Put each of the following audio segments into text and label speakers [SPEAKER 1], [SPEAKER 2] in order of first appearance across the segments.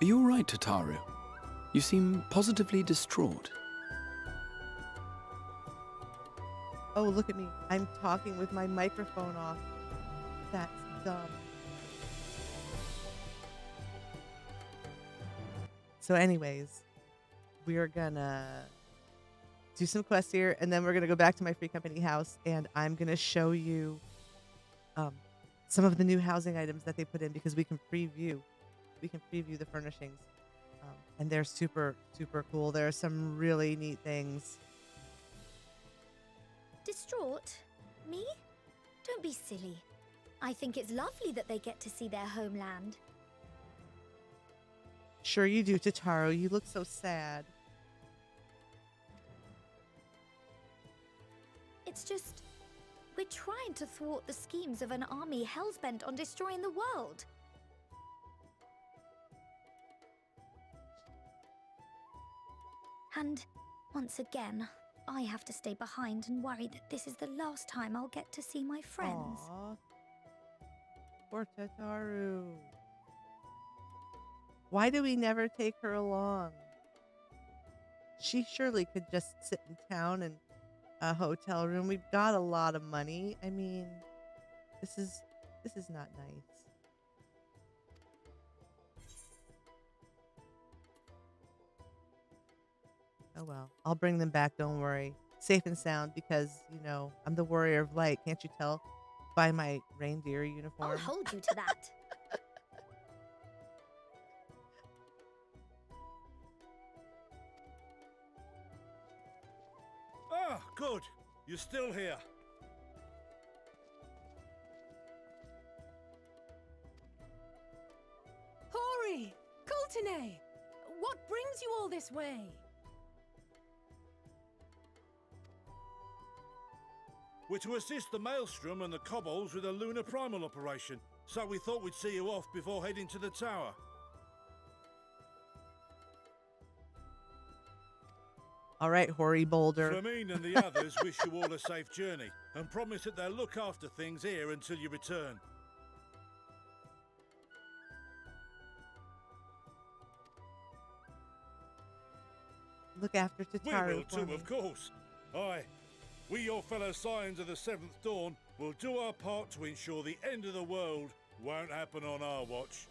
[SPEAKER 1] Are you all right, Tataru? You seem positively distraught.
[SPEAKER 2] Oh, look at me. I'm talking with my microphone off. That's dumb. So anyways, we are gonna do some quests here, and then we're gonna go back to my free company house, and I'm gonna show you some of the new housing items that they put in, because we can preview the furnishings, and they're super cool. There are some really neat things.
[SPEAKER 3] Distraught? Me? Don't be silly. I think it's lovely that they get to see their homeland.
[SPEAKER 2] Sure you do, Tataru. You look so sad.
[SPEAKER 3] It's just, we're trying to thwart the schemes of an army hellbent on destroying the world. And once again, I have to stay behind and worry that this is the last time I'll get to see my friends.
[SPEAKER 2] Aww. Poor Tataru. Why do we never take her along? She surely could just sit in town in a hotel room. We've got a lot of money. I mean, this is not nice. Oh well, I'll bring them back, don't worry. Safe and sound, because, you know, I'm the warrior of light. Can't you tell by my reindeer uniform?
[SPEAKER 3] I'll hold you to that.
[SPEAKER 4] Ah, good. You're still here.
[SPEAKER 5] Hori! Kultine! What brings you all this way?
[SPEAKER 4] We're to assist the Maelstrom and the Kobolds with a lunar primal operation, so we thought we'd see you off before heading to the tower.
[SPEAKER 2] All right, Hori Boulder.
[SPEAKER 4] Flamine and the others wish you all a safe journey, and promise that they'll look after things here until you return.
[SPEAKER 2] Look after
[SPEAKER 4] We
[SPEAKER 2] Tataru
[SPEAKER 4] will
[SPEAKER 2] for
[SPEAKER 4] too,
[SPEAKER 2] me.
[SPEAKER 4] of course. Aye. We, your fellow Scions of the Seventh Dawn, will do our part to ensure the end of the world won't happen on our watch.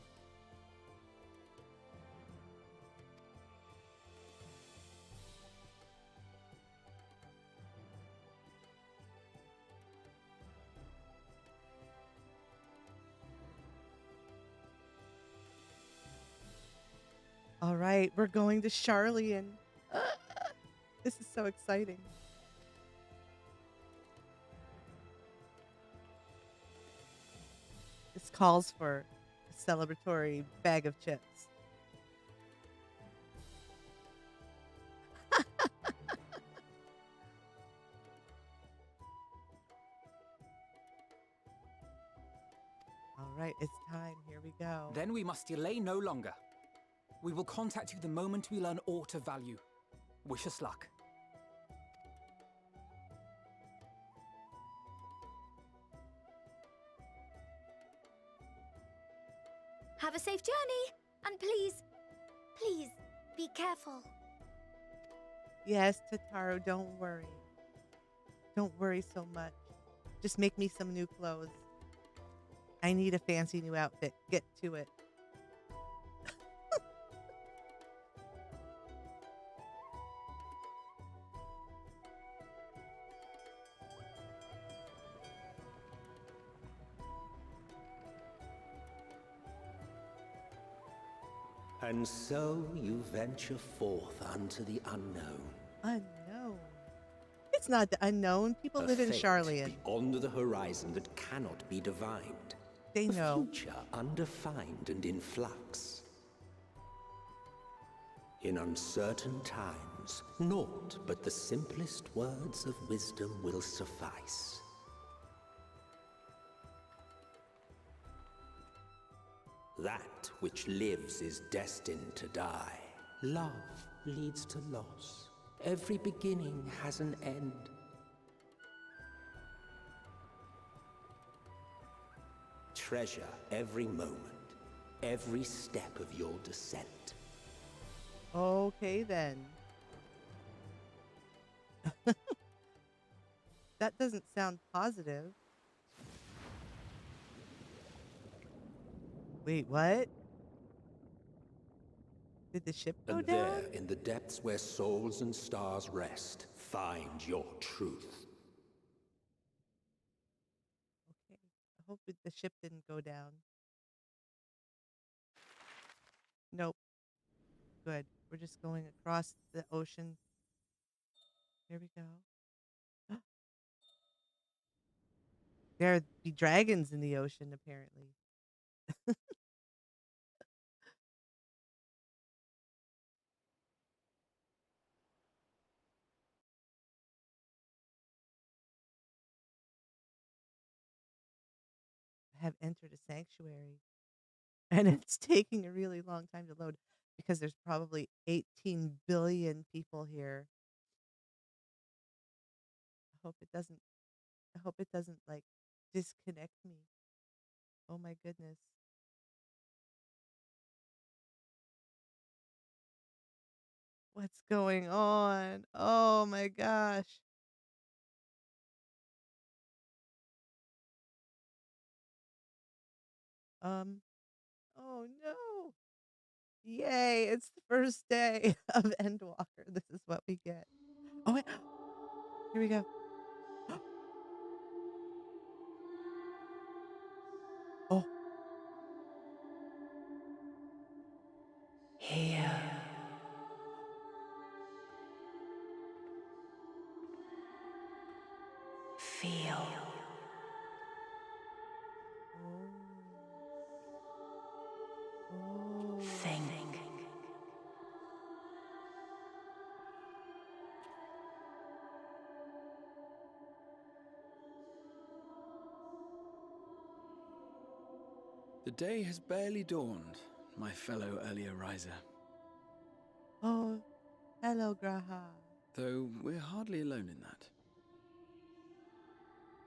[SPEAKER 2] All right, we're going to Charlian. This is so exciting. This calls for a celebratory bag of chips. All right, it's time. Here we go.
[SPEAKER 6] Then we must delay no longer. We will contact you the moment we learn aught of value. Wish us luck.
[SPEAKER 3] Have a safe journey, and please, please, be careful.
[SPEAKER 2] Yes, Tataru, don't worry. Don't worry so much. Just make me some new clothes. I need a fancy new outfit. Get to it.
[SPEAKER 7] And so you venture forth unto the unknown.
[SPEAKER 2] Unknown. It's not the unknown. People
[SPEAKER 7] A
[SPEAKER 2] live in
[SPEAKER 7] fate
[SPEAKER 2] Charlian.
[SPEAKER 7] beyond the horizon that cannot be divined.
[SPEAKER 2] They
[SPEAKER 7] A
[SPEAKER 2] know.
[SPEAKER 7] future undefined and in flux. In uncertain times, naught but the simplest words of wisdom will suffice. That which lives is destined to die. Love leads to loss. Every beginning has an end. Treasure every moment. every step of your descent.
[SPEAKER 2] Okay, then. That doesn't sound positive. Wait, what? Did the ship go
[SPEAKER 7] And
[SPEAKER 2] down?
[SPEAKER 7] there, in the depths where souls and stars rest, find your truth.
[SPEAKER 2] Okay. I hope the ship didn't go down. Nope. Good. We're just going across the ocean. Here we go. There be dragons in the ocean, apparently. Have entered a sanctuary. And it's taking a really long time to load because there's probably 18 billion people here. I hope it doesn't like disconnect me. Oh my goodness. What's going on? Oh my gosh. Um, oh no. Yay, it's the first day of Endwalker. This is what we get. Oh, wait. Here we go. Oh,
[SPEAKER 8] Here, feel,
[SPEAKER 2] oh, oh.
[SPEAKER 8] think.
[SPEAKER 1] The day has barely dawned, my fellow earlier riser.
[SPEAKER 2] Oh, hello, Graha.
[SPEAKER 1] Though we're hardly alone in that.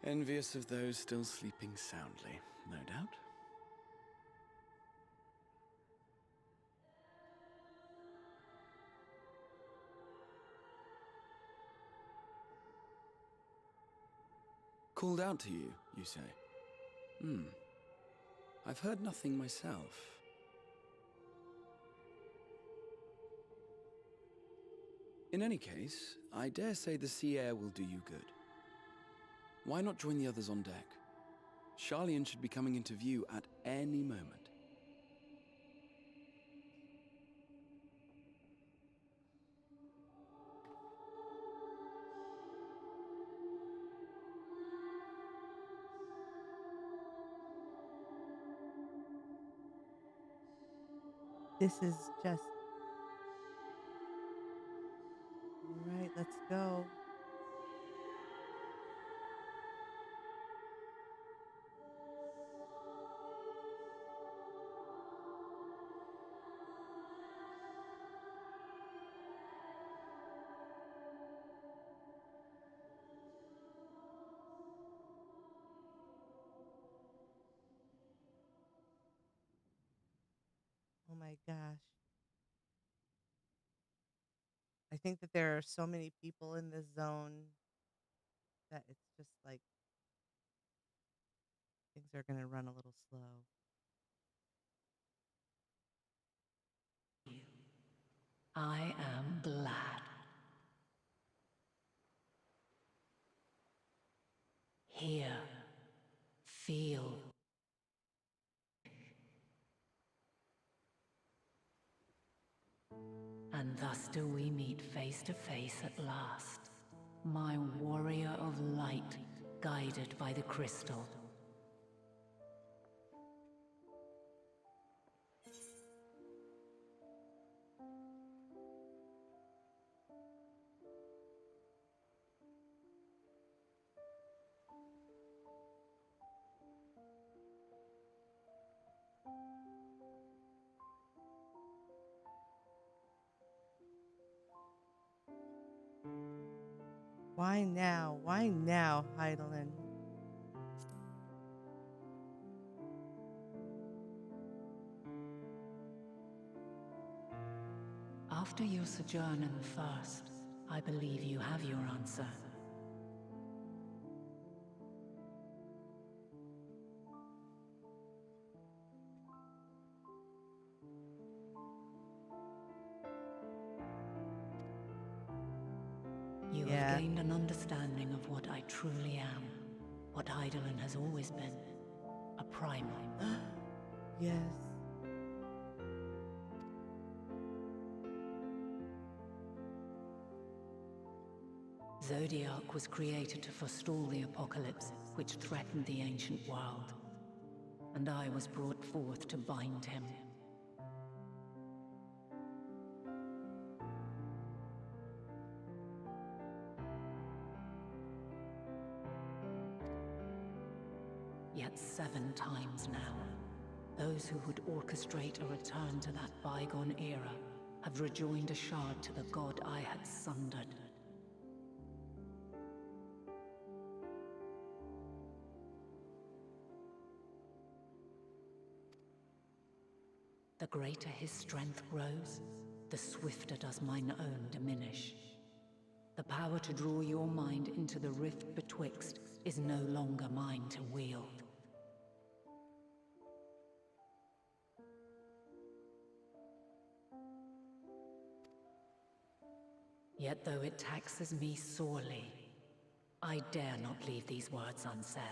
[SPEAKER 1] Envious of those still sleeping soundly, no doubt. Called out to you, you say? I've heard nothing myself. In any case, I dare say the sea air will do you good. Why not join the others on deck? Charlian should be coming into view at any moment.
[SPEAKER 2] This is just. All right, let's go. Oh my gosh. I think that there are so many people in this zone that it's just like things are going to run a little slow.
[SPEAKER 8] I am glad. Hear, feel. And thus do we meet face to face at last, my warrior of light, guided by the crystal.
[SPEAKER 2] Why now? Why now, Heidelin?
[SPEAKER 8] After your sojourn in the First, I believe you have your answer. You have gained an understanding of what I truly am, what Hydaelyn has always been, a primal.
[SPEAKER 2] Yes.
[SPEAKER 8] Zodiac was created to forestall the apocalypse which threatened the ancient world, and I was brought forth to bind him. Yet 7 times now, those who would orchestrate a return to that bygone era have rejoined a shard to the god I had sundered. The greater his strength grows, the swifter does mine own diminish. The power to draw your mind into the rift betwixt is no longer mine to wield. Yet though it taxes me sorely, I dare not leave these words unsaid.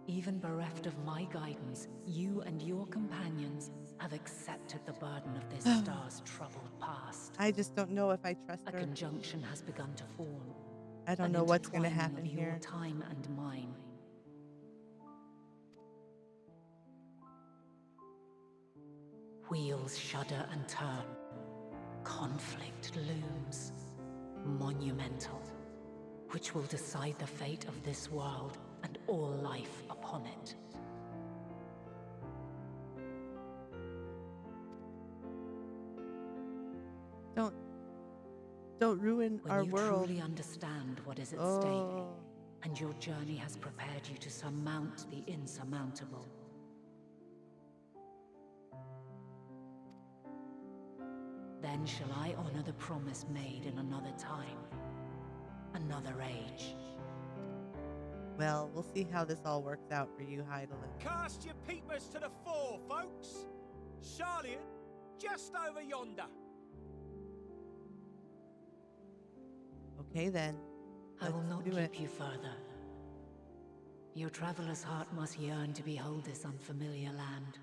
[SPEAKER 8] Even bereft of my guidance, you and your companions have accepted the burden of this star's troubled past.
[SPEAKER 2] I just don't know if I trust
[SPEAKER 8] A
[SPEAKER 2] her.
[SPEAKER 8] conjunction has begun to form.
[SPEAKER 2] I don't
[SPEAKER 8] An
[SPEAKER 2] know what's going to
[SPEAKER 8] intertwining
[SPEAKER 2] happen
[SPEAKER 8] of your
[SPEAKER 2] here.
[SPEAKER 8] time and mine. Wheels shudder and turn. Conflict looms. Monumental. Which will decide the fate of this world and all life upon it.
[SPEAKER 2] Don't ruin
[SPEAKER 8] When
[SPEAKER 2] our
[SPEAKER 8] you
[SPEAKER 2] world.
[SPEAKER 8] truly understand what is at
[SPEAKER 2] Oh.
[SPEAKER 8] stake, and your journey has prepared you to surmount the insurmountable. Then shall I honor the promise made in another time, another age.
[SPEAKER 2] Well, we'll see how this all works out for you, Hydaelyn.
[SPEAKER 9] Cast your peepers to the fore, folks. Charlian, just over yonder.
[SPEAKER 2] Okay, then.
[SPEAKER 8] I will
[SPEAKER 2] Let's
[SPEAKER 8] not
[SPEAKER 2] do it.
[SPEAKER 8] keep you further. Your traveler's heart must yearn to behold this unfamiliar land.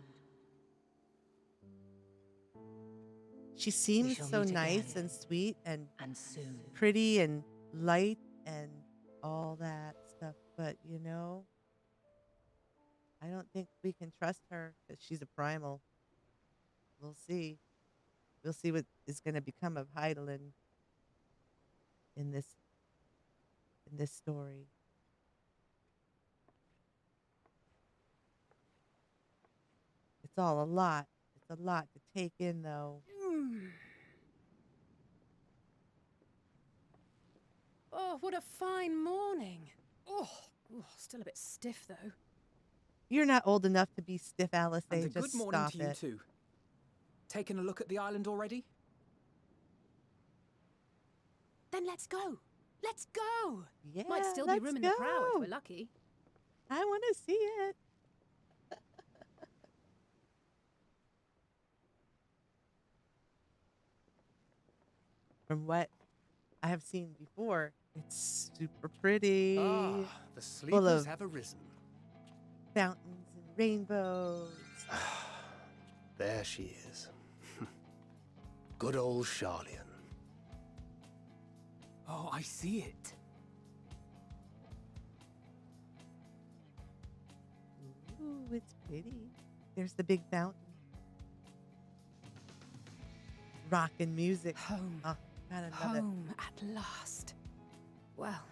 [SPEAKER 2] She seems
[SPEAKER 8] shall
[SPEAKER 2] so
[SPEAKER 8] meet
[SPEAKER 2] nice
[SPEAKER 8] again.
[SPEAKER 2] and sweet and
[SPEAKER 8] And soon.
[SPEAKER 2] pretty and light and all that stuff. But, you know, I don't think we can trust her because she's a primal. We'll see. We'll see what is going to become of Hydaelyn in this story. It's all a lot. It's a lot to take in, though.
[SPEAKER 5] Oh, what a fine morning. Oh, still a bit stiff though.
[SPEAKER 2] You're not old enough to be stiff, Alice.
[SPEAKER 6] And a
[SPEAKER 2] Just
[SPEAKER 6] good morning
[SPEAKER 2] stop
[SPEAKER 6] to you
[SPEAKER 2] it.
[SPEAKER 6] too. Taking a look at the island already?
[SPEAKER 5] Then let's go. Let's go.
[SPEAKER 2] Yeah,
[SPEAKER 5] Might still be
[SPEAKER 2] let's
[SPEAKER 5] room in the prow
[SPEAKER 2] go.
[SPEAKER 5] if we're lucky.
[SPEAKER 2] I want to see it. From what I have seen before, it's super pretty.
[SPEAKER 10] The
[SPEAKER 2] Full
[SPEAKER 10] sleepers
[SPEAKER 2] of
[SPEAKER 10] have arisen.
[SPEAKER 2] fountains and rainbows.
[SPEAKER 10] There she is. Good old Charlian.
[SPEAKER 6] Oh, I see it.
[SPEAKER 2] Ooh, it's pretty. There's the big fountain. Rockin' music.
[SPEAKER 5] Home.
[SPEAKER 2] Oh, got another.
[SPEAKER 5] Home at last. Well,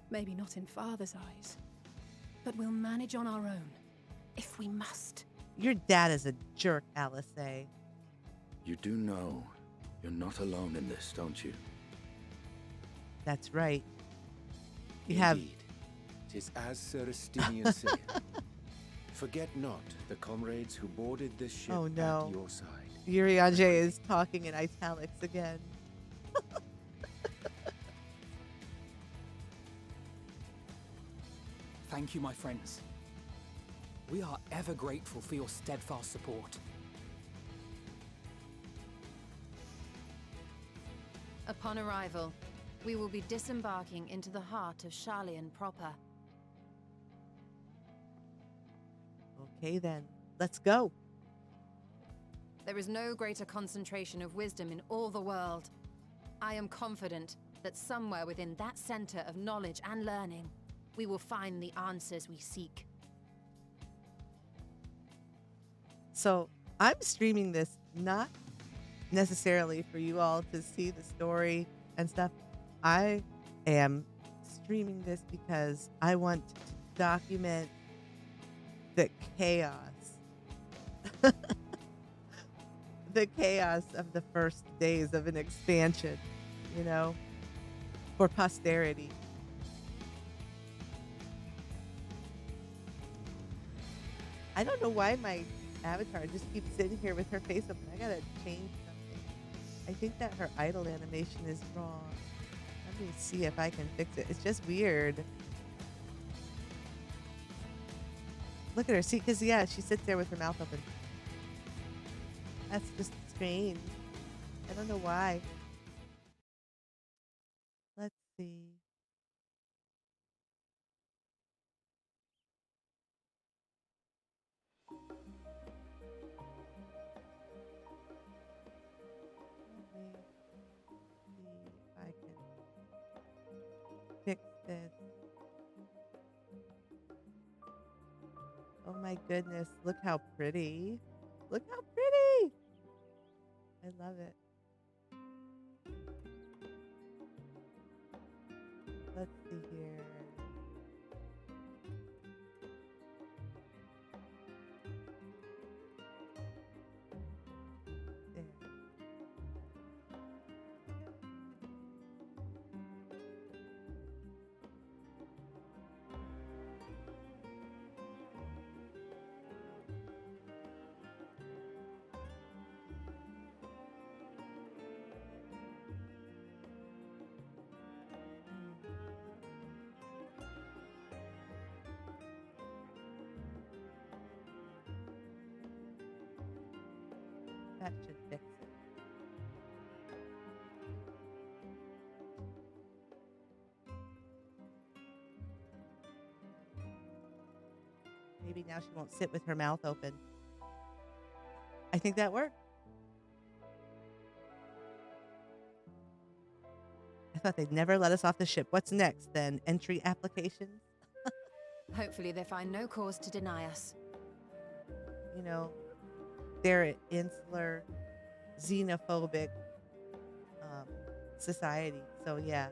[SPEAKER 5] maybe not in Father's eyes, but we'll manage on our own, if we must.
[SPEAKER 2] Your dad is a jerk, Alice.
[SPEAKER 1] You do know
[SPEAKER 11] You're not alone in this, don't you?
[SPEAKER 2] That's right. You have...
[SPEAKER 10] Indeed. 'Tis as Sir Estinian saith. Forget not the comrades who boarded this ship
[SPEAKER 2] Oh, no.
[SPEAKER 10] at your side.
[SPEAKER 2] Urianger is talking in italics again.
[SPEAKER 6] Thank you, my friends. We are ever grateful for your steadfast support.
[SPEAKER 12] Upon arrival, we will be disembarking into the heart of Sharlayan proper.
[SPEAKER 2] Okay, then. Let's go.
[SPEAKER 12] There is no greater concentration of wisdom in all the world. I am confident that somewhere within that center of knowledge and learning, we will find the answers we seek.
[SPEAKER 2] So I'm streaming this not necessarily for you all to see the story and stuff. I am streaming this because I want to document the chaos. The chaos of the first days of an expansion, you know, for posterity. I don't know why my avatar just keeps sitting here with her face open. I gotta change something. I think that her idle animation is wrong. Let me see if I can fix it. It's just weird. Look at her. See, because, yeah, she sits there with her mouth open. That's just strange. I don't know why. Let's see. Let me see if I can fix this. Oh my goodness, look how pretty. Look how pretty. I love it. Let's see here. There. That should fix it. Maybe now she won't sit with her mouth open. I think that worked. I thought they'd never let us off the ship. What's next, then? Entry applications?
[SPEAKER 12] Hopefully they find no cause to deny us.
[SPEAKER 2] You know, they're an insular, xenophobic society. So, yeah.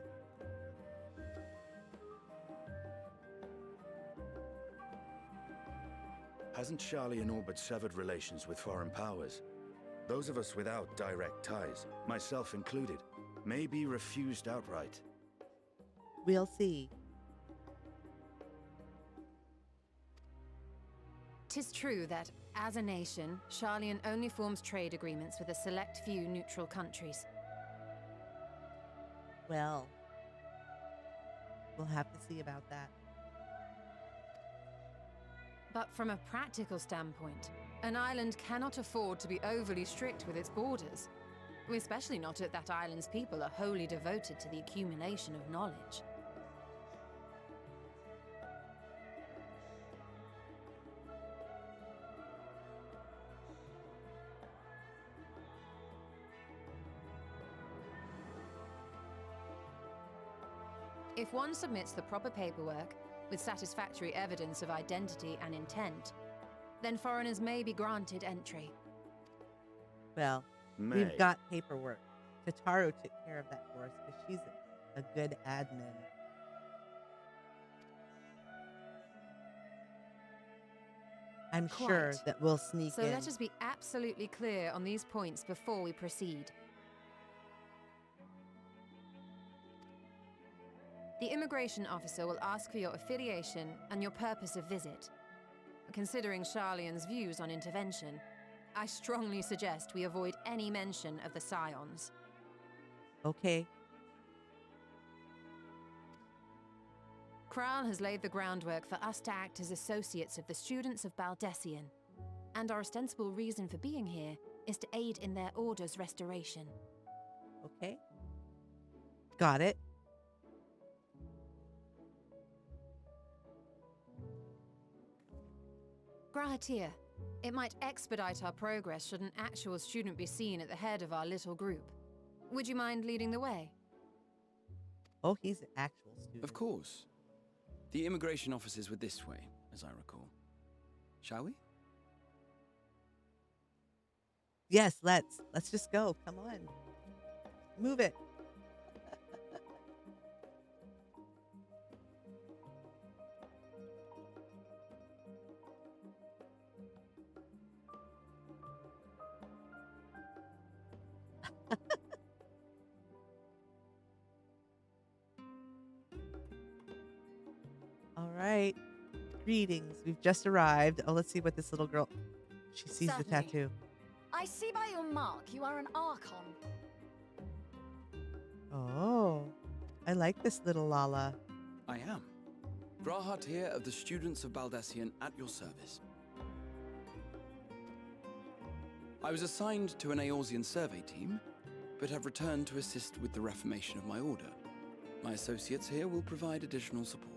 [SPEAKER 11] Hasn't Sharlayan all but severed relations with foreign powers? Those of us without direct ties, myself included, may be refused outright.
[SPEAKER 2] We'll see.
[SPEAKER 12] 'Tis true that, as a nation, Sharlayan only forms trade agreements with a select few neutral countries.
[SPEAKER 2] Well, we'll have to see about that.
[SPEAKER 12] But from a practical standpoint, an island cannot afford to be overly strict with its borders, especially not if that island's people are wholly devoted to the accumulation of knowledge. If one submits the proper paperwork, with satisfactory evidence of identity and intent, then foreigners may be granted entry.
[SPEAKER 2] Well, we've got paperwork. Tataru took care of that for us because she's a good admin. I'm sure
[SPEAKER 12] Quite.
[SPEAKER 2] that we'll sneak
[SPEAKER 12] So
[SPEAKER 2] in.
[SPEAKER 12] let us be absolutely clear on these points before we proceed. The immigration officer will ask for your affiliation and your purpose of visit. Considering Sharlayan's views on intervention, I strongly suggest we avoid any mention of the Scions.
[SPEAKER 2] Okay.
[SPEAKER 12] Kral has laid the groundwork for us to act as associates of the students of Baldesian, and our ostensible reason for being here is to aid in their order's restoration.
[SPEAKER 2] Okay. Got it.
[SPEAKER 12] Grahatir, it might expedite our progress should an actual student be seen at the head of our little group. Would you mind leading the way?
[SPEAKER 2] Oh, he's an actual student.
[SPEAKER 1] Of course. The immigration offices were this way, as I recall. Shall we?
[SPEAKER 2] Yes, let's just go. Come on. Move it. All right. Greetings. We've just arrived. Oh, let's see what this little girl... She sees the
[SPEAKER 13] Certainly.
[SPEAKER 2] tattoo.
[SPEAKER 13] I see by your mark you are an Archon.
[SPEAKER 2] Oh, I like this little Lala.
[SPEAKER 1] I am. Grahatir of the students of Baldesian at your service. I was assigned to an Eorzean survey team, but have returned to assist with the reformation of my order. My associates here will provide additional support.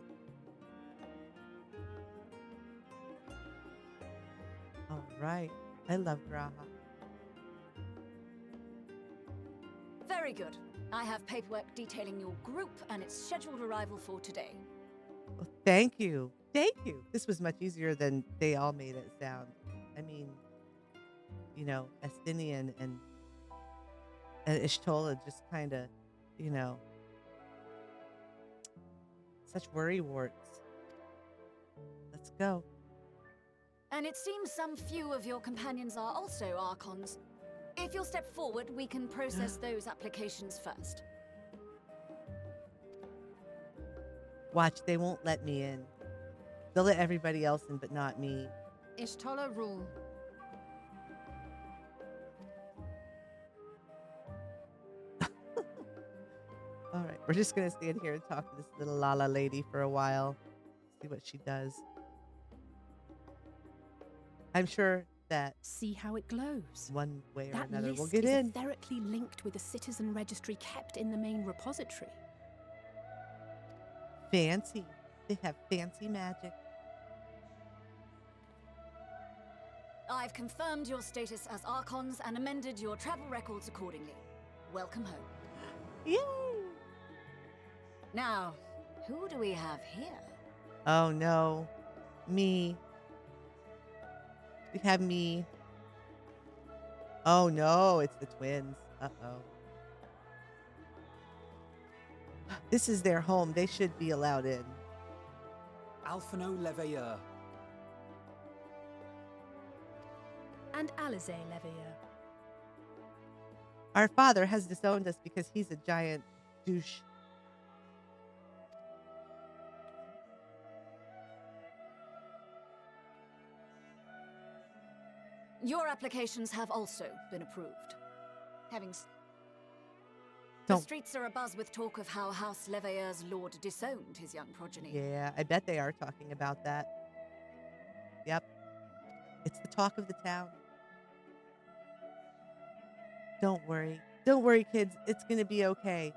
[SPEAKER 2] All right. I love Graha.
[SPEAKER 13] Very good. I have paperwork detailing your group and its scheduled arrival for today.
[SPEAKER 2] Well, thank you. Thank you. This was much easier than they all made it sound. I mean, you know, Estinian and Ishtola just kind of, you know, such worry warts. Let's go.
[SPEAKER 13] And it seems some few of your companions are also Archons. If you'll step forward, we can process those applications first.
[SPEAKER 2] Watch, they won't let me in. They'll let everybody else in, but not me.
[SPEAKER 12] Ishtola rule.
[SPEAKER 2] All right, we're just going to stand here and talk to this little Lala lady for a while. See what she does. I'm sure that
[SPEAKER 5] See how it glows.
[SPEAKER 2] one way or
[SPEAKER 5] That
[SPEAKER 2] another
[SPEAKER 5] list
[SPEAKER 2] we'll get
[SPEAKER 5] is
[SPEAKER 2] in.
[SPEAKER 5] etherically linked with a citizen registry kept in the main repository.
[SPEAKER 2] Fancy. They have fancy magic.
[SPEAKER 13] I've confirmed your status as Archons and amended your travel records accordingly. Welcome home.
[SPEAKER 2] Yay!
[SPEAKER 13] Now, who do we have here?
[SPEAKER 2] Oh no. Me. We have me. Oh no, it's the twins. Uh-oh. This is their home. They should be allowed in.
[SPEAKER 6] Alphino Leveilleur.
[SPEAKER 5] And Alize Leveilleur.
[SPEAKER 2] Our father has disowned us because he's a giant douche.
[SPEAKER 13] Your applications have also been approved. The
[SPEAKER 2] Don't.
[SPEAKER 13] streets are abuzz with talk of how House Leveilleur's lord disowned his young progeny.
[SPEAKER 2] Yeah, I bet they are talking about that. Yep. It's the talk of the town. Don't worry. Don't worry, kids. It's going to be okay.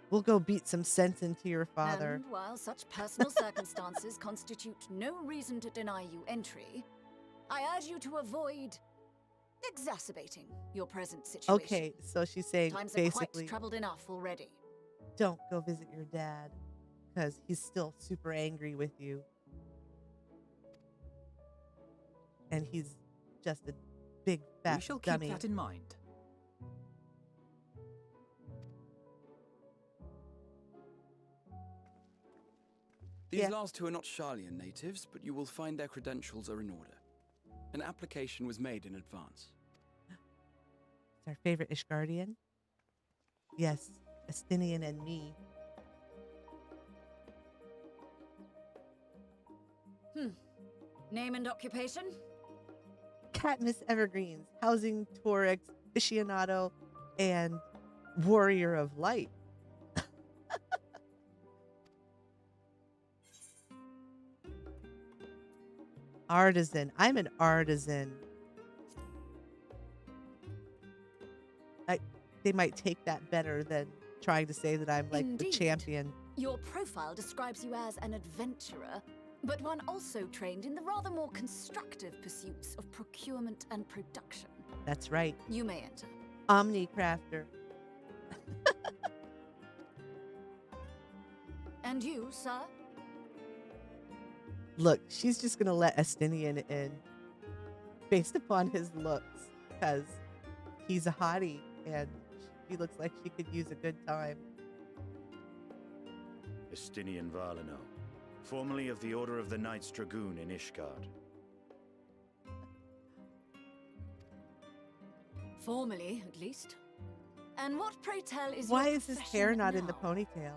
[SPEAKER 2] We'll go beat some sense into your father.
[SPEAKER 13] And while such personal circumstances constitute no reason to deny you entry, I urge you to avoid exacerbating your present situation.
[SPEAKER 2] Okay, so she's saying
[SPEAKER 13] Times are
[SPEAKER 2] basically,
[SPEAKER 13] quite troubled enough already.
[SPEAKER 2] don't go visit your dad because he's still super angry with you. And he's just a big fat
[SPEAKER 6] We shall
[SPEAKER 2] dummy.
[SPEAKER 6] keep that in mind.
[SPEAKER 1] These last two are not Sharlayan natives, but you will find their credentials are in order. An application was made in advance.
[SPEAKER 2] It's our favorite Ishgardian. Yes, Estinian and me.
[SPEAKER 13] Name and occupation?
[SPEAKER 2] Katniss Evergreens, housing Torex, aficionado, and warrior of light. Artisan. I'm an artisan. They might take that better than trying to say that I'm like the
[SPEAKER 13] Indeed.
[SPEAKER 2] champion.
[SPEAKER 13] Your profile describes you as an adventurer, but one also trained in the rather more constructive pursuits of procurement and production.
[SPEAKER 2] That's right.
[SPEAKER 13] You may enter.
[SPEAKER 2] Omnicrafter.
[SPEAKER 13] And you, sir?
[SPEAKER 2] Look, she's just going to let Estinian in based upon his looks because he's a hottie and she looks like she could use a good time.
[SPEAKER 11] Estinian Valino, formerly of the Order of the Knights Dragoon in Ishgard.
[SPEAKER 13] Formally, at least. And what, pray tell, is
[SPEAKER 2] Why
[SPEAKER 13] your
[SPEAKER 2] is his
[SPEAKER 13] profession
[SPEAKER 2] hair not
[SPEAKER 13] now?
[SPEAKER 2] in the ponytail?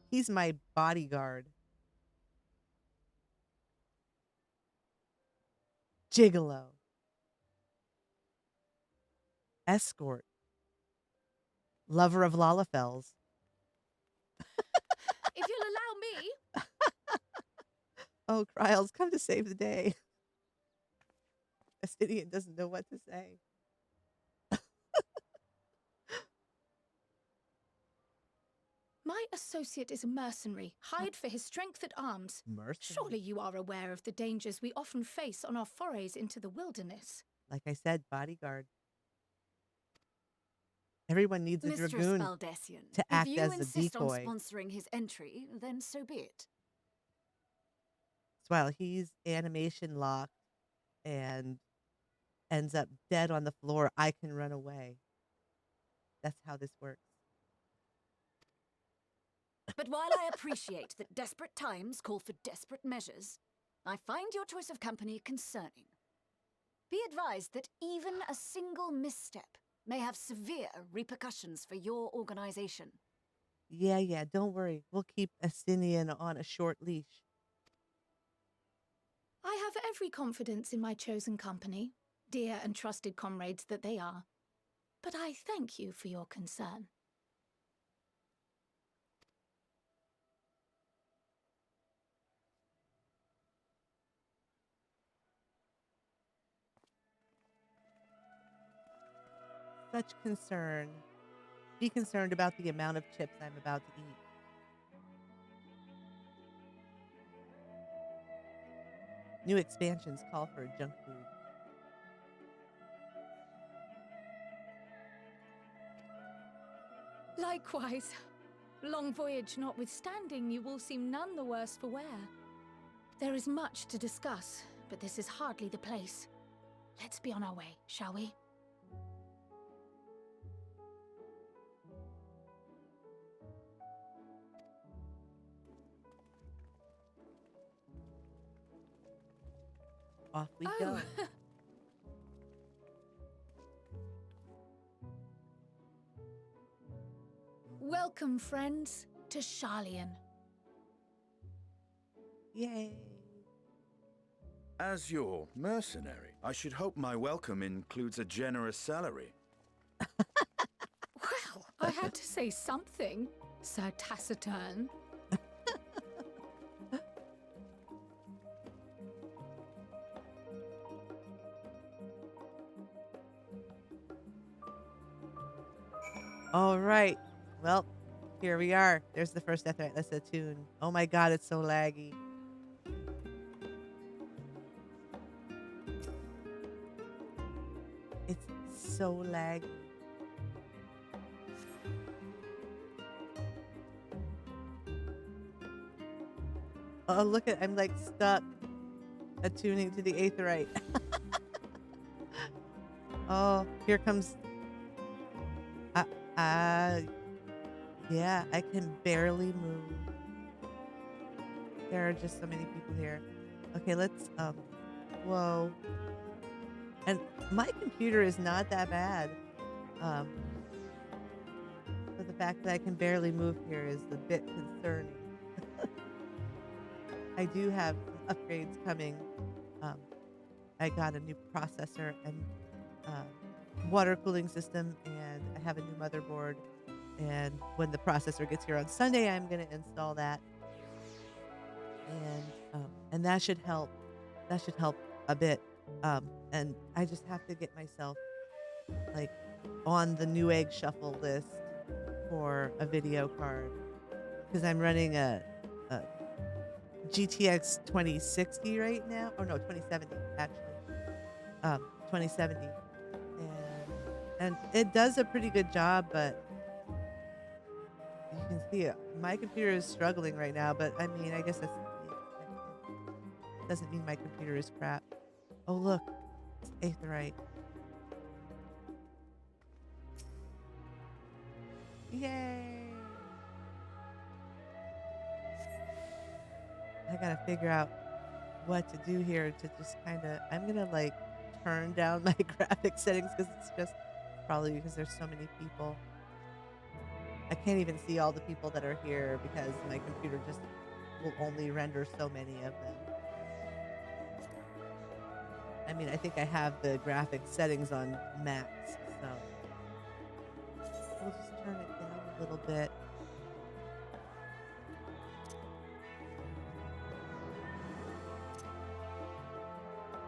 [SPEAKER 2] He's my bodyguard. Gigolo. Escort. Lover of Lalafells.
[SPEAKER 5] If you'll allow me.
[SPEAKER 2] Oh, Kryles, come to save the day. Estinian doesn't know what to say.
[SPEAKER 5] My associate is a mercenary, hired for his strength at arms.
[SPEAKER 2] Mercenary?
[SPEAKER 5] Surely you are aware of the dangers we often face on our forays into the wilderness.
[SPEAKER 2] Like I said, bodyguard. Everyone needs a
[SPEAKER 13] Mistress
[SPEAKER 2] dragoon
[SPEAKER 13] Baldesian,
[SPEAKER 2] to act
[SPEAKER 13] if you
[SPEAKER 2] as the
[SPEAKER 13] insist
[SPEAKER 2] decoy.
[SPEAKER 13] on sponsoring his entry, then so be it.
[SPEAKER 2] So while he's animation locked and ends up dead on the floor, I can run away. That's how this works.
[SPEAKER 13] But while I appreciate that desperate times call for desperate measures, I find your choice of company concerning. Be advised that even a single misstep may have severe repercussions for your organization.
[SPEAKER 2] Yeah, don't worry. We'll keep Estinian on a short leash.
[SPEAKER 5] I have every confidence in my chosen company, dear and trusted comrades that they are. But I thank you for your concern.
[SPEAKER 2] Such concern. Be concerned about the amount of chips I'm about to eat. New expansions call for junk food.
[SPEAKER 5] Likewise. Long voyage notwithstanding, you will seem none the worse for wear. There is much to discuss, but this is hardly the place. Let's be on our way, shall we?
[SPEAKER 2] Off we go.
[SPEAKER 5] Welcome, friends, to Sharlayan.
[SPEAKER 2] Yay.
[SPEAKER 11] As your mercenary, I should hope my welcome includes a generous salary.
[SPEAKER 5] Well, I had to say something, Sir Taciturn.
[SPEAKER 2] All right. Well, here we are. There's the first death right. Let's attune. Oh my god, it's so laggy. It's so laggy. Oh, look at, I'm like stuck attuning to the Aetherite. Oh, here comes. Yeah, I can barely move. There are just so many people here. Okay, let's, whoa. And my computer is not that bad. So the fact that I can barely move here is a bit concerning. I do have upgrades coming. Um, I got a new processor and water cooling system, and I have a new motherboard. And when the processor gets here on Sunday, I'm going to install that, and that should help. That should help a bit. And I just have to get myself like on the new egg shuffle list for a video card because I'm running a GTX 2060 right now. Oh no, 2070 actually. 2070, and it does a pretty good job, but you can see it. My computer is struggling right now, but I mean, I guess that's doesn't mean my computer is crap. Oh look, it's Aetherite. Yay! I gotta figure out what to do here to just kind of. I'm gonna like turn down my graphic settings because it's just probably because there's so many people. I can't even see all the people that are here because my computer just will only render so many of them. I mean, I think I have the graphic settings on max, so we'll just turn it down a little bit.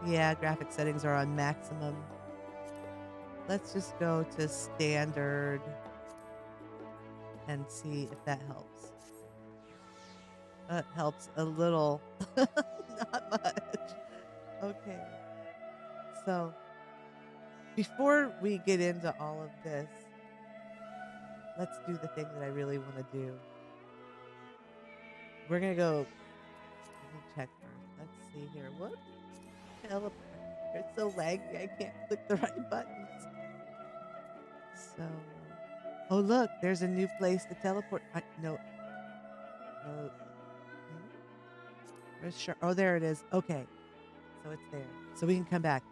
[SPEAKER 2] Yeah, graphic settings are on maximum. Let's just go to standard and see if that helps. That helps a little. Not much. Okay. So, before we get into all of this, let's do the thing that I really want to do. We're going to go. Let me check first. Let's see here. Whoops. Teleport. It's so laggy, I can't click the right buttons. So, oh look, there's a new place to teleport. No. Where's oh, there it is. Okay, so it's there. So we can come back.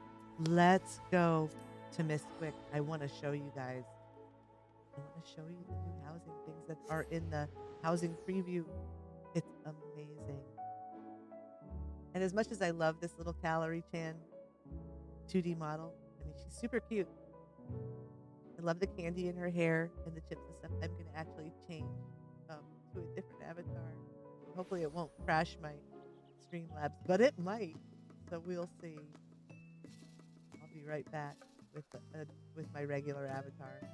[SPEAKER 2] Let's go to Mistwick. I want to show you guys. I want to show you the new housing things that are in the housing preview. It's amazing. And as much as I love this little Calorie Chan 2D model, I mean, she's super cute. I love the candy in her hair and the chips and stuff. I'm going to actually change to a different avatar. Hopefully it won't crash my Streamlabs, but it might. So we'll see. I'll be right back with my regular avatar.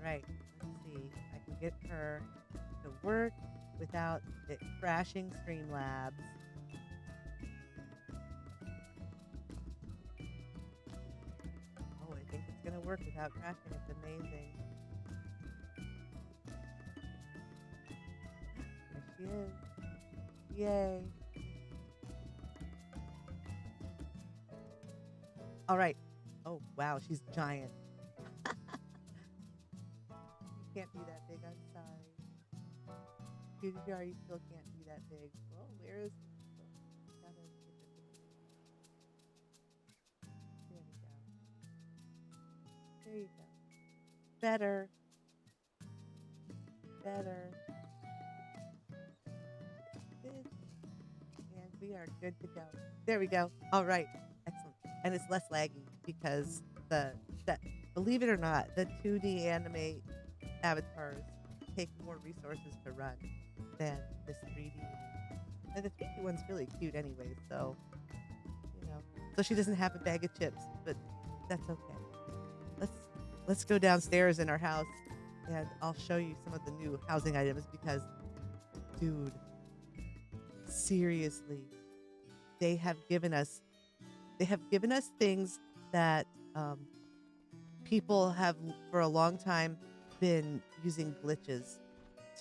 [SPEAKER 2] Right, let's see. I can get her to work without it crashing Streamlabs. Oh, I think it's going to work without crashing. It's amazing. There she is. Yay. All right. Oh, wow, she's giant. Can't be that big, I'm sorry. You still can't be that big. Well, where is there you go. Better. And we are good to go. There we go. All right. Excellent. And it's less laggy because believe it or not, the 2D anime avatars take more resources to run than this 3D one. And the 3D one's really cute anyway, so, you know. So she doesn't have a bag of chips, but that's okay. let's go downstairs in our house and I'll show you some of the new housing items because, dude, seriously, they have given us things that people have for a long time been using glitches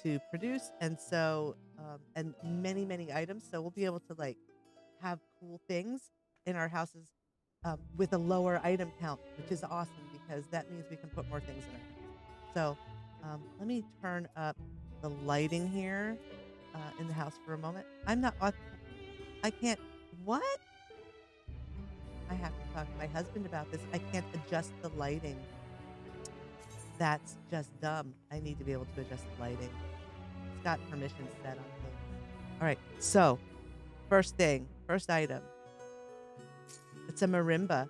[SPEAKER 2] to produce, and so and many items. So we'll be able to like have cool things in our houses with a lower item count, which is awesome because that means we can put more things in our house. So let me turn up the lighting here in the house for a moment. I can't. What? I have to talk to my husband about this. I can't adjust the lighting. That's just dumb. I need to be able to adjust the lighting. It's got permissions set on things. All right. So, first item. It's a marimba.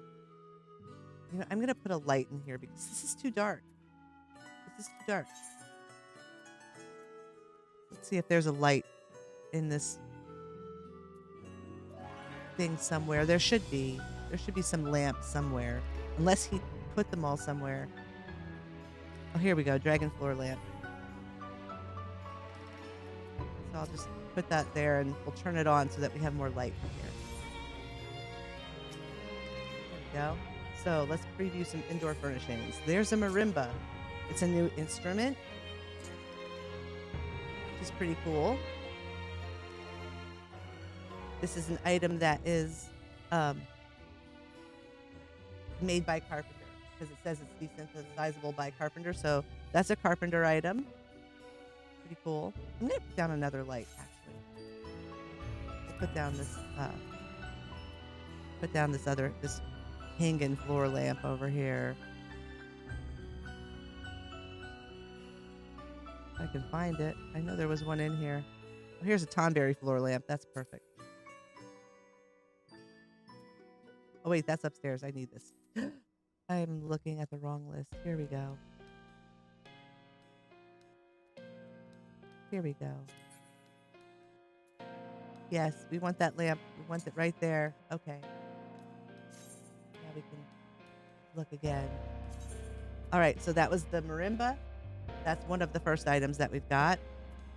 [SPEAKER 2] You know, I'm going to put a light in here because this is too dark. Let's see if there's a light in this thing somewhere. There should be some lamp somewhere, unless he put them all somewhere. Oh, here we go, dragon floor lamp. So I'll just put that there and we'll turn it on so that we have more light in here. There we go. So let's preview some indoor furnishings. There's a marimba. It's a new instrument, which is pretty cool. This is an item that is made by carpenter because it says it's desynthesizable by carpenter. So that's a carpenter item. Pretty cool. I'm going to put down another light, actually. I'll put down this hanging floor lamp over here. If I can find it. I know there was one in here. Oh, here's a Tonberry floor lamp. That's perfect. Oh, wait, that's upstairs. I need this. I'm looking at the wrong list. Here we go. Yes, we want that lamp. We want it right there. Okay. Now we can look again. All right, so that was the marimba. That's one of the first items that we've got.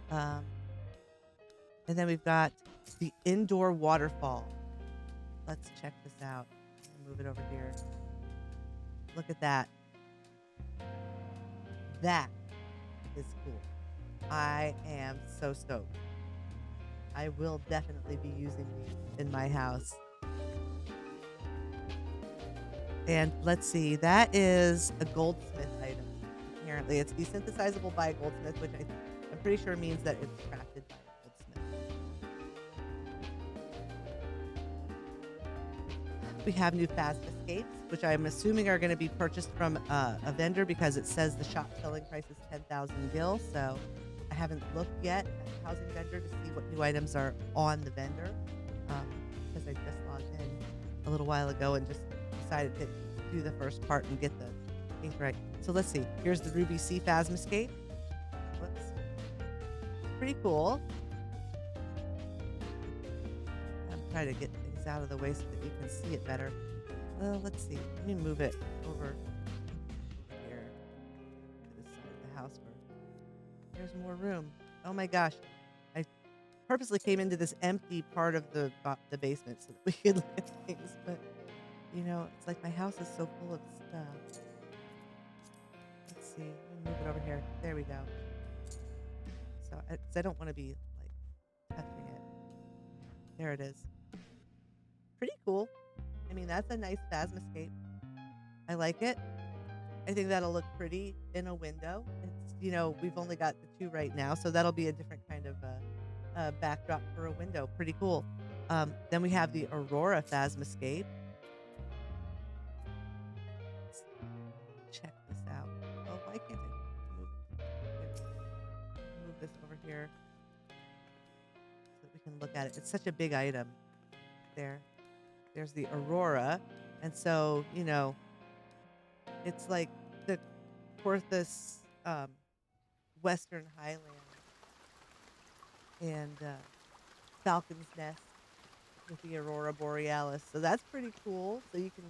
[SPEAKER 2] And then we've got the indoor waterfall. Let's check this out. Move it over here. Look at that. That is cool. I am so stoked. I will definitely be using these in my house. And let's see, that is a goldsmith item. Apparently, it's desynthesizable by a goldsmith, which I'm pretty sure means that it's crafted by a goldsmith. We have new phasmascapes, which I'm assuming are going to be purchased from a vendor because it says the shop selling price is 10,000 gil. So I haven't looked yet at the housing vendor to see what new items are on the vendor because I just logged in a little while ago and just decided to do the first part and get the ink right. So let's see. Here's the Ruby C phasmascape. Whoops. It's pretty cool. I'm trying to get things out of the way so that you can see it better. Let's see. Let me move it over here to this side of the house where there's more room. Oh my gosh. I purposely came into this empty part of the basement so that we could look at things, but you know, it's like my house is so full of stuff. Let's see. Let me move it over here. There we go. So, because I don't want to be like touching it. There it is. Pretty cool. I mean, that's a nice phasmascape. I like it. I think that'll look pretty in a window. It's, you know, we've only got the two right now, so that'll be a different kind of backdrop for a window. Pretty cool. Then we have the Aurora phasmascape. Let's check this out. Oh, why can't I move this over here so that we can look at it? It's such a big item. There's the Aurora, and so, you know, it's like the Porthos Western Highland and Falcon's Nest with the Aurora Borealis. So that's pretty cool. So you can,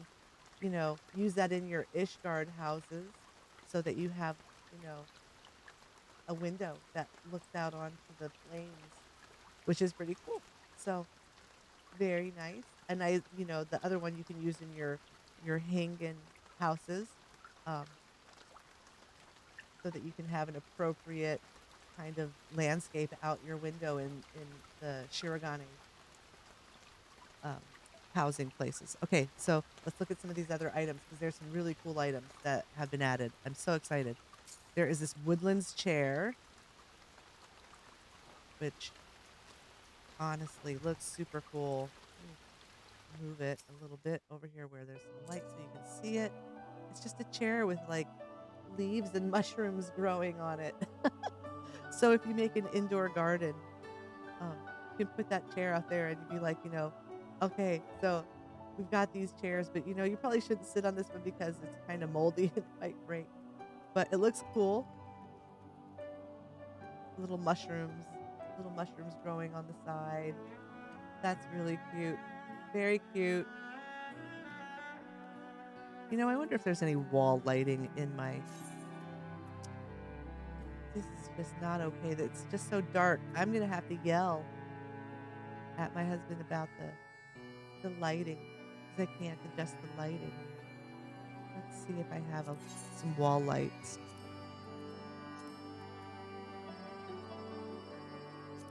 [SPEAKER 2] you know, use that in your Ishgard houses. so that you have, a window that looks out onto the plains, which is pretty cool. So very nice. And the other one you can use in your hanging houses, um, so that you can have an appropriate kind of landscape out your window in the Shirogane um, housing places. Okay, so let's look at some of these other items because there's some really cool items that have been added. I'm so excited. There is this Woodlands Chair, which honestly looks super cool. Let me move it a little bit over here where there's some light so you can see it. It's just a chair with like leaves and mushrooms growing on it. So if you make an indoor garden, you can put that chair out there and you'd be like, okay, so we've got these chairs, but you probably shouldn't sit on this one because it's kind of moldy and might break. But it looks cool. Little mushrooms growing on the side. That's really cute. Very cute. I wonder if there's any wall lighting in my... This is just not okay. It's just so dark. I'm going to have to yell at my husband about the lighting because I can't adjust the lighting. Let's see if I have some wall lights.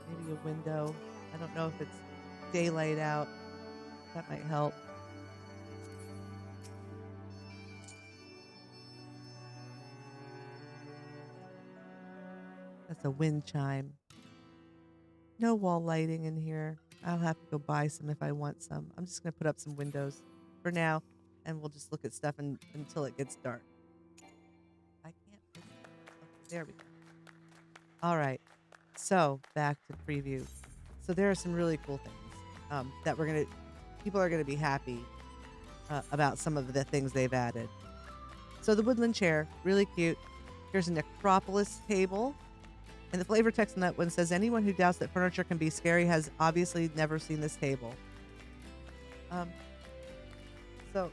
[SPEAKER 2] Maybe a window. I don't know if it's daylight out. That might help. That's a wind chime. No wall lighting in here. I'll have to go buy some if I want some. I'm just going to put up some windows for now, and we'll just look at stuff until it gets dark. I can't. Okay, there we go. All right. So back to preview. So there are some really cool things that people are going to be happy about some of the things they've added. So the Woodland Chair, really cute. Here's a Necropolis Table. And the flavor text on that one says, anyone who doubts that furniture can be scary has obviously never seen this table. So,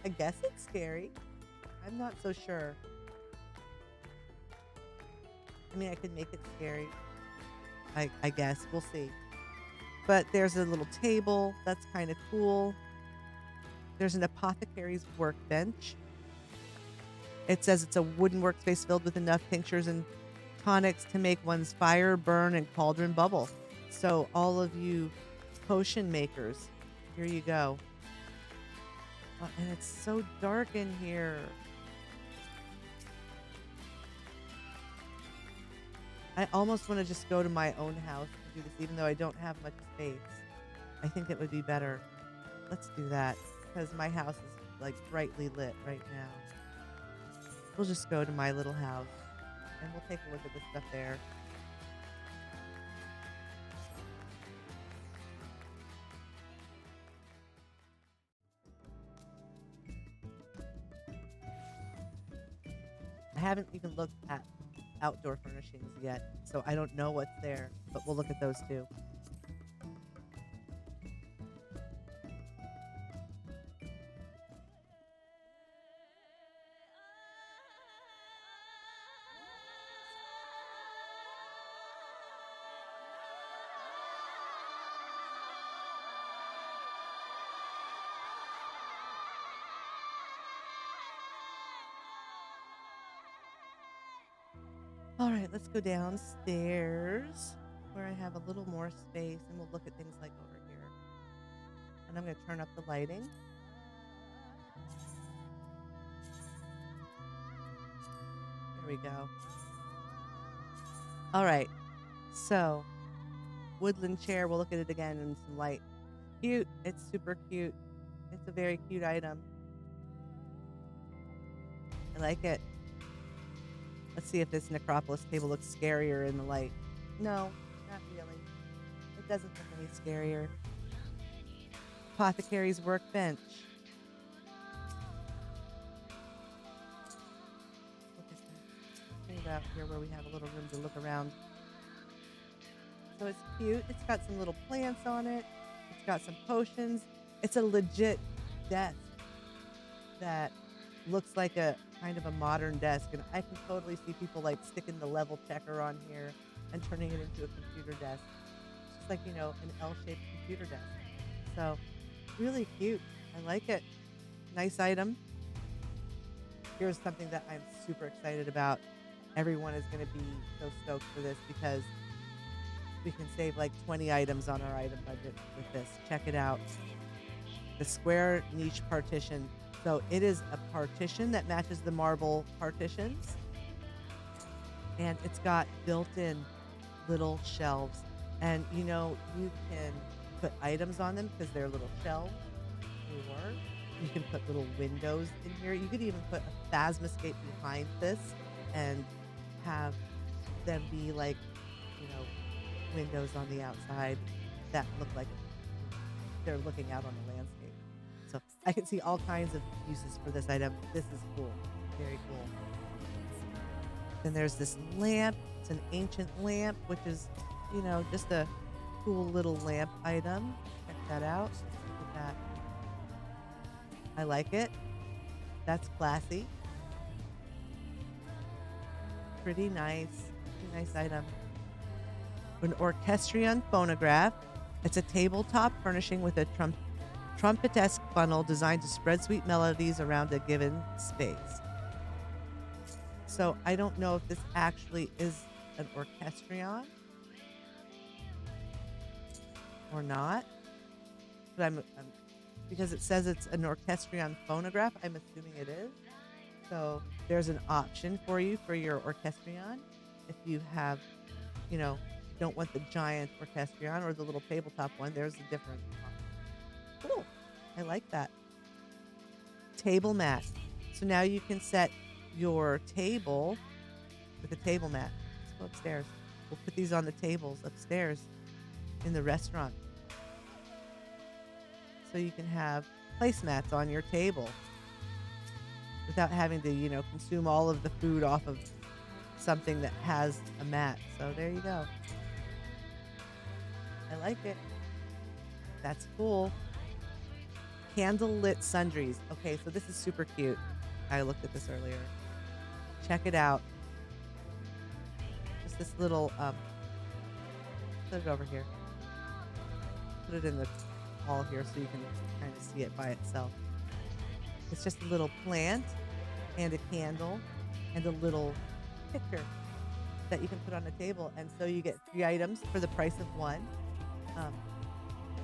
[SPEAKER 2] I guess it's scary. I'm not so sure. I could make it scary. I guess. We'll see. But there's a little table. That's kind of cool. There's an Apothecary's Workbench. It says it's a wooden workspace filled with enough tinctures and tonics to make one's fire burn and cauldron bubble. So all of you potion makers, here you go. And it's so dark in here. I almost want to just go to my own house and do this, even though I don't have much space. I think it would be better. Let's do that, because my house is like brightly lit right now. We'll just go to my little house, and we'll take a look at the stuff there. I haven't even looked at outdoor furnishings yet, so I don't know what's there, but we'll look at those too. All right, let's go downstairs where I have a little more space, and we'll look at things like over here. And I'm going to turn up the lighting. There we go. All right, so Woodland Chair, we'll look at it again in some light. Cute. It's super cute. It's a very cute item. I like it. Let's see if this Necropolis Table looks scarier in the light. No, not really. It doesn't look any scarier. Apothecary's Workbench. Look at that. Think about here where we have a little room to look around. So it's cute. It's got some little plants on it. It's got some potions. It's a legit desk that looks like a kind of a modern desk, and I can totally see people like sticking the level checker on here and turning it into a computer desk. It's just like, you know, an L-shaped computer desk. So really cute. I like it. Nice item. Here's something that I'm super excited about. Everyone is going to be so stoked for this because we can save like 20 items on our item budget with this. Check it out. The square niche partition. So it is a partition that matches the marble partitions. And it's got built-in little shelves. And you know, you can put items on them because they're little shelves. Or you can put little windows in here. You could even put a phasmoscape behind this and have them be like, you know, windows on the outside that look like they're looking out on the landscape. So I can see all kinds of uses for this item. This is cool. Very cool. Then there's this lamp. It's an ancient lamp, which is, you know, just a cool little lamp item. Check that out. Look at that. I like it. That's classy. Pretty nice. Pretty nice item. An Orchestrion Phonograph. It's a tabletop furnishing with a trumpet-esque funnel designed to spread sweet melodies around a given space. So I don't know if this actually is an Orchestrion or not, but I'm because it says it's an Orchestrion Phonograph, I'm assuming it is. So there's an option for you for your Orchestrion if you have, you know, don't want the giant Orchestrion or the little tabletop one. There's a different option. Cool. I like that. Table mat. So now you can set your table with a table mat. Let's go upstairs. We'll put these on the tables upstairs in the restaurant. So you can have placemats on your table without having to, you know, consume all of the food off of something that has a mat. So there you go. I like it. That's cool. Candlelit Sundries. Okay, so this is super cute. I looked at this earlier. Check it out. Just this little, put it over here. Put it in the hall here so you can kind of see it by itself. It's just a little plant and a candle and a little picture that you can put on a table. And so you get 3 items for the price of 1.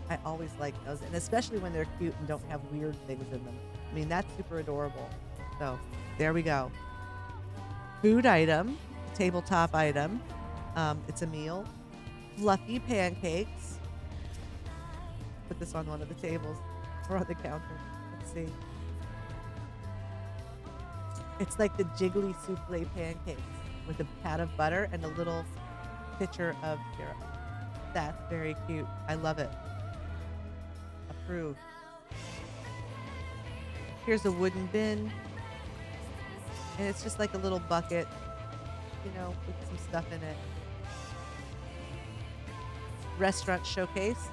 [SPEAKER 2] I always like those, and especially when they're cute and don't have weird things in them. I mean, that's super adorable. So there we go. Food item, tabletop item. It's a meal. Fluffy pancakes. Put this on one of the tables or on the counter. Let's see. It's like the jiggly souffle pancakes with a pat of butter and a little pitcher of syrup. That's very cute. I love it. Approved. Here's a wooden bin. And it's just like a little bucket, you know, with some stuff in it. Restaurant showcase.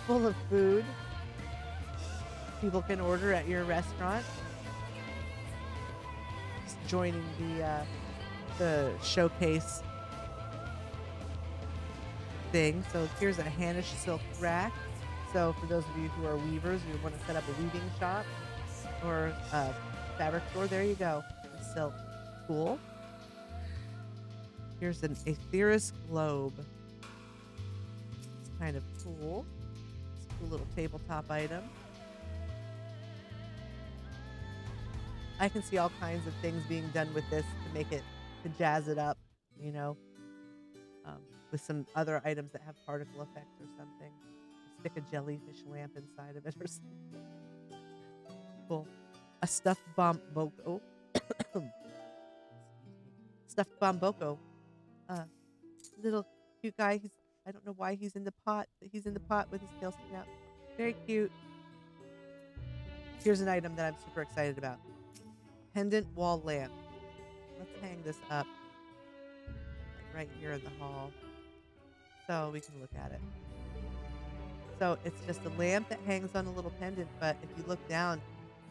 [SPEAKER 2] Full of food. People can order at your restaurant. Just joining the showcase thing. So here's a Hanish silk rack. So for those of you who are weavers, you want to set up a weaving shop or a fabric store, there you go. Silk. Cool. Here's an Aetherius Globe. It's kind of cool. It's a cool little tabletop item. I can see all kinds of things being done with this to make it, to jazz it up, you know, with some other items that have particle effects or something. Stick a jellyfish lamp inside of it or something. Cool. A stuffed bomboko. Stuffed bomboko. Little cute guy. I don't know why he's in the pot, but he's in the pot with his tail sticking out. Very cute. Here's an item that I'm super excited about. Pendant wall lamp. Let's hang this up like right here in the hall so we can look at it. So it's just a lamp that hangs on a little pendant, but if you look down,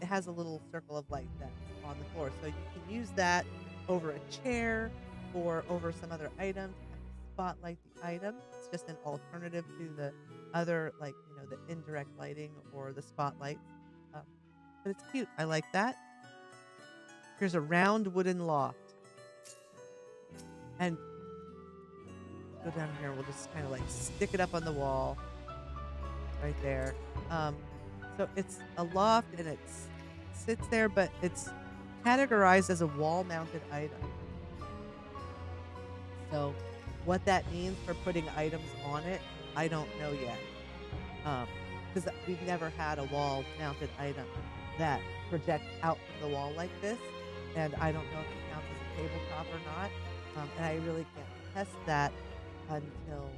[SPEAKER 2] it has a little circle of light that's on the floor. So you can use that over a chair or over some other item to kind of spotlight the item. It's just an alternative to the other, like, the indirect lighting or the spotlights. But it's cute. I like that. Here's a round wooden loft. And go down here. We'll just kind of like stick it up on the wall right there. So it's a loft and it sits there, but it's categorized as a wall-mounted item. So what that means for putting items on it, I don't know yet. Because we've never had a wall-mounted item that projects out from the wall like this. And I don't know if it counts as a tabletop or not. And I really can't test that until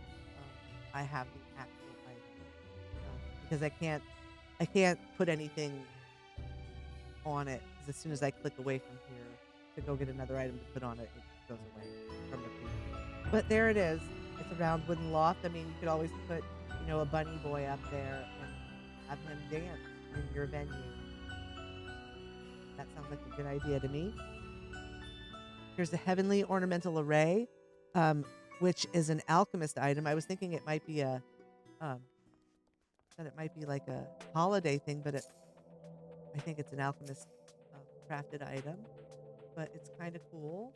[SPEAKER 2] I have the actual item. Because I can't put anything on it, because as soon as I click away from here to go get another item to put on it, it goes away from the preview. But there it is. It's a round wooden loft. I mean, you could always put, a bunny boy up there and have him dance in your venue. That sounds like a good idea to me. Here's a heavenly ornamental array, which is an alchemist item. I was thinking it might be like a holiday thing, but I think it's an alchemist crafted item. But it's kind of cool.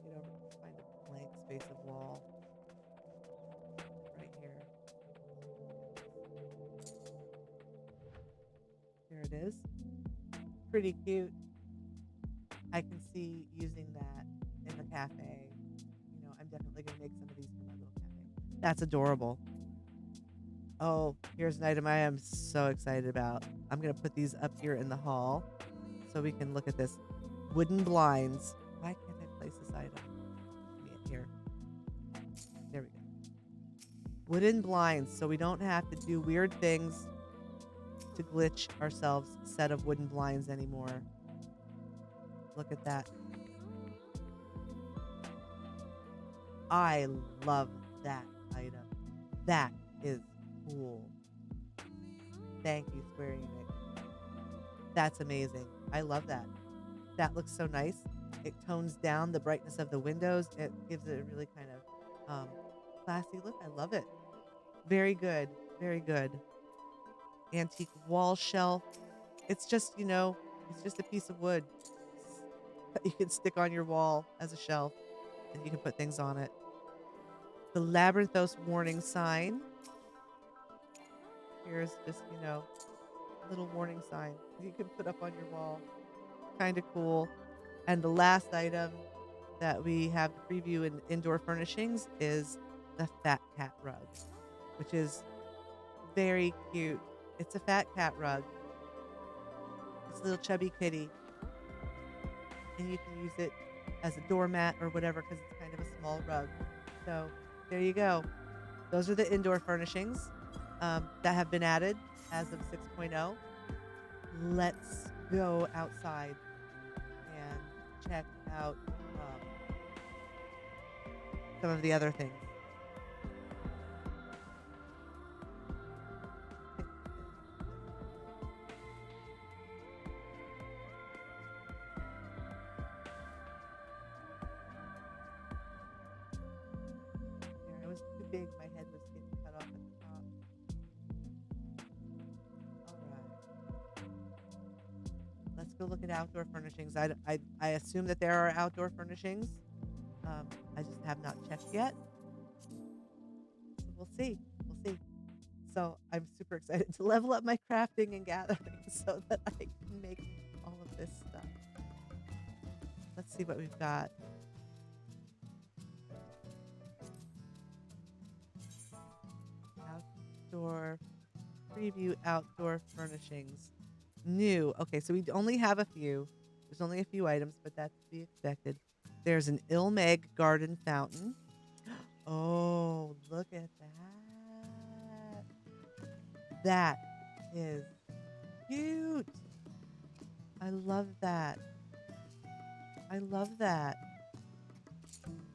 [SPEAKER 2] Get over and find a blank space of wall right here. There it is. Pretty cute. I can see using that in the cafe. I'm definitely going to make some of these for my little cafe. That's adorable. Oh, here's an item I am so excited about. I'm going to put these up here in the hall so we can look at this. Wooden blinds. Why can't I place this item? Here. There we go. Wooden blinds, so we don't have to do weird things to glitch ourselves a set of wooden blinds anymore. Look at that. I love that item. That is cool. Thank you, Square Enix. That's amazing. I love that. That looks so nice. It tones down the brightness of the windows. It gives it a really kind of classy look. I love it. Very good. Very good. Antique wall shelf. It's just, it's just a piece of wood that you can stick on your wall as a shelf, and you can put things on it. The Labyrinthos warning sign. Here's just, a little warning sign you can put up on your wall. Kind of cool. And the last item that we have to preview in indoor furnishings is the fat cat rug, which is very cute. It's a fat cat rug. It's a little chubby kitty. And you can use it as a doormat or whatever, because it's kind of a small rug. So there you go. Those are the indoor furnishings that have been added as of 6.0. Let's go outside and check out some of the other things. It was too big. My head was getting cut off at the top. All right. Let's go look at outdoor furnishings. I assume that there are outdoor furnishings. I just have not checked yet. So we'll see. We'll see. So I'm super excited to level up my crafting and gathering so that I can make all of this stuff. Let's see what we've got. Outdoor preview, outdoor furnishings. New. Okay, so we only have a few. There's only a few items, but that's to be expected. There's an Ilmeg garden fountain. Oh, look at that. That is cute. I love that. I love that.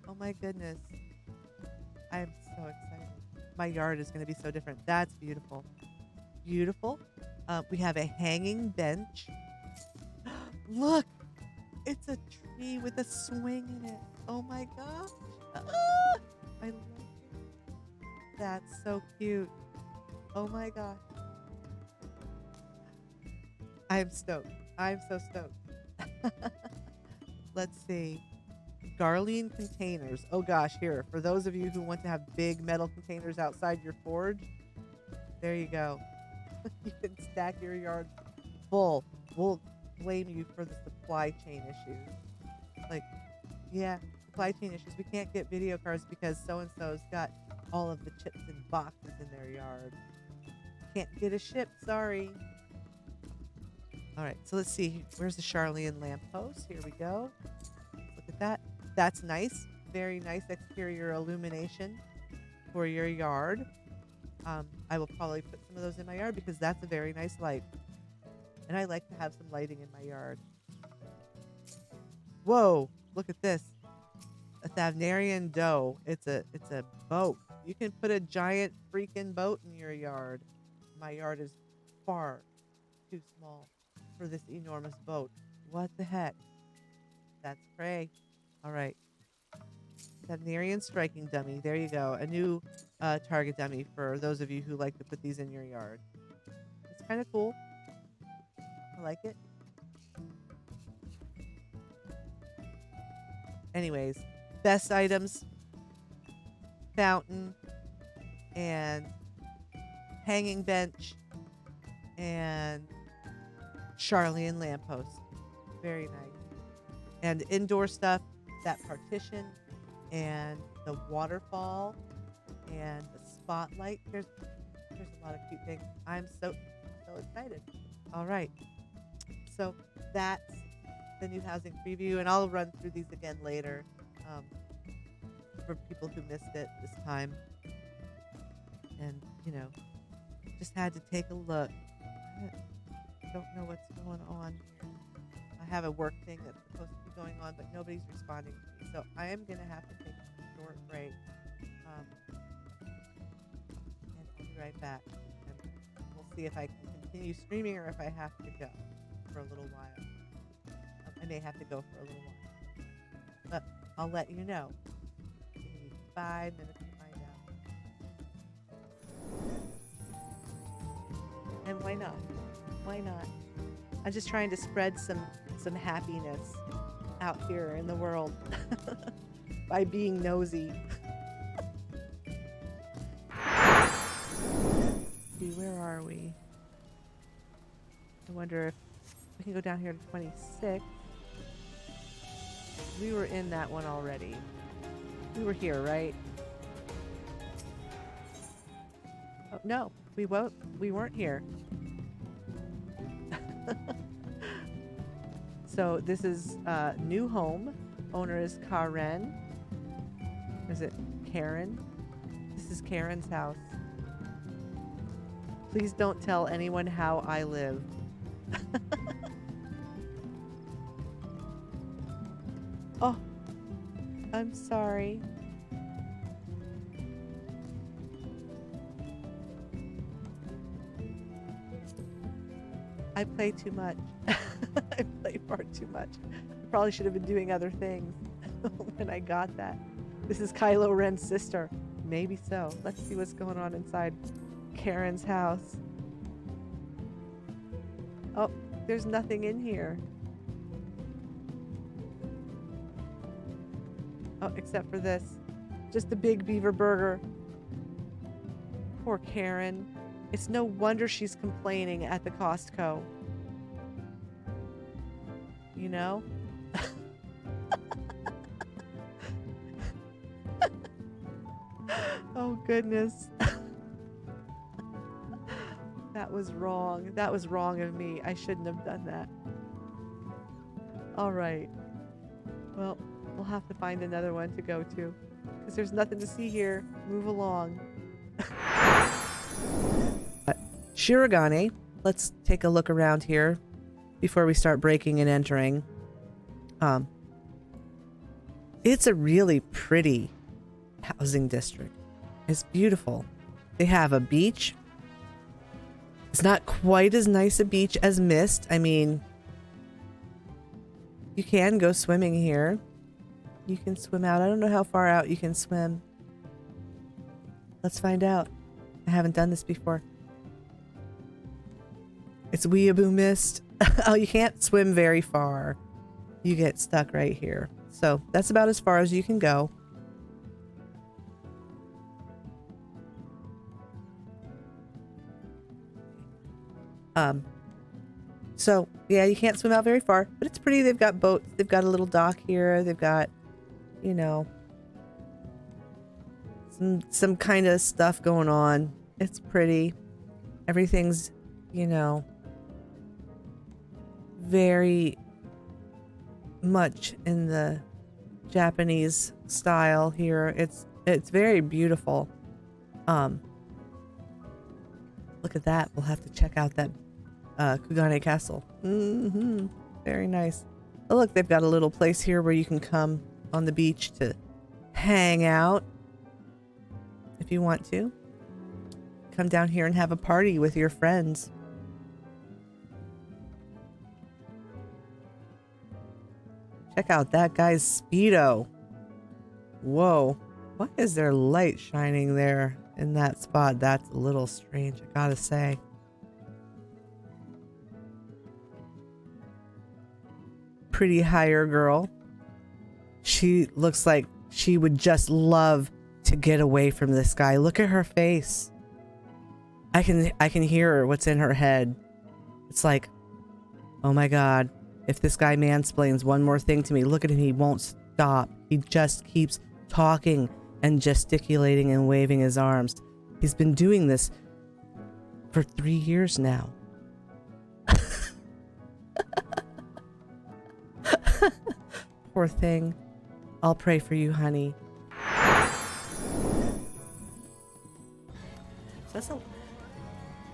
[SPEAKER 2] Oh my goodness. I am so excited. My yard is going to be so different. That's beautiful. Beautiful. We have a hanging bench Look, it's a tree with a swing in it. Oh my gosh. I love it. That's so cute. Oh my gosh. I'm stoked. I'm so stoked. Let's see. Garlean containers. Oh gosh, here. For those of you who want to have big metal containers outside your forge, there you go. You can stack your yard full. We'll blame you for the supply chain issues. Like, yeah, supply chain issues. We can't get video cards because so-and-so's got all of the chips in boxes in their yard. Can't get a ship, sorry. All right, so let's see. Where's the Charlian lamppost? Here we go. Look at that. That's nice. Very nice exterior illumination for your yard. I will probably put some of those in my yard because that's a very nice light. And I like to have some lighting in my yard. Whoa, look at this. A Thavnarian doe. It's a boat. You can put a giant freaking boat in your yard. My yard is far too small for this enormous boat. What the heck? That's cray. All right. Thavnarian striking dummy. There you go. A new target dummy for those of you who like to put these in your yard. It's kind of cool. I like it. Anyways, best items, fountain, and hanging bench, and Charlian lamppost. Very nice. And indoor stuff, that partition, and the waterfall, and the spotlight. There's a lot of cute things. I'm so excited. All right. So that's the new housing preview, and I'll run through these again later for people who missed it this time. And, just had to take a look. I don't know what's going on here. I have a work thing that's supposed to be going on, but nobody's responding to me. So I am going to have to take a short break. And I'll be right back. And we'll see if I can continue streaming or if I have to go for a little while. I may have to go for a little while. But I'll let you know. Give me 5 minutes to find out. And why not? Why not? I'm just trying to spread some happiness out here in the world by being nosy. See, where are we? I wonder if we can go down here to 26. We were in that one already. We were here, right? Oh, no, we weren't here. So this is new home. Owner is Karen. Is it Karen? This is Karen's house. Please don't tell anyone how I live. Oh, I'm sorry. I play too much. I play far too much. I probably should have been doing other things when I got that. This is Kylo Ren's sister. Maybe so. Let's see what's going on inside Karen's house. Oh, there's nothing in here. Oh, except for this. Just a big beaver burger. Poor Karen. It's no wonder she's complaining at the Costco. You know? Oh, goodness. That was wrong. That was wrong of me. I shouldn't have done that. All right. Well, we'll have to find another one to go to because there's nothing to see here. Move along. Shirogane. Let's take a look around here before we start breaking and entering. It's a really pretty housing district. It's beautiful. They have a beach. It's not quite as nice a beach as Mist. I mean, You can go swimming here. You can swim out. I don't know how far out you can swim. Let's find out. I haven't done this before. It's Weeaboo Mist. Oh, you can't swim very far. You get stuck right here. So that's about as far as you can go. So yeah, you can't swim out very far, but it's pretty. They've got boats. They've got a little dock here. They've got, you know, some kind of stuff going on. It's pretty. Everything's, you know, very much in the Japanese style here. It's very beautiful. Look at that. We'll have to check out that Kugane Castle. Very nice. Oh, look, they've got a little place here where you can come on the beach to hang out if you want to. Come down here and have a party with your friends. Check out that guy's Speedo. Whoa. Why is there light shining there in that spot? That's a little strange, I gotta say. Pretty hire girl. She looks like she would just love to get away from this guy. Look at her face. I can hear what's in her head. It's like, oh my God, if this guy mansplains one more thing to me, look at him, he won't stop. He just keeps talking and gesticulating and waving his arms. He's been doing this for 3 years now. Poor thing. I'll pray for you, honey.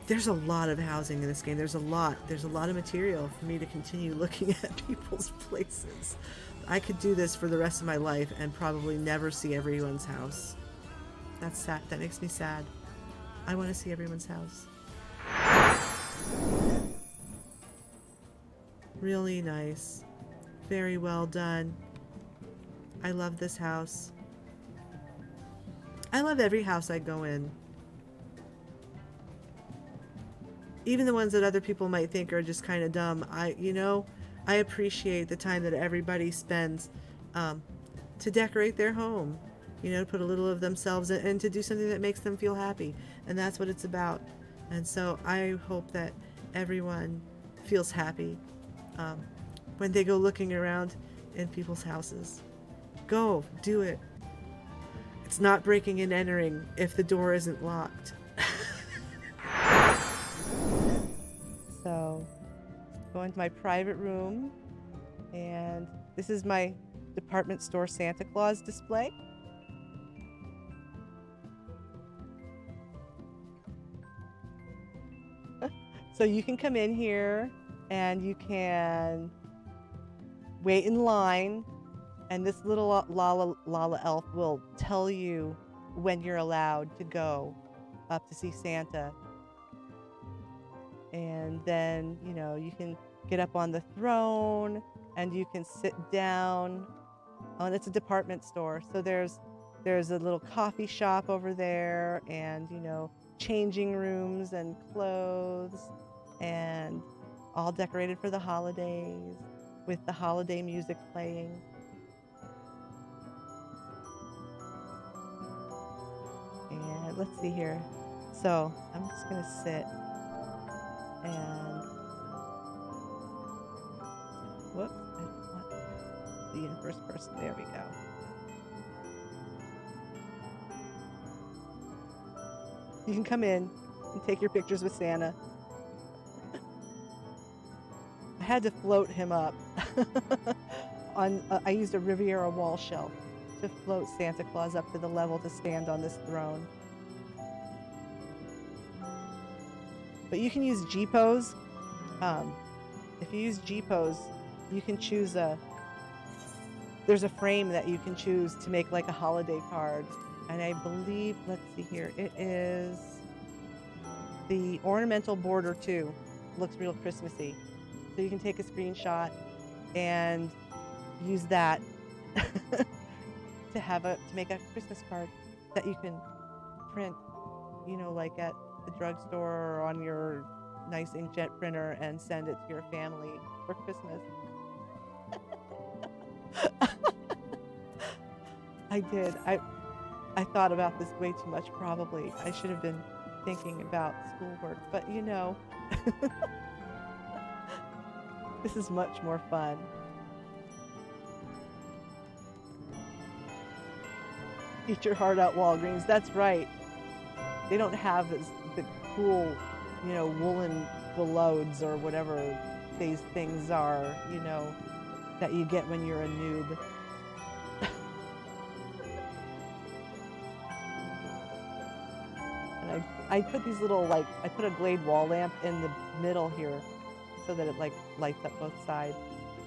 [SPEAKER 2] There's a lot of housing in this game. There's a lot of material for me to continue looking at people's places. I could do this for the rest of my life and probably never see everyone's house. That's sad. That makes me sad. I want to see everyone's house. Really nice. Very well done. I love this house. I love every house I go in. Even the ones that other people might think are just kind of dumb. I appreciate the time that everybody spends to decorate their home. You know, to put a little of themselves in and to do something that makes them feel happy. And that's what it's about. And so I hope that everyone feels happy when they go looking around in people's houses. Go, do it. It's not breaking and entering if the door isn't locked. So, go into my private room, and this is my department store Santa Claus display. So you can come in here and you can wait in line, and this little Lala elf will tell you when you're allowed to go up to see Santa. And then, you know, you can get up on the throne and you can sit down. And it's a department store. So there's a little coffee shop over there, and, you know, changing rooms and clothes, and all decorated for the holidays with the holiday music playing. And let's see here. So I'm just going to sit and whoops, I don't want to be in first person. There we go. You can come in and take your pictures with Santa. I had to float him up. I used a Riviera wall shelf to float Santa Claus up to the level to stand on this throne. But you can use G-pose. If you use G-pose, you can choose there's a frame that you can choose to make like a holiday card. And I believe, let's see here, it is the Ornamental border too. Looks real Christmassy. So you can take a screenshot and use that to make a Christmas card that you can print, you know, like at the drugstore or on your nice inkjet printer and send it to your family for Christmas. I did. I thought about this way too much, probably. I should have been thinking about schoolwork, but you know, this is much more fun. Eat your heart out, Walgreens. That's right. They don't have the cool, you know, woolen velours or whatever these things are, you know, that you get when you're a noob. And I put these little, like, I put a Glade wall lamp in the middle here so that it, like, lights up both sides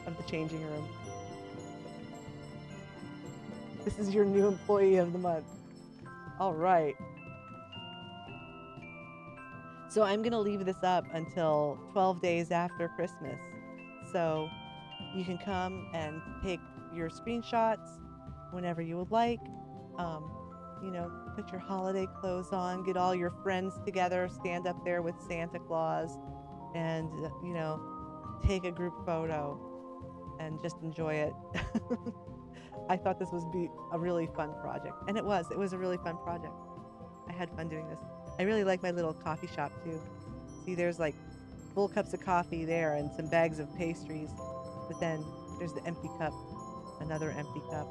[SPEAKER 2] of the changing room. This is your new employee of the month. All right. So I'm going to leave this up until 12 days after Christmas. So you can come and take your screenshots whenever you would like. You know, put your holiday clothes on, get all your friends together, stand up there with Santa Claus, and, you know, take a group photo and just enjoy it. I thought this would be a really fun project. And it was. It was a really fun project. I had fun doing this. I really like my little coffee shop too. See, there's like full cups of coffee there and some bags of pastries. But then there's the empty cup, another empty cup.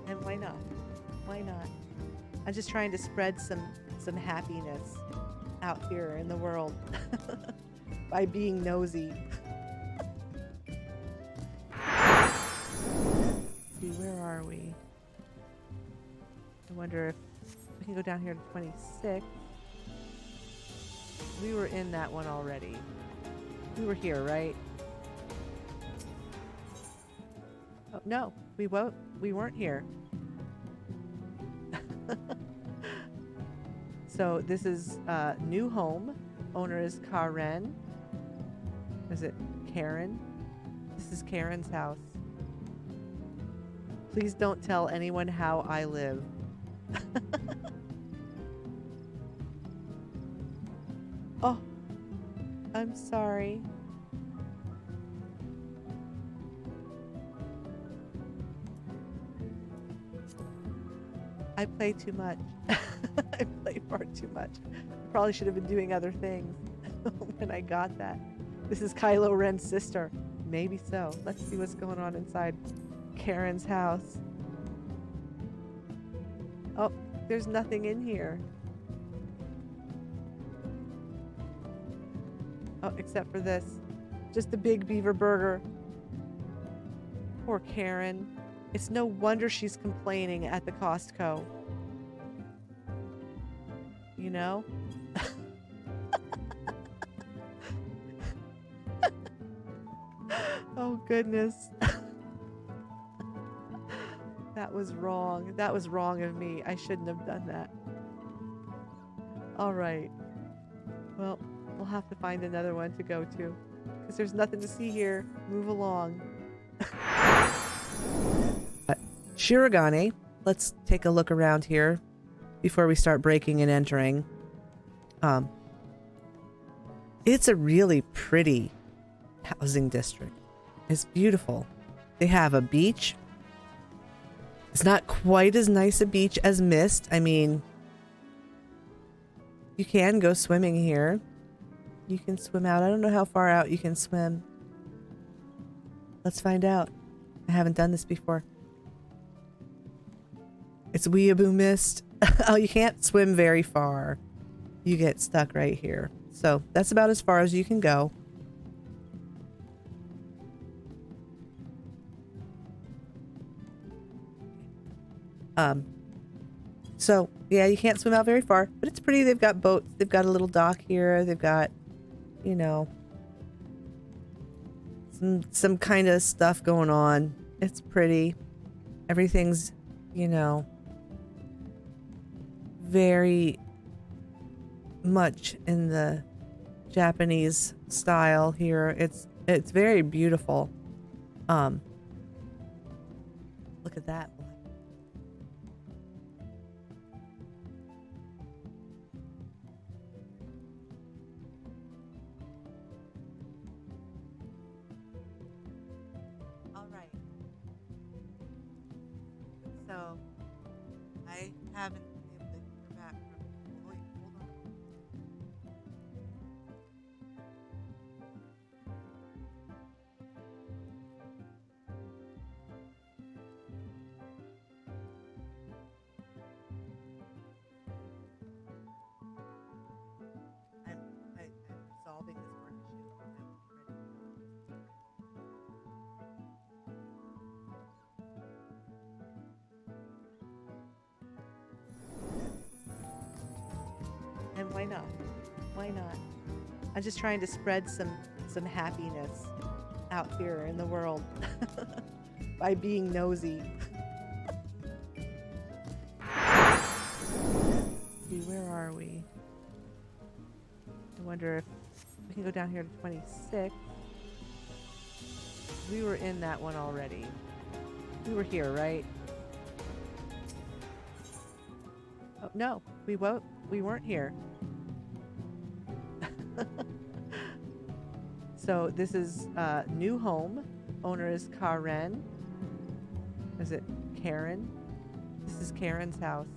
[SPEAKER 2] And why not? Why not? I'm just trying to spread some happiness out here in the world by being nosy. Let's see, where are we? I wonder if we can go down here to 26. We were in that one already. We were here, right? Oh, no, we weren't here. So this is new home. Owner is Karen. Is it Karen? This is Karen's house. Please don't tell anyone how I live. Oh, I'm sorry. I play too much. I play far too much. I probably should have been doing other things when I got that. This is Kylo Ren's sister. Maybe so. Let's see what's going on inside Karen's house. Oh, there's nothing in here. Oh, except for this. Just a big beaver burger. Poor Karen. It's no wonder she's complaining at the Costco. You know? Oh, goodness. That was wrong. That was wrong of me. I shouldn't have done that. All right. Well, we'll have to find another one to go to because there's nothing to see here. Move along. Shirogane. Let's take a look around here before we start breaking and entering. It's a really pretty housing district. It's beautiful. They have a beach. It's not quite as nice a beach as Mist. I mean, you can go swimming here. You can swim out. I don't know how far out you can swim. Let's find out. I haven't done this before. It's Weeaboo Mist. Oh, you can't swim very far. You get stuck right here. So that's about as far as you can go. So yeah, you can't swim out very far, but it's pretty. They've got boats. They've got a little dock here. They've got, you know, some kind of stuff going on. It's pretty. Everything's, you know, very much in the Japanese style here. It's very beautiful. Look at that. All right. So I haven't been able to hear back from. Wait, hold on. I'm resolving this work issue. I will be ready to go. And why not? Why not? I'm just trying to spread some happiness out here in the world by being nosy. Let's see, where are we? I wonder if we can go down here to 26. We were in that one already. We were here, right? Oh, no, we weren't here. So this is new home. Owner is Karen. Is it Karen? This is Karen's house.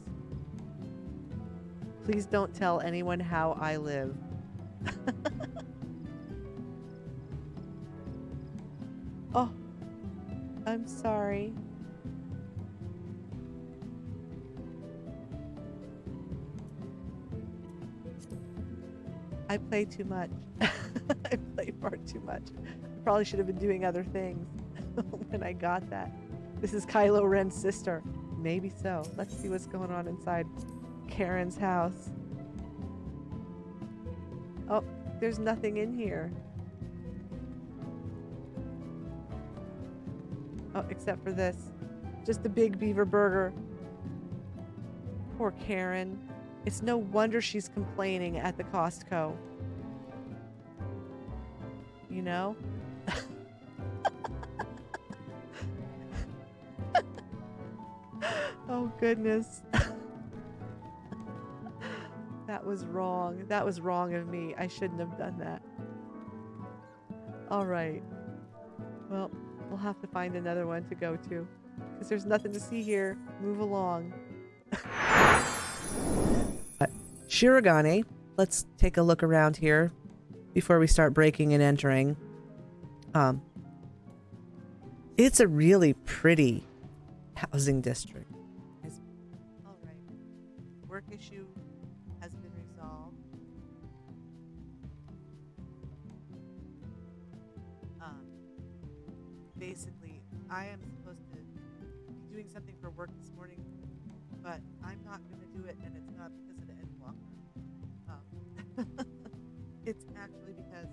[SPEAKER 2] Please don't tell anyone how I live. Oh, I'm sorry. I play too much. I play far too much. I probably should have been doing other things when I got that. This is Kylo Ren's sister. Maybe so. Let's see what's going on inside Karen's house. Oh, there's nothing in here. Oh, except for this. Just a big beaver burger. Poor Karen. It's no wonder she's complaining at the Costco. You know? Oh, goodness. That was wrong. That was wrong of me. I shouldn't have done that. All right. Well, we'll have to find another one to go to because there's nothing to see here. Move along. Shirogane. Let's take a look around here before we start breaking and entering. It's a really pretty housing district. All right. Work issue has been resolved. Basically, I am supposed to be doing something for work this morning, but I'm not going to do it, and it's not because of the Endwalker. It's actually because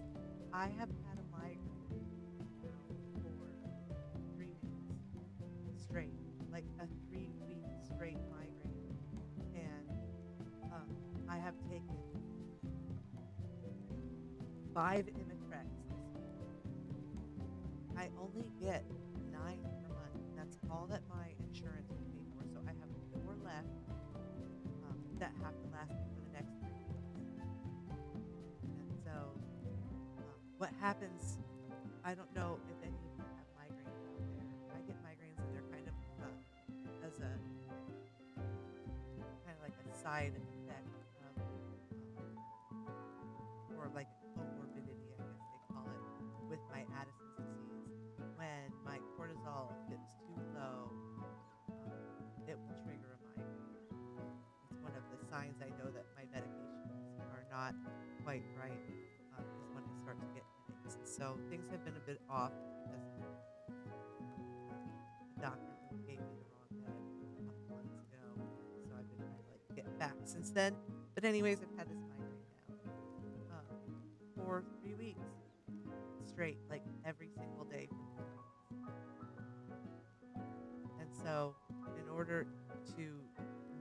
[SPEAKER 2] I have had a migraine for 3 weeks straight, like a 3-week straight migraine, and I have taken 5 Imitrex this week. I only get 9 per month. That's all that my insurance will pay for. So I have 4 left that have to last me for the next 3 weeks. And so what happens, I don't know if any of you have migraines out there. I get migraines and they're kind of as a kind of like a side effect of or like a comorbidity, I guess they call it, with my Addison's disease. When my cortisol gets too low, it will trigger a migraine. It's one of the signs I know that my medications are not quite right, is when I start to get headaches. So things have been a bit off because the doctor gave me the wrong med a couple months ago. So I've been trying to like get back since then. But anyways, I've had this migraine now for 3 weeks straight, like every single day for 3 weeks. And so in order to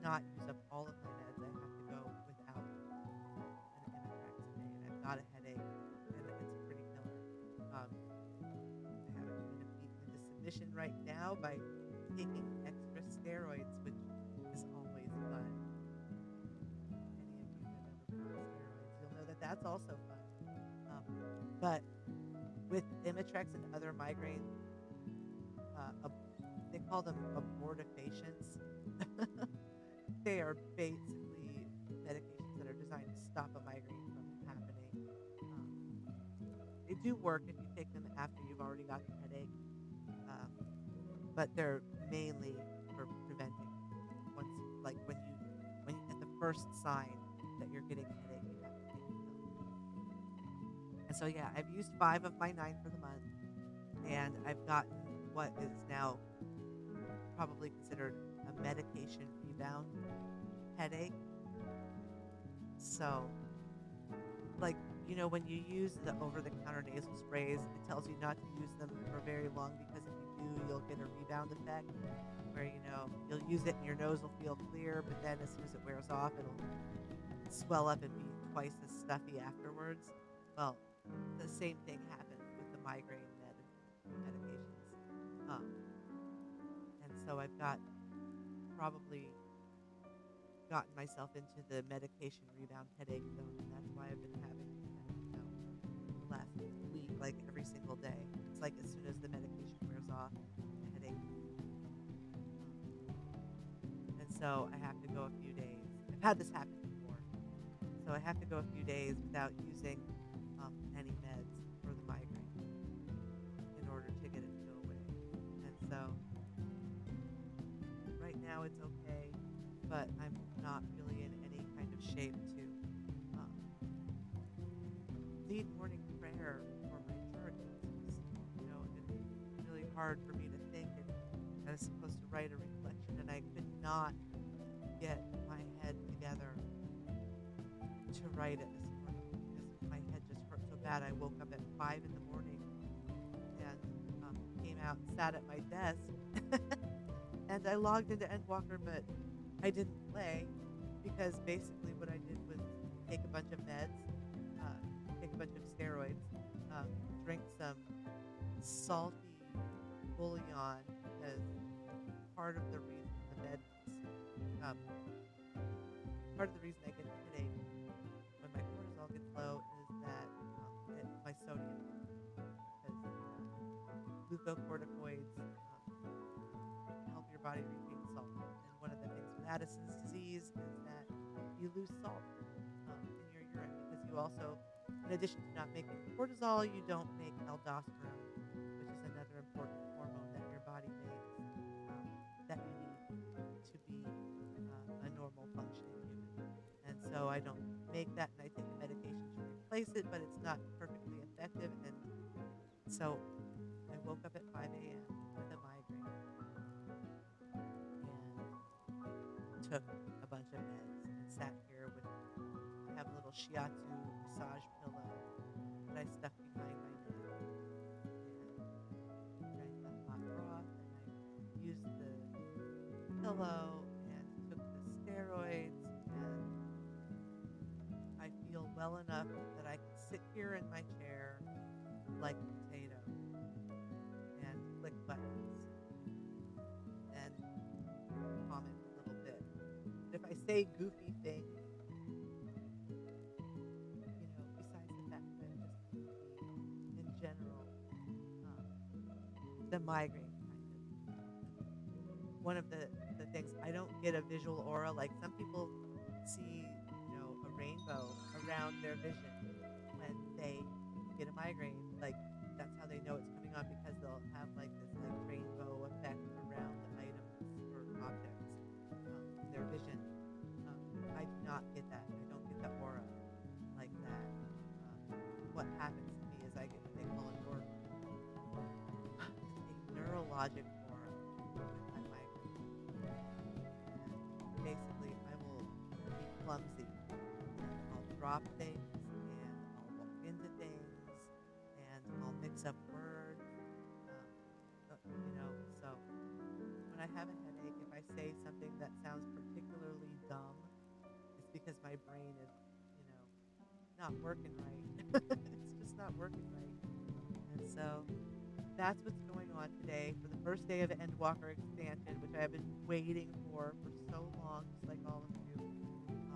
[SPEAKER 2] not use up all of my meds, I remission right now by taking extra steroids, which is always fun. Any of you that ever put steroids, you'll know that that's also fun. But with Imitrex and other migraine, they call them abortifacients. They are basically medications that are designed to stop a migraine from happening. They do work if you take them after you've already got the headache, but they're mainly for preventing. Once, like when you at the first sign that you're getting a headache, you have to take the pill. And so yeah, I've used 5 of my 9 for the month, and I've gotten what is now probably considered a medication rebound headache. So, like, you know, when you use the over-the-counter nasal sprays, it tells you not to use them for very long because if you do, you'll get a rebound effect where, you know, you'll use it and your nose will feel clear, but then as soon as it wears off, it'll swell up and be twice as stuffy afterwards. Well, the same thing happens with the migraine medications. And so I've probably gotten myself into the medication rebound headache zone, and that's why I've been having, you know, the last week, like every single day. It's like as soon as the medication wears off, the headache. And so I have to go a few days. I've had this happen before. So I have to go a few days without using any meds for the migraine in order to get it to go away. And so right now it's okay, but I'm not really in any kind of shape to lead morning prayer for my church. You know, it's really hard for me to think, and I was supposed to write a reflection, and I could not get my head together to write it this morning because my head just hurt so bad. I woke up at 5 in the morning and came out and sat at my desk and I logged into Endwalker, but I didn't play because basically what I did was take a bunch of meds, take a bunch of steroids, drink some salty bouillon because part of the reason part of the reason I get the headache when my cortisol gets low is that my sodium, because glucocorticoids help your body retain salt. And one of the things with Addison's disease is that you lose salt in your urine because you also, in addition to not making cortisol, you don't make aldosterone, which is another important hormone that your body makes that you need to be a normal functioning human. And so I don't make that, and I take a medication to replace it, but it's not perfectly effective. And so I woke up at 5 a.m. with a migraine and took a bunch of meds and sat here with, I have a little shiatsu massage pillow that I stuck behind my neck and drank the hot broth, and I used the pillow and took the steroids, and I feel well enough that I can sit here in my chair like a potato and click buttons and comment a little bit. But if I say goofy things, you know, besides the fact that I'm just goofy in general, the migraine kind of. One of the things, I don't get a visual aura. Like some people see, you know, a rainbow around their vision when they get a migraine. Like that's how they know it's coming on, because they'll have like this like rainbow effect around the items or objects in their vision. I do not get that. I don't get the aura like that. What happens to me is I get what they call a neurologic aura with my migraine. And basically, I will be clumsy. I'll drop things, and I'll walk into things, and I'll mix up words. You know, so when I have a headache, if I say something that sounds particularly dumb, it's because my brain is, you know, not working right. It's just not working right. And so that's what's going on today for the first day of Endwalker expansion, which I have been waiting for so long, just like all of you. I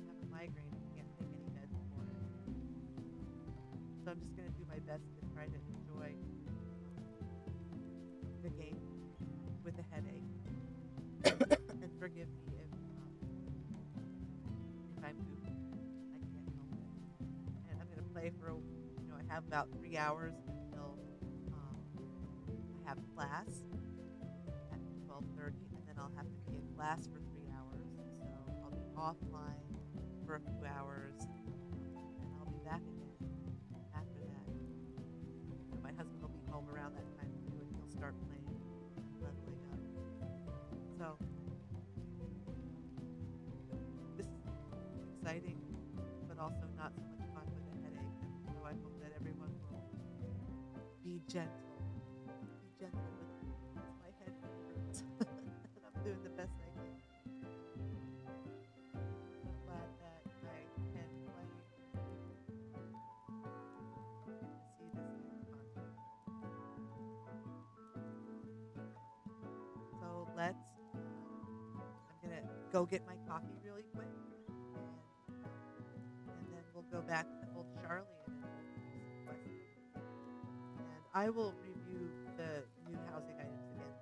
[SPEAKER 2] have a migraine and can't take any meds for it. So I'm just going to do my best to try to enjoy the game with a headache. And forgive me if I'm goofy. I can't help it. And I'm going to play for, I have about 3 hours until I have class at 12:30, and then I'll have to be in class for 3 hours. So I'll be offline for a few hours, and I'll be back again after that. My husband will be home around that time too, and he'll start playing and leveling up. So this is exciting, but also not so much fun with a headache. And so I hope that everyone will be gentle. Be gentle with me. My head hurts. And I'm doing the best I can. I'm glad that I can play and see this new content. So I'm going to go get my coffee really quick. And then we'll go back to old Charlie and do some questions. And I will review the new housing items again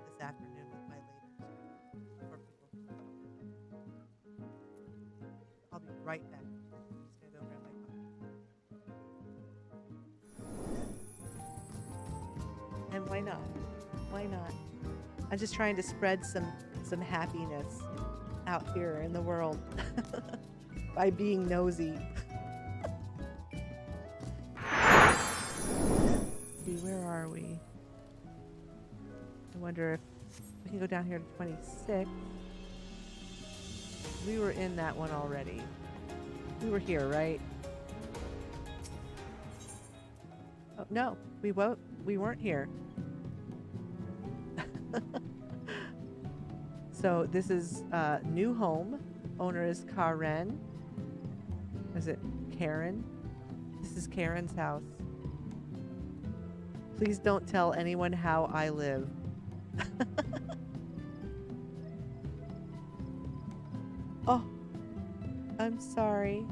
[SPEAKER 2] this afternoon with my later stream for people who I'll be right back. I'm just going to go grab my coffee. And why not? Why not? I'm just trying to spread some happiness out here in the world by being nosy. See, where are we? I wonder if we can go down here to 26. We were in that one already. We were here, right? Oh, no, we weren't here. So this is new home. Owner is Karen. Is it Karen? This is Karen's house. Please don't tell anyone how I live. Oh, I'm sorry.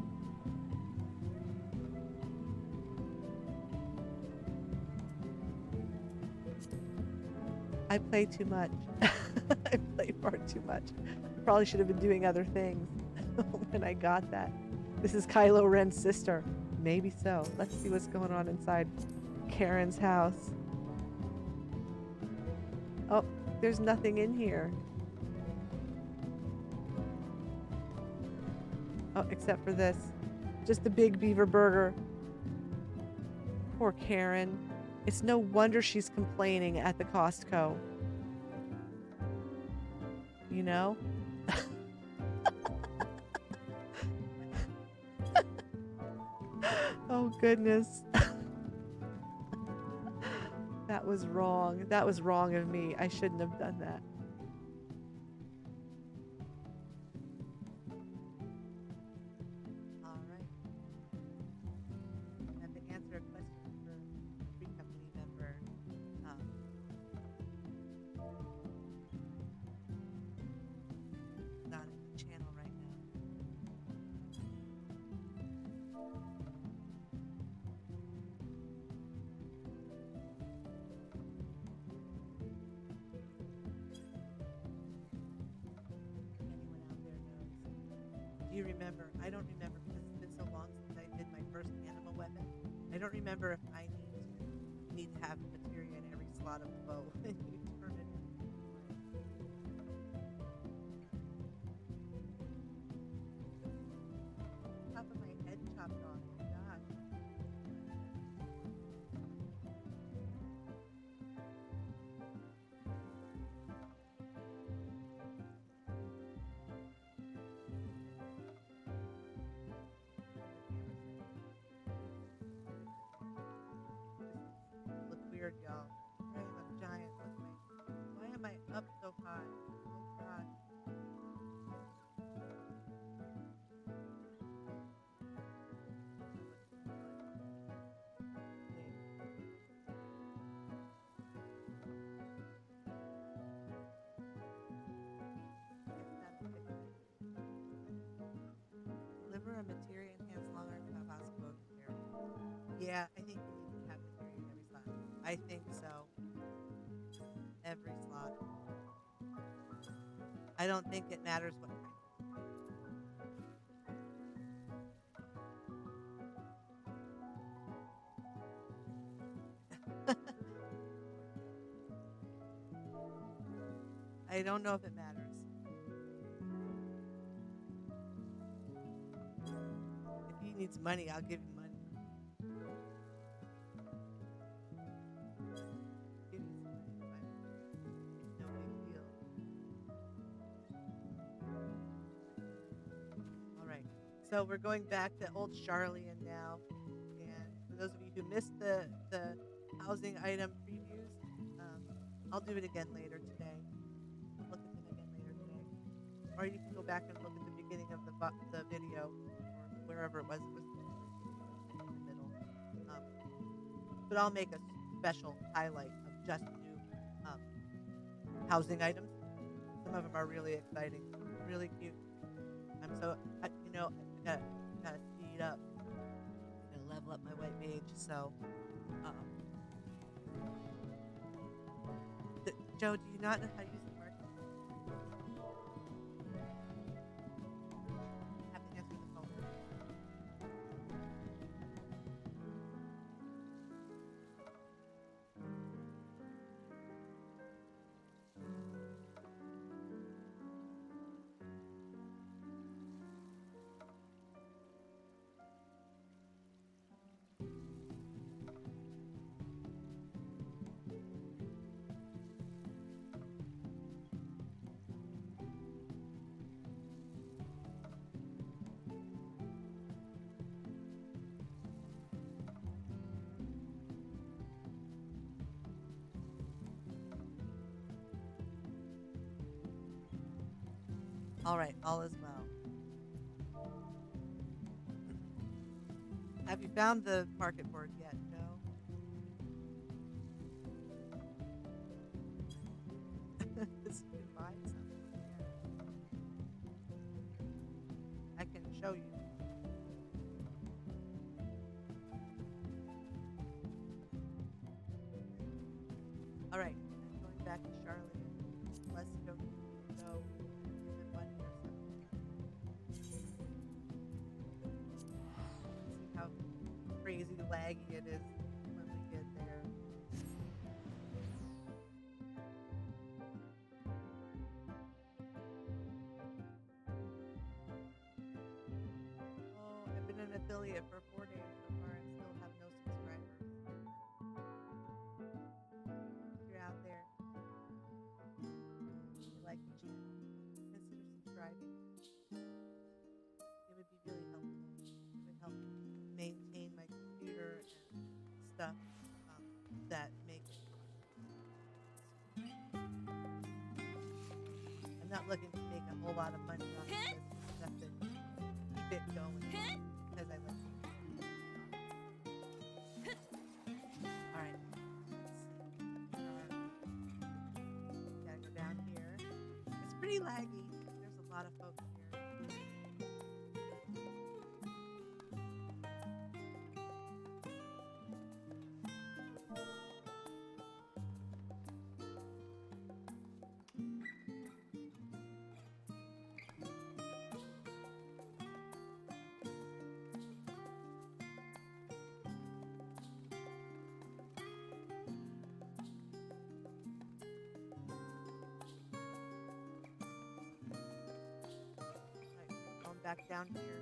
[SPEAKER 2] I play too much. I play far too much. I probably should have been doing other things when I got that. This is Kylo Ren's sister. Maybe so. Let's see what's going on inside Karen's house. Oh, there's nothing in here. Oh, except for this. Just a big beaver burger. Poor Karen. It's no wonder she's complaining at the Costco. You know? Oh, goodness. That was wrong. That was wrong of me. I shouldn't have done that. All right. I have to answer a question for a free company member. Not in the channel right now. Anyone out there knows? Do you remember? I don't remember because it's been so long since I did my first animal weapon. I don't remember if I need to have materia in every slot of the bow. You turn it in. Top of my head chopped off. Oh gosh. Look weird, y'all. I am a giant. Why am I up so high? Oh gosh. I think so. Every slot. I don't think it matters what. I don't know if it matters. If he needs money, I'll give him money. Give me some money, but no big deal. All right, so we're going back to Old Charlian now, and for those of you who missed the housing item previews, I'll do it again later today. Look at them again later today, or you can go back and look at the beginning of the video, or wherever it was. It was in the middle. But I'll make a special highlight of just new housing items. Some of them are really exciting, really cute. I gotta speed up. I'm gonna level up my white mage. So, Joe, do you not know how to use the market? Have to answer the phone. All right, all is well. Have you found the market board yet, Joe? This you can buy something. I can show you. All right, I'm going back to Charlotte. Let's go. How crazy laggy it is when we get there. Oh, I've been an affiliate for 4 days so far and still have no subscribers. If you're out there, you like the channel, consider subscribing. It would be really helpful. It would help me maintain my computer and stuff that make it. I'm not looking to make a whole lot of money on this, just to keep it going because I like it. All right. Let's see. Gotta go down here. It's pretty laggy. There's a lot of folks here. Back down here.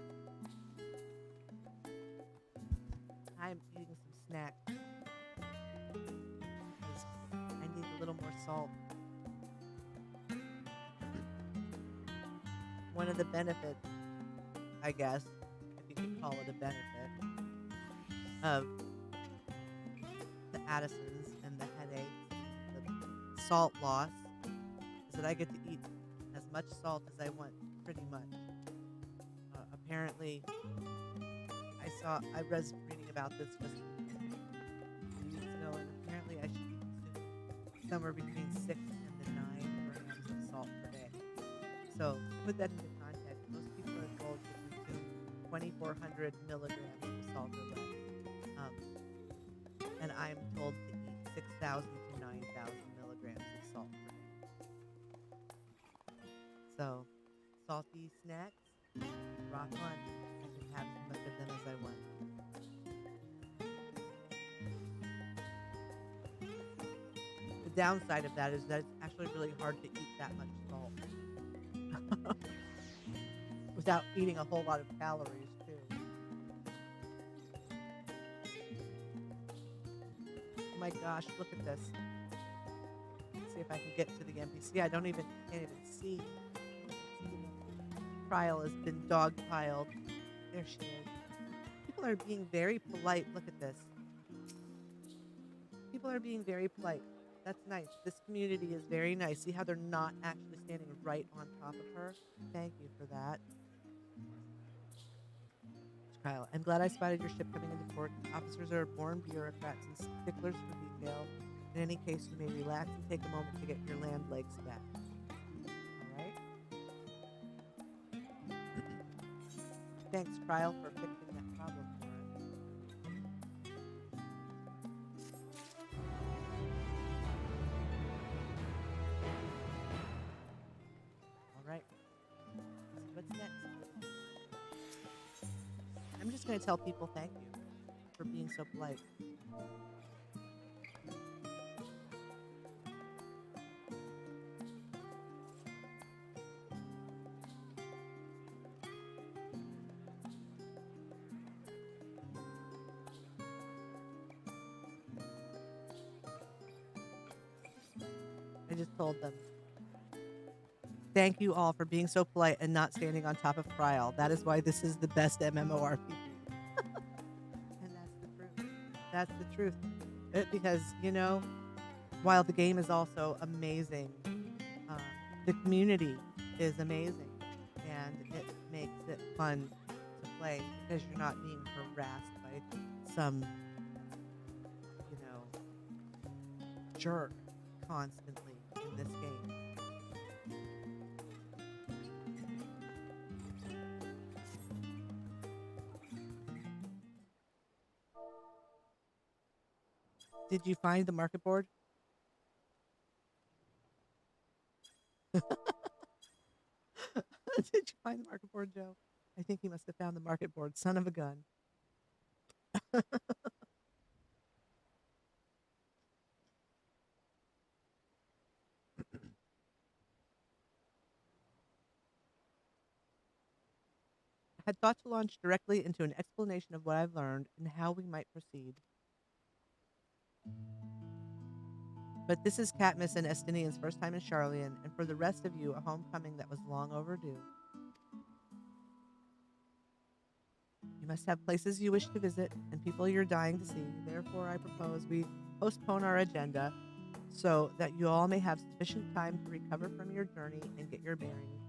[SPEAKER 2] I'm eating some snacks. I need a little more salt. One of the benefits, I guess, if you could call it a benefit, of the Addisons and the headaches, the salt loss, is that I get to eat as much salt as I want, pretty much. Apparently, I was reading about this just a few weeks ago, and apparently I should be consuming somewhere between 6 and 9 grams of salt per day. So, to put that into context, most people are told to consume 2,400 milligrams of salt or less. And I'm told to eat 6 6,000 to 9,000 milligrams of salt per day. So, salty snacks, rock on. I can have as much of them as I want. The downside of that is that it's actually really hard to eat that much salt without eating a whole lot of calories, too. Oh my gosh, look at this. Let's see if I can get to the NPC. I can't even see. Trial has been dogpiled. There she is. People are being very polite. Look at this. People are being very polite. That's nice. This community is very nice. See how they're not actually standing right on top of her? Thank you for that. Kyle, I'm glad I spotted your ship coming into port. Officers are born bureaucrats and sticklers for detail. In any case, you may relax and take a moment to get your land legs back. All right? Thanks, Trial, for fixing that problem for us. All right. Let's see what's next. I'm just going to tell people thank you for being so polite. I just told them. Thank you all for being so polite and not standing on top of Trial. That is why this is the best MMORPG. And that's the truth. That's the truth. Because, you know, while the game is also amazing, the community is amazing. And it makes it fun to play because you're not being harassed by some, you know, jerk constantly in this game. Did you find the market board? Did you find the market board, Joe? I think he must have found the market board. Son of a gun. I had thought to launch directly into an explanation of what I've learned and how we might proceed. But this is Katniss and Estinian's first time in Charlian, and for the rest of you, a homecoming that was long overdue. You must have places you wish to visit and people you're dying to see. Therefore, I propose we postpone our agenda so that you all may have sufficient time to recover from your journey and get your bearings.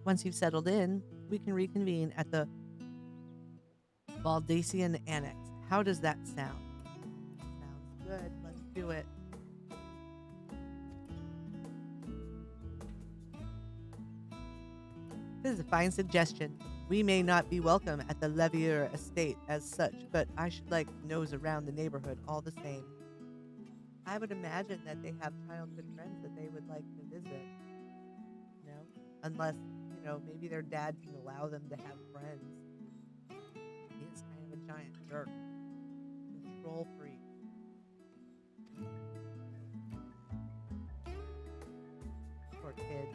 [SPEAKER 2] Once you've settled in, we can reconvene at the Baldesian Annex. How does that sound? Sounds good. Let's do it. This is a fine suggestion. We may not be welcome at the Levier estate as such, but I should like to nose around the neighborhood all the same. I would imagine that they have childhood friends that they would like to visit. You know? Unless, you know, maybe their dad didn't allow them to have friends. He is kind of a giant jerk. Control freak. Poor kid.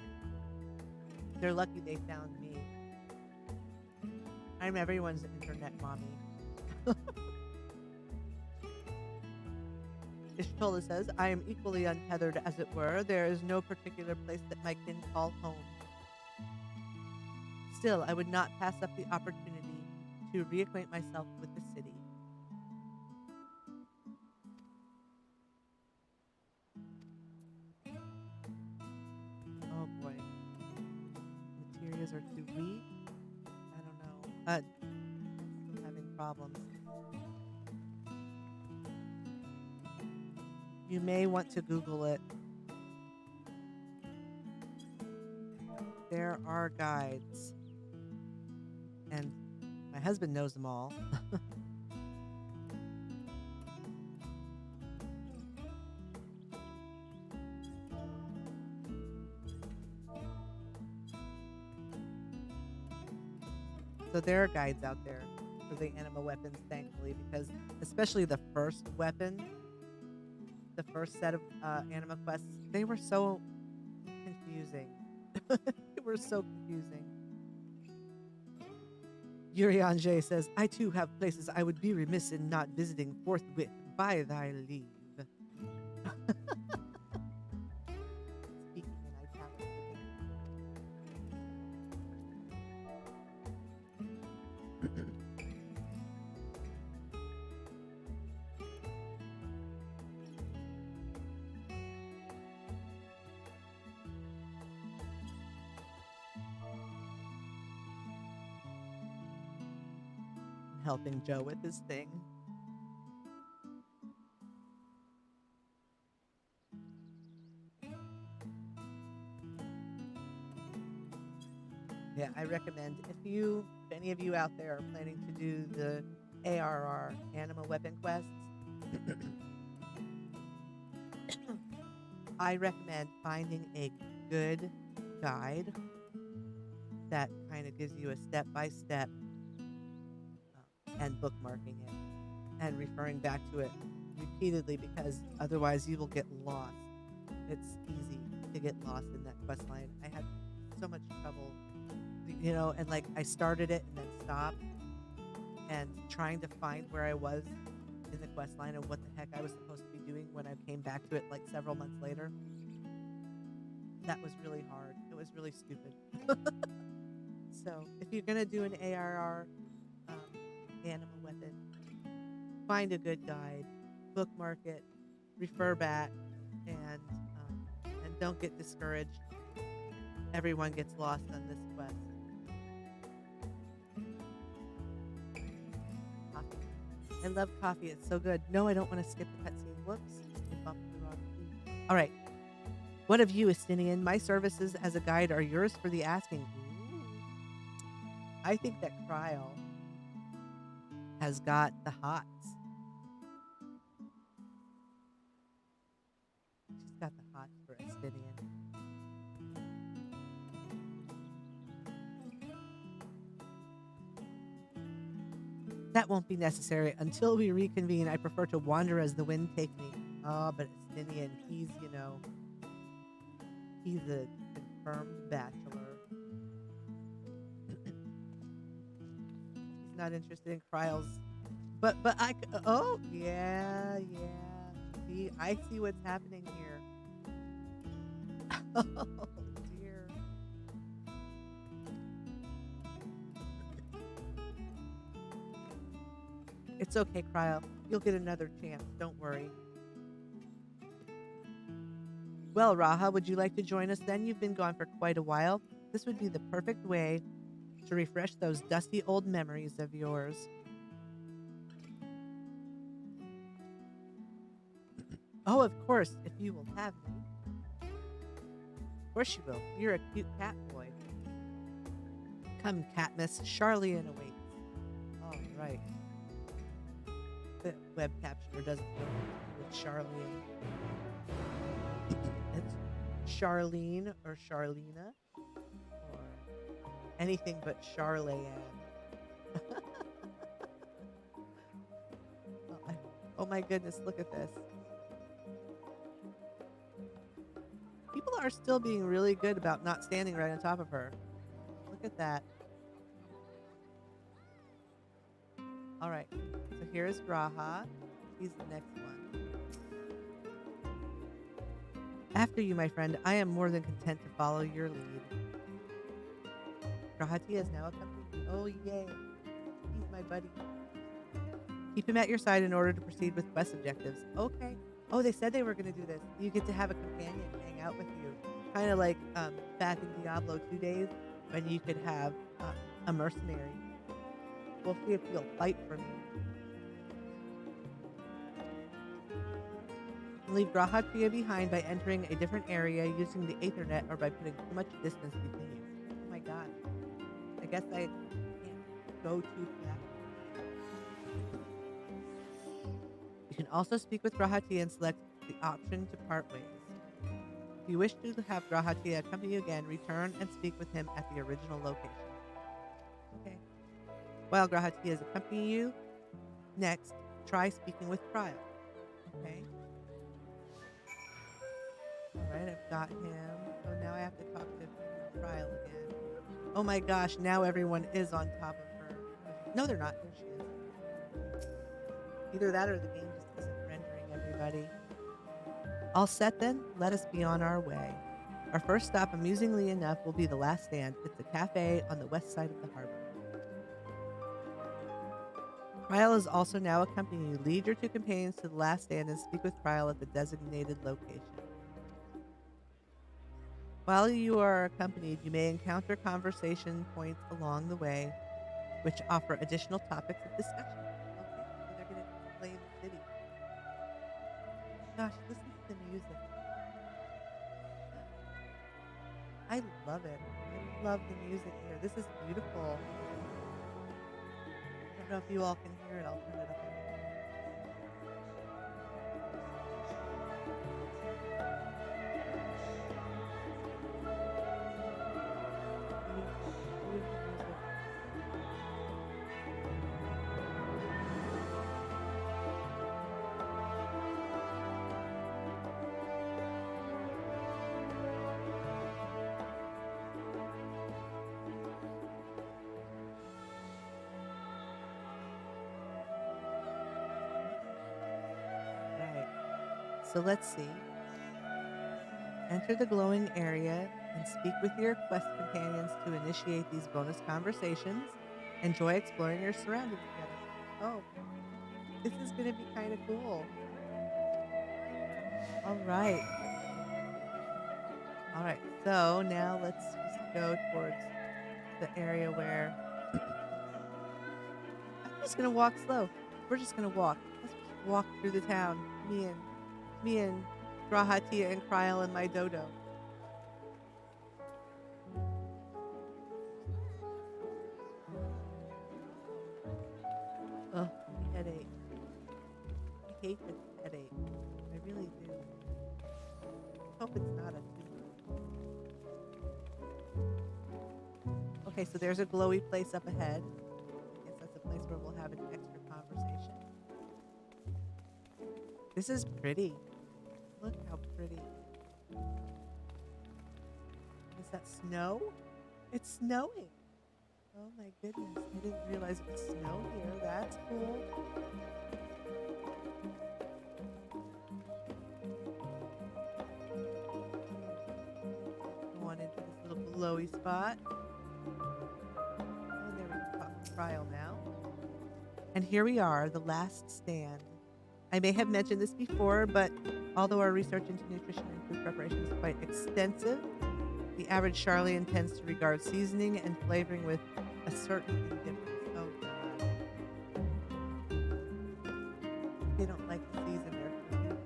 [SPEAKER 2] They're lucky they found me. I'm everyone's internet mommy. Ishtola says, I am equally untethered, as it were. There is no particular place that my kin call home. Still, I would not pass up the opportunity to reacquaint myself with the city. Oh boy. Materials are too weak. I don't know. Still having problems. You may want to Google it. there are guides. And my husband knows them all. So there are guides out there for the anima weapons, thankfully, because especially the first weapon, the first set of anima quests, they were so confusing. They were so confusing. Yuri Ange says, I too have places I would be remiss in not visiting forthwith by thy leave. Speaking in italics again. Helping Joe with his thing. Yeah, I recommend if any of you out there are planning to do the ARR Anima Weapon quests, I recommend finding a good guide that kind of gives you a step-by-step and bookmarking it and referring back to it repeatedly, because otherwise you will get lost. It's easy to get lost in that quest line. I had so much trouble, and like I started it and then stopped and trying to find where I was in the quest line and what the heck I was supposed to be doing when I came back to it like several months later. That was really hard. It was really stupid. So if you're going to do an ARR anima weapon, find a good guide, bookmark it, refer back, and don't get discouraged. Everyone gets lost on this quest. Coffee. I love coffee. It's so good. No, I don't want to skip the cutscene. Whoops. I bumped the wrong key. All right. What of you, Estinian? My services as a guide are yours for the asking. Ooh. I think that Kryl has got the hots. She's got the hots for Estinian. That won't be necessary. Until we reconvene, I prefer to wander as the wind take me. Oh, but Estinian, he's a confirmed bachelor. He's not interested in Kryl's. But oh, yeah. See, I see what's happening here. Oh, dear. It's okay, Kryl. You'll get another chance. Don't worry. Well, Raha, would you like to join us then? You've been gone for quite a while. This would be the perfect way to refresh those dusty old memories of yours. Oh, of course, if you will have me. Of course you will. You're a cute cat boy. Come, Catmiss. Charlene awaits. All right. The web captioner doesn't work with Charlene. It's Charlene or Charlena or anything but Charlene. Oh my goodness, look at this. People are still being really good about not standing right on top of her. Look at that. All right, so here's Raha. He's the next one. After you, my friend, I am more than content to follow your lead. Rahati has now accompanied. Oh, yay. He's my buddy. Keep him at your side in order to proceed with quest objectives. Okay. Oh, they said they were going to do this. You get to have a companion hang out with you. Kind of like back in Diablo 2 days when you could have a mercenary. We'll see if he'll fight for me. Leave Grahatria behind by entering a different area using the Aethernet or by putting too much distance between you. guess I can't go too fast. You can also speak with Grahatia and select the option to part ways. If you wish to have Grahatia accompany you again, return and speak with him at the original location. Okay. While Grahatia is accompanying you, next, try speaking with Cryle. Okay. Alright, I've got him. So now I have to talk to Cryle again. Oh my gosh, now everyone is on top of her. No, they're not. There she is. Either that or the game just isn't rendering everybody. All set then? Let us be on our way. Our first stop, amusingly enough, will be the last stand. It's a cafe on the west side of the harbor. Cryle is also now accompanying you. Lead your two companions to the last stand and speak with Cryle at the designated location. While you are accompanied, you may encounter conversation points along the way, which offer additional topics of discussion. Okay, so they're going to explain the city. Gosh, listen to the music. I love it. I love the music here. This is beautiful. I don't know if you all can hear it. I'll turn it up. So let's see. Enter the glowing area and speak with your quest companions to initiate these bonus conversations. Enjoy exploring your surroundings together. Oh, this is going to be kind of cool. All right. All right, so now let's just go towards the area where I'm just going to walk slow. We're just going to walk. Let's just walk through the town. Me and Grahatia and Cryle and my dodo. Oh, headache. I hate this headache. I really do. I hope it's not a tumor. Okay, so there's a glowy place up ahead. I guess that's a place where we'll have an extra conversation. This is pretty. Look how pretty. Is that snow? It's snowing. Oh my goodness. I didn't realize it was snow here. That's cool. Go on into this little glowy spot. And there we can talk to Cryle now. And here we are, the last stand. I may have mentioned this before, but although our research into nutrition and food preparation is quite extensive, the average Charlian tends to regard seasoning and flavoring with a certain indifference. Oh, God. They don't like to season their food.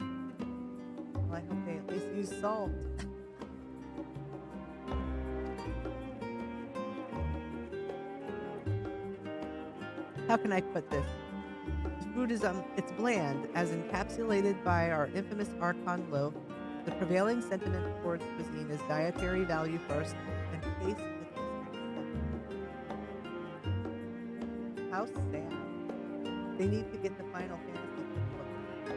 [SPEAKER 2] Well, I hope they at least use salt. How can I put this? Food is it's bland, as encapsulated by our infamous Archon loaf. The prevailing sentiment towards cuisine is dietary value first and taste with second. How sad. They need to get the Final Fantasy book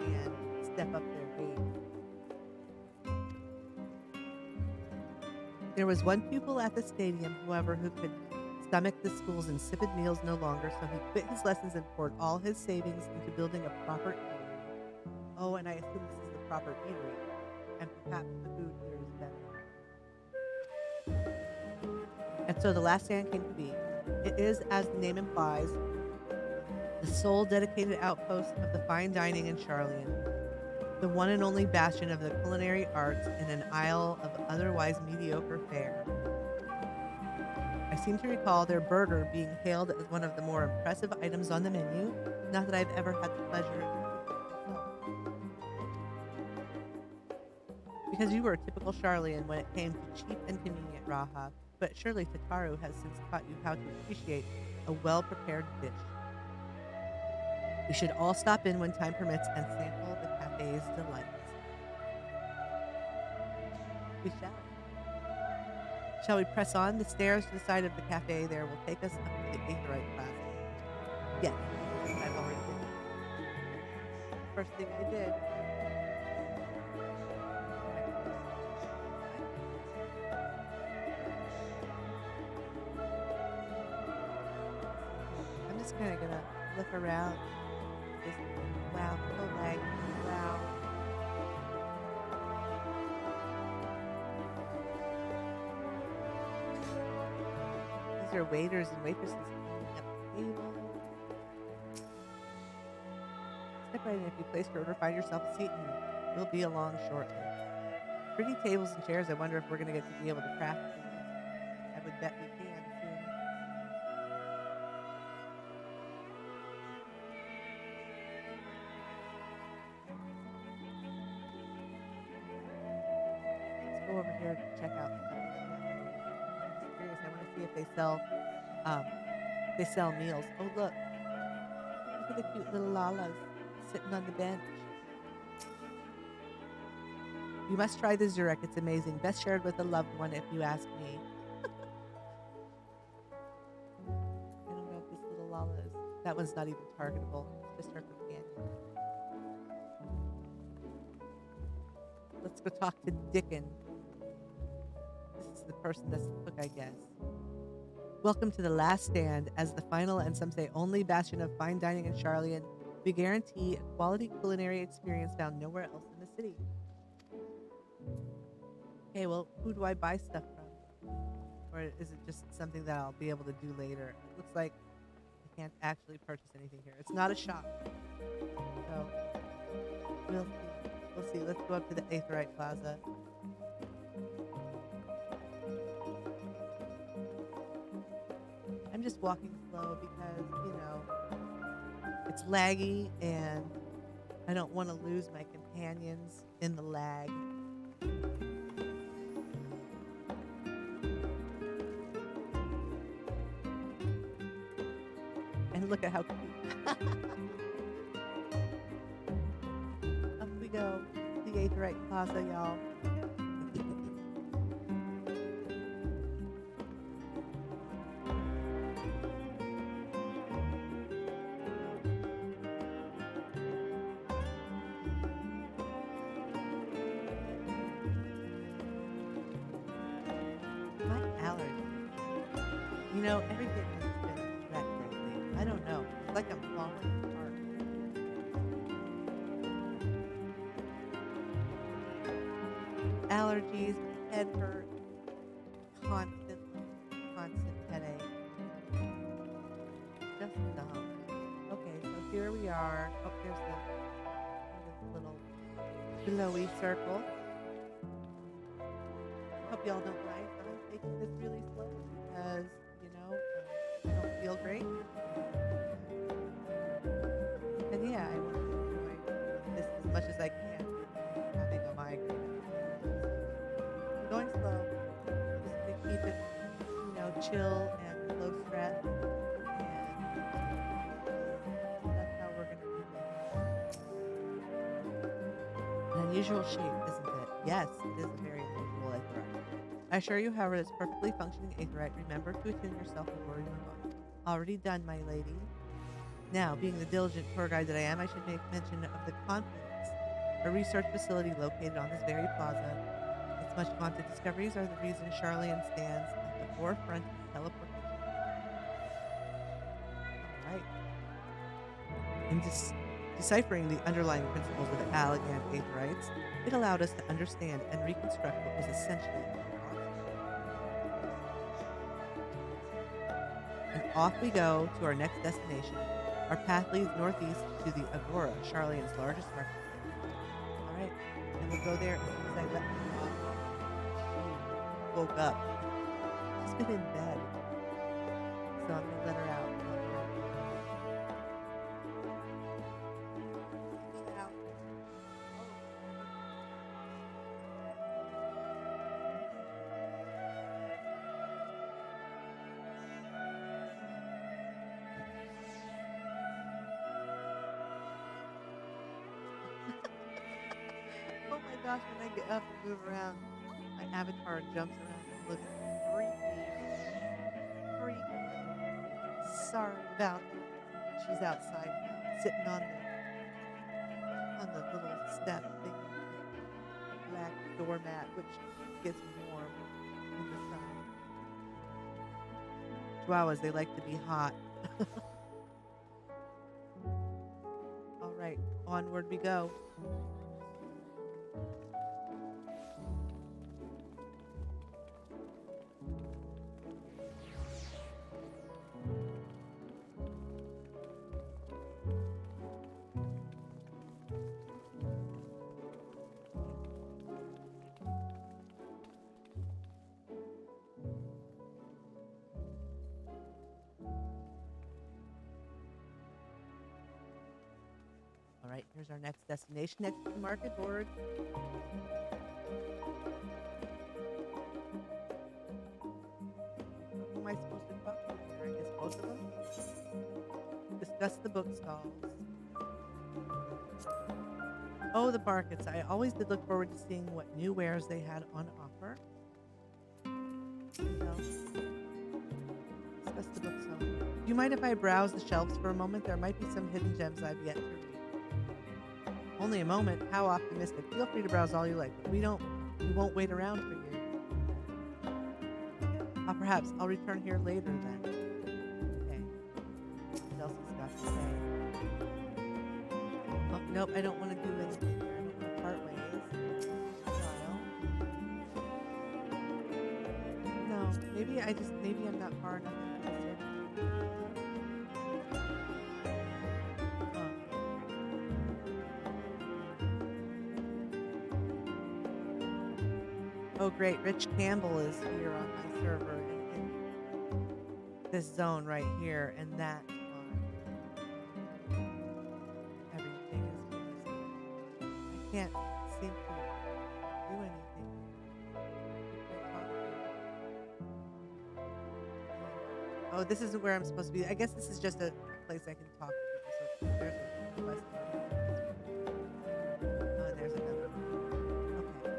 [SPEAKER 2] and step up their game. There was one pupil at the stadium, however, who could stomach the school's insipid meals no longer, so he quit his lessons and poured all his savings into building a proper eatery. Oh, and I assume this is the proper eatery, and perhaps the food here is better. And so the last stand came to be. It is, as the name implies, the sole dedicated outpost of the fine dining in Charlian, the one and only bastion of the culinary arts in an isle of otherwise mediocre fare. I seem to recall their burger being hailed as one of the more impressive items on the menu. Not that I've ever had the pleasure of myself. Because you were a typical Charlian when it came to cheap and convenient Raha. but surely Takaru has since taught you how to appreciate a well-prepared dish. We should all stop in when time permits and sample the cafe's delights. We shall. Shall we press on? The stairs to the side of the cafe there will take us up to the Aetherius Plaza. Yes, I've already been there. First thing I did. I'm just kind of gonna look around. Just, wow, so laggy. Wow. These are waiters and waitresses cleaning up the table. Step right in if you placed your order, find yourself a seat, and we'll be along shortly. Pretty tables and chairs. I wonder if we're going to get to be able to craft these. I would bet we can soon. Let's go over here to check out stuff. I'm curious. I want to see if they sell meals. Oh, look. Look at the cute little Lalas sitting on the bench. You must try the Zurek. It's amazing. Best shared with a loved one, if you ask me. I don't know if this little Lala is... That one's not even targetable. It's just her companion. Let's go talk to Dickon. This is the person that's the cook, I guess. Welcome to the last stand. As the final and some say only bastion of fine dining in Charlian, we guarantee a quality culinary experience found nowhere else in the city. Okay, well, who do I buy stuff from? Or is it just something that I'll be able to do later? It looks like I can't actually purchase anything here. It's not a shop. So, we'll see. We'll see. Let's go up to the Aetherius Plaza. I'm just walking slow because, you know, it's laggy and I don't want to lose my companions in the lag. And look at how cute. Up we go. The Aetherius Plaza, y'all. You know, everything has been wrecked lately. I don't know. It's like I'm falling apart. Allergies, my head hurt, constant headache. Just dumb. Okay, so here we are. Oh, there's the little glowy circle. Hope y'all don't mind. I'm taking this really slow because I don't feel great. And yeah, I want to enjoy this as much as I can. Having a migraine. I'm going slow. Just to keep it, chill and low stress. And that's how we're going to do it. An unusual shape, isn't it? Yes, it is a very unusual Aetherius. I assure you, however, it's perfectly functioning Aetherius. Remember to attend yourself before you move on. Already done, my lady. Now, being the diligent tour guide that I am, I should make mention of the Confluence, a research facility located on this very plaza. Its much vaunted discoveries are the reason Charlian stands at the forefront of teleportation. Right. In deciphering the underlying principles of Allegan Aetherites, it allowed us to understand and reconstruct what was essentially and off we go to our next destination. Our path leads northeast to the Agora, Charlian's largest marketplace. All right, and we'll go there as soon as I let her off. She woke up. She's been in bed, so I'm gonna let her out. gosh, when I get up and move around, my avatar jumps around and looks freaky. Freaky. Sorry about that. She's outside now, sitting on the little step thing, black doormat, which gets warm in the sun. Chihuahuas, they like to be hot. All right, onward we go. All right, here's our next destination next to the market board. Who am I supposed to talk to here? I guess both of them. Discuss the book stalls. Oh, the markets. I always did look forward to seeing what new wares they had on offer. Well, discuss the book stall. Do you mind if I browse the shelves for a moment? There might be some hidden gems I've yet to read. Only a moment. How optimistic. Feel free to browse all you like, but we won't wait around for you. Perhaps I'll return here later then. Okay. What else has got to say? Oh, nope, I don't want to do anything here. I don't want to part ways. No, maybe I'm not far enough into this yet. Oh, great. Rich Campbell is here on my server in this zone right here, and that's why everything is busy. I can't seem to do anything. Oh, this isn't where I'm supposed to be. I guess this is just a place I can talk to people. So there's a quest. There's another one. Okay.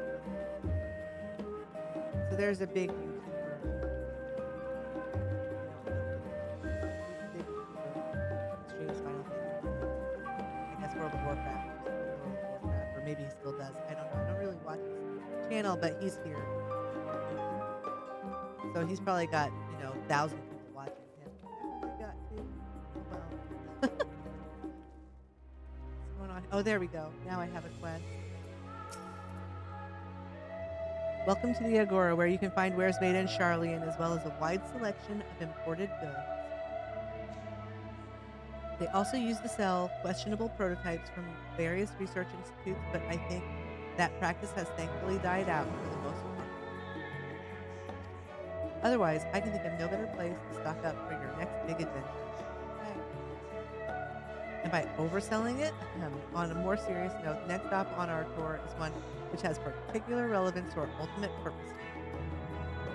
[SPEAKER 2] So there's a big YouTuber. Streams Final Fantasy. I guess World of Warcraft. Or maybe he still does. I don't know. I don't really watch his channel, but he's here. So he's probably got, 1,000 people watching him. I got two. Well. What's going on? Oh, there we go. Now I have a quest. Welcome to the Agora, where you can find wares made in Charlian, as well as a wide selection of imported goods. They also use to sell questionable prototypes from various research institutes, but I think that practice has thankfully died out for the most part. Otherwise, I can think of no better place to stock up for your next big adventure. And by overselling it, on a more serious note, the next stop on our tour is one which has particular relevance to our ultimate purpose.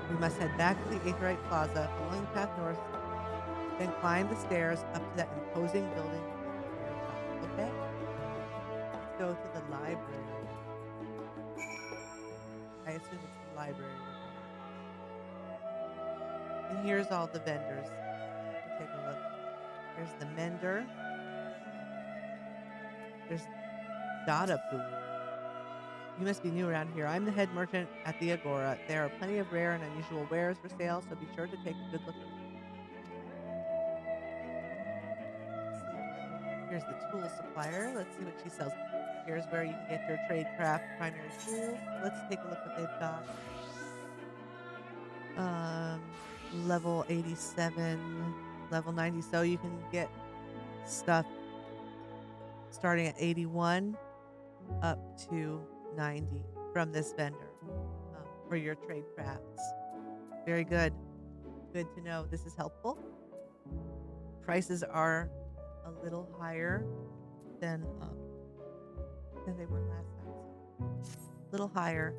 [SPEAKER 2] We must head back to the Aetherius Plaza, following the path north, then climb the stairs up to that imposing building. Okay? Let's go to the library. I assume it's the library. And here's all the vendors. Take a look. There's the Mender. There's Dada Boo. You must be new around here. I'm the head merchant at the Agora. There are plenty of rare and unusual wares for sale, so be sure to take a good look at them. Here's the tool supplier. Let's see what she sells. Here's where you can get your tradecraft primary tools. Let's take a look what they've got. Level 87, level 90. So you can get stuff starting at 81 up to 90 from this vendor for your trade crafts. Very good. Good to know. This is helpful. Prices are a little higher than they were last time. So a little higher.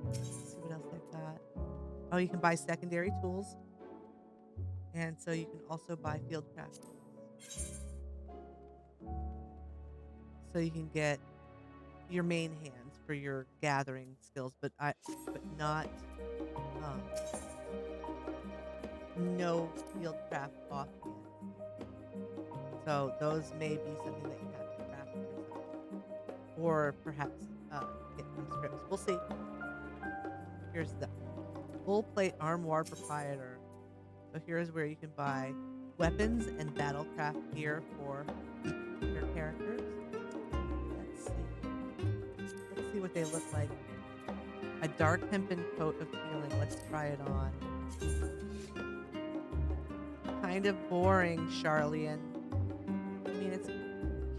[SPEAKER 2] Let's see what else they've got. Oh, you can buy secondary tools. And so you can also buy fieldcraft tools. So you can get your main hands for your gathering skills, but not um, no fieldcraft offhand. So those may be something that you have to craft yourself, or perhaps get from scripts. We'll see. Here's the full plate armoire proprietor. So here's where you can buy weapons and battlecraft gear for your characters. Let's see what they look like. A dark hempen coat of healing. Let's try it on. Kind of boring, Charlian. I mean, it's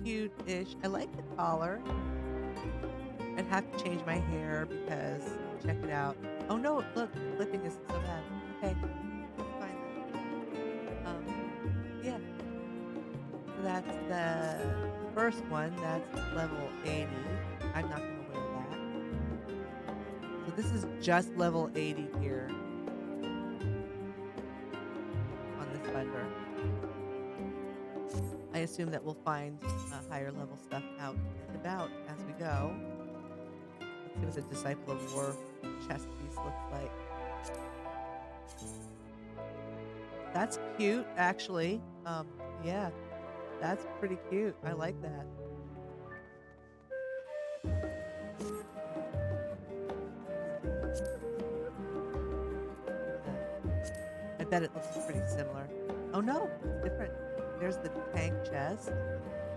[SPEAKER 2] cute-ish. I like the collar. I'd have to change my hair because, check it out. Oh no, look, clipping isn't so bad. Okay, that's fine then. Yeah. So that's the first one. That's level 80. I'm not going to wear that. So this is just level 80 here on this vendor. I assume that we'll find higher level stuff out and about as we go. Let's see what the Disciple of War chest piece looks like. That's cute, actually. Yeah, that's pretty cute. I like that. I bet it looks pretty similar. Oh no, it's different. There's the tank chest.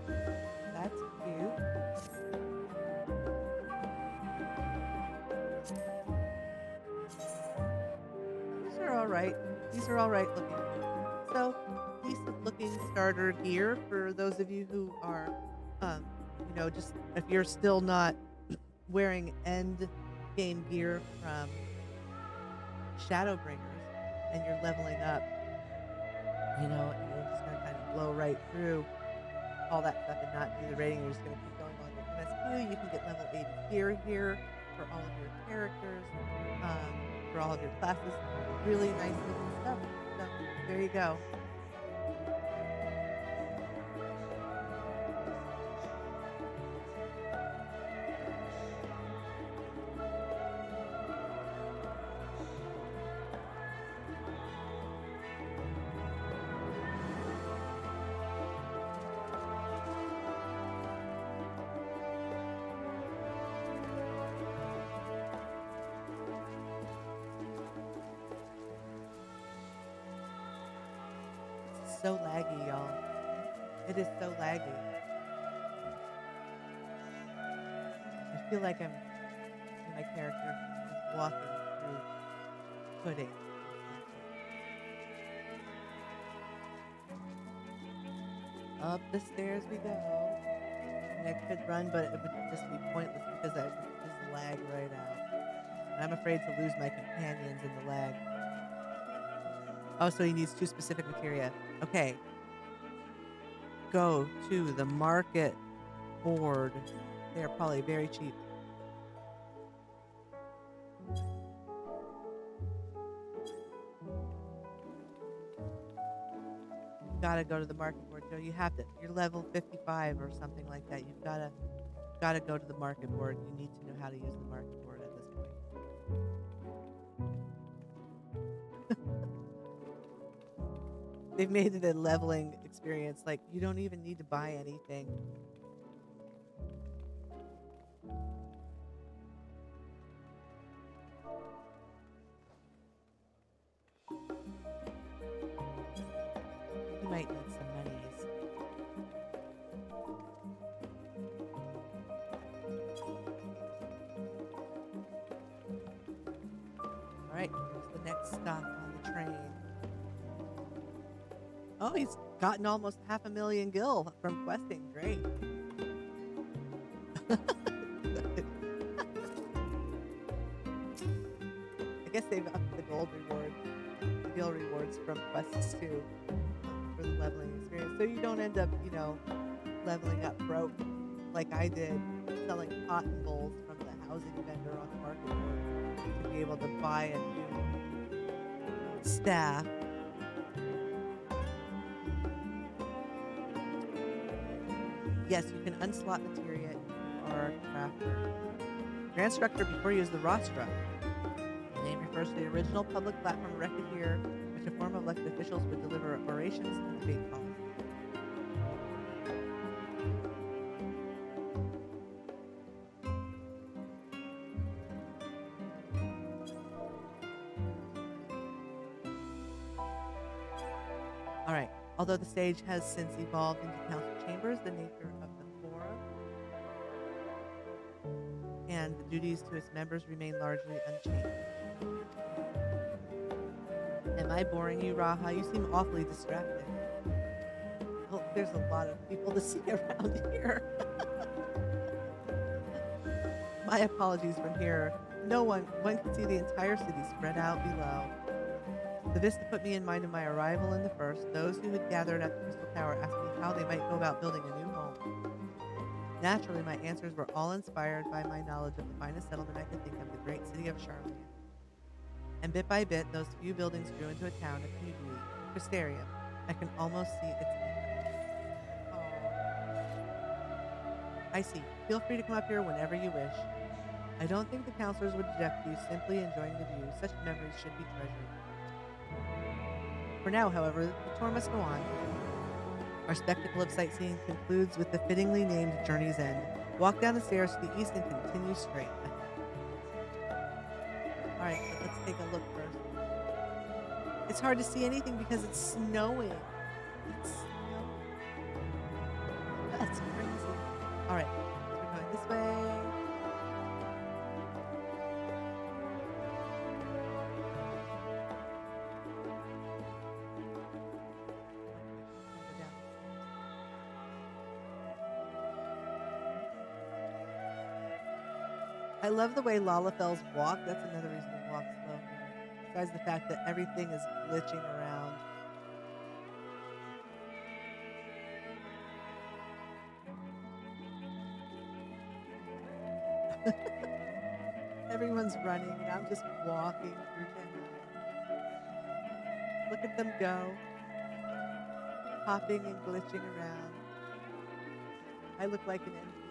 [SPEAKER 2] That's cute. These are all right. These are all right looking. So, decent looking starter gear for those of you who are, just if you're still not wearing end game gear from Shadowbringers and you're leveling up, and you're just going to kind of blow right through all that stuff and not do the rating. You're just going to keep going on your MSQ. You can get level 80 gear here for all of your characters, for all of your classes. Really nice looking stuff. So there you go. So laggy, y'all. It is so laggy. I feel like my character is walking through pudding. Up the stairs we go. And I could run, but it would just be pointless because I would just lag right out. And I'm afraid to lose my companions in the lag. Oh, so he needs 2 specific materia. Okay. Go to the market board. They are probably very cheap. You gotta go to the market board, Joe. You have to. You're level 55 or something like that. You've gotta go to the market board. You need to know how to use the market board at this point. They've made it a leveling experience. Like, you don't even need to buy anything. You might need some monies. All right, here's the next stop on the train. Oh, he's gotten almost 500,000 gil from questing. Great. I guess they've upped the gold reward, the gil rewards from quests too, for the leveling experience. So you don't end up, leveling up broke like I did, selling cotton bowls from the housing vendor on the market board to be able to buy a new staff. Yes, you can unslot materia if you are a crafter. Grand structure before you is the rostra. The name refers to the original public platform erected here, which a form of elected officials would deliver orations and debate policy. Alright, although the stage has since evolved into council chambers, the nature of the forum and the duties to its members remain largely unchanged. Am I boring you, Raha? You seem awfully distracted. Well, there's a lot of people to see around here. My apologies from here. One can see the entire city spread out below. The vista put me in mind of my arrival in the first. Those who had gathered at the Crystal Tower asked me how they might go about building a new home. Naturally, my answers were all inspired by my knowledge of the finest settlement I could think of, the great city of Charlotte. And bit by bit, those few buildings grew into a town, a community, Orchestrion. I can almost see its impact. I see. Feel free to come up here whenever you wish. I don't think the counselors would object to you simply enjoying the view. Such memories should be treasured. For now, however, the tour must go on. Our spectacle of sightseeing concludes with the fittingly named Journey's End. Walk down the stairs to the east and continue straight. Alright, let's take a look first. It's hard to see anything because it's snowing. It's snowing. That's crazy. Alright, so we're going this way. I love the way Lalafells walk. That's another reason to walk slow. Besides the fact that everything is glitching around. Everyone's running and I'm just walking through town. Look at them go. Hopping and glitching around. I look like an NPC.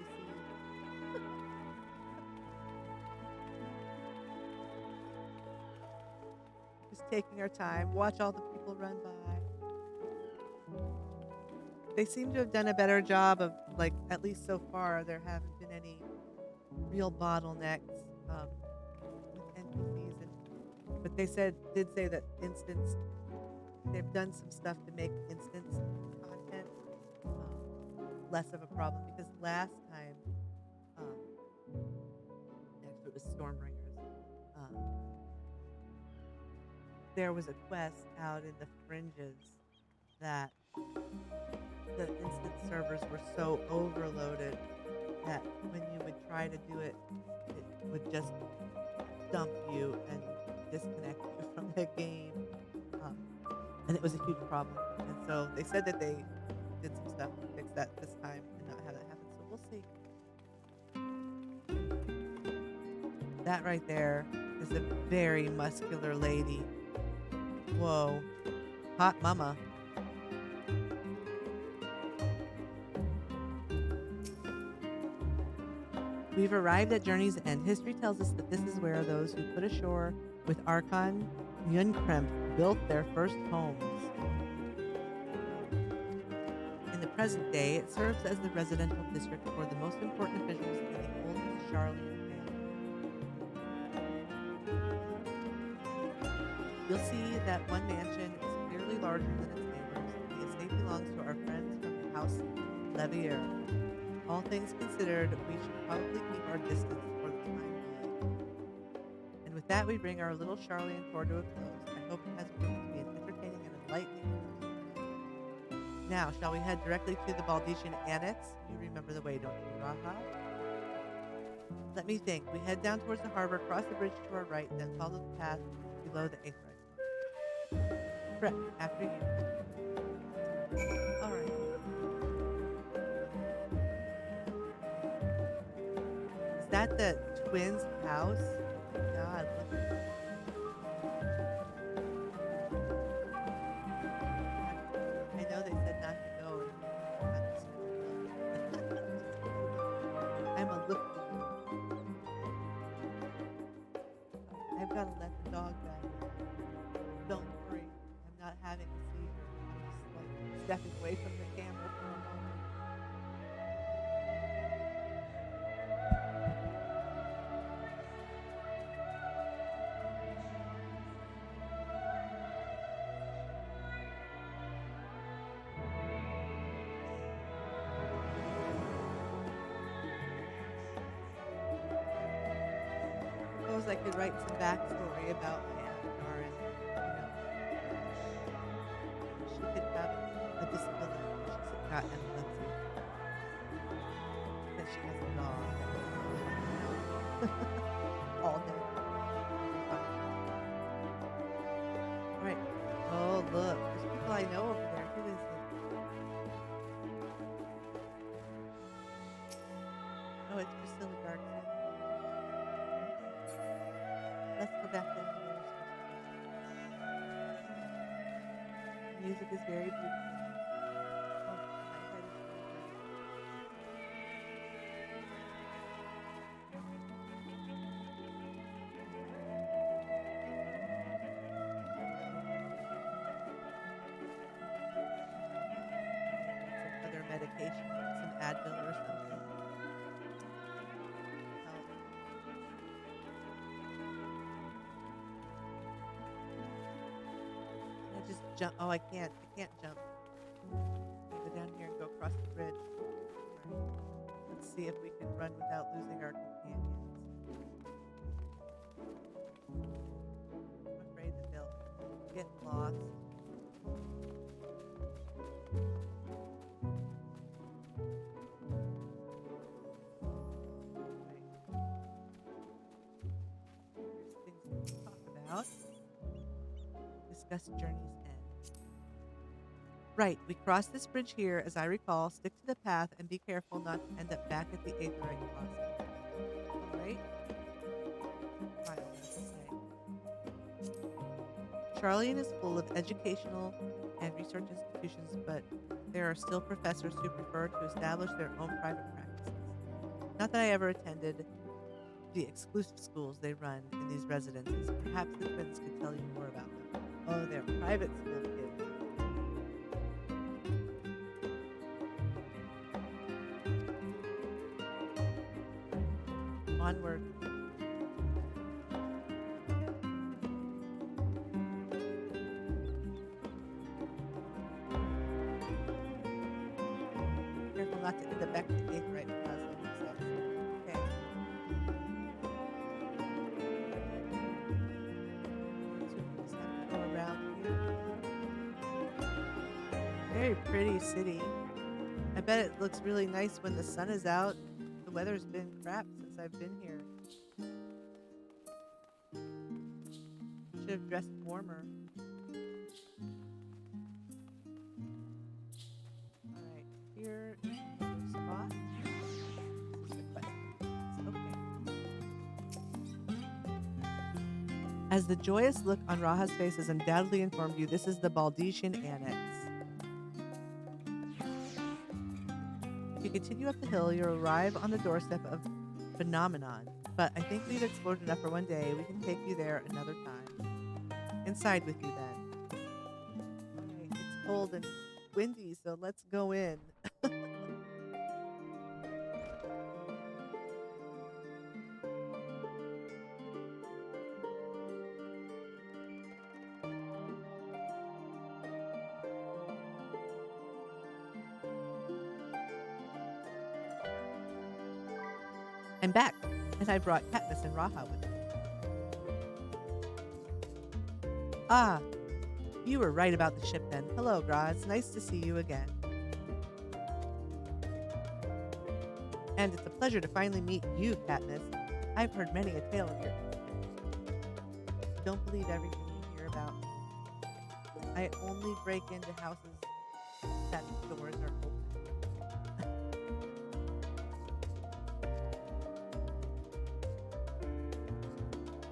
[SPEAKER 2] Just taking our time. Watch all the people run by. They seem to have done a better job of, like, at least so far, there haven't been any real bottlenecks with NPCs. But they did say that they've done some stuff to make instance content less of a problem, because last time, actually it was Stormbringers, there was a quest out in the fringes that the instance servers were so overloaded that when you would try to do it, it would just dump you and disconnect you from the game. And it was a huge problem. And so they said that they did some stuff to fix that this time and not have that happen. So we'll see. That right there is a very muscular lady. Whoa. Hot mama. We've arrived at Journey's End. History tells us that this is where those who put ashore with Archon Yunkremp built their first homes. In the present day, it serves as the residential district for the most important officials in the oldest Charlian family. You'll see that one mansion is clearly larger than its neighbors. The estate belongs to our friends from the House Levier. All things considered, we should probably keep our distance for the time being. And with that, we bring our little Charlian tour to a close. I hope it has proven to be an entertaining and enlightening one. Now, shall we head directly to the Baldesian Annex? You remember the way, don't you, Raha? Let me think. We head down towards the harbor, cross the bridge to our right, then follow the path below the Aetherius Globe. Correct. After you. All right. Is that the twins' house? God, look at that. I know they said not to go. I'm a look. stepping away from the camera for a moment. Suppose I could write some backstory about my avatar and, she could have a disability. She's got epilepsy. That she has a dog. All day. Alright. Oh, look. There's people I know over there. Who is it? Oh, it's Priscilla Garcia. Let's go back down there. The music is very beautiful. Oh, my head is going some other medication, some Advil or something. Just jump. Oh, I can't jump. Go down here and go across the bridge. Right. Let's see if we can run without losing our companions. I'm afraid that they'll get lost. Here's things we can talk about. Discuss journey's end. Right, we cross this bridge here, as I recall. Stick to the path and be careful not to end up back at the Aetherius Closet. Alright? Final has to say. Charlian is full of educational and research institutions, but there are still professors who prefer to establish their own private practices. Not that I ever attended the exclusive schools they run in these residences. Perhaps the twins could tell you more about them. Oh, they're private school kids. Onward. Careful not to end up back to the Aetherius Closet. Okay. Very pretty city. I bet it looks really nice when the sun is out. The weather's been crap since I've been here. Should have dressed warmer. Alright, here is another spot. This is the quest. Okay. As the joyous look on Raha's face has undoubtedly informed you, this is the Baldesian Annex. If you continue up the hill, you'll arrive on the doorstep of Phenomenon, but I think we've explored enough for one day. We can take you there another time. Inside with you then. Okay, it's cold and windy, so let's go in. I'm back, and I brought Katniss and Raha with me. Ah, you were right about the ship then. Hello, Gra. It's nice to see you again. And it's a pleasure to finally meet you, Katniss. I've heard many a tale of yours. Don't believe everything you hear about me. I only break into houses that the doors are open.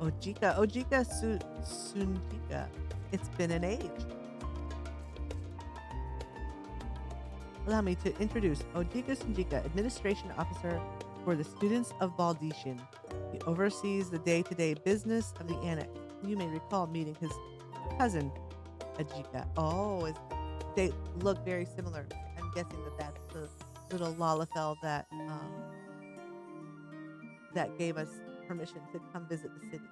[SPEAKER 2] Ojika Sunjika. It's been an age. Allow me to introduce Ojika Sunjika, Administration Officer for the students of Baldesian. He oversees the day-to-day business of the Annex. You may recall meeting his cousin, Ajika. Oh, they look very similar. I'm guessing that that's the little Lalafell that gave us permission to come visit the city.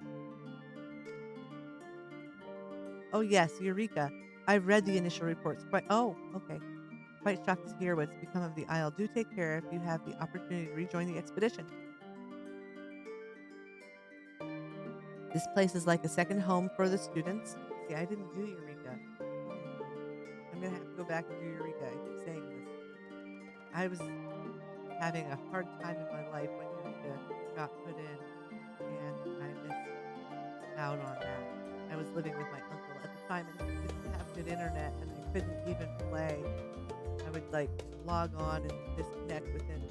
[SPEAKER 2] Oh yes, Eureka. I've read the initial reports. Okay. Quite shocked to hear what's become of the Isle. Do take care if you have the opportunity to rejoin the expedition. This place is like a second home for the students. See, I didn't do Eureka. I'm going to have to go back and do Eureka. I keep saying this. I was having a hard time in my life when Eureka got put in, and I missed out on that. I was living with my uncle at the time, and he didn't have good internet, and I couldn't even play. I would log on and disconnect within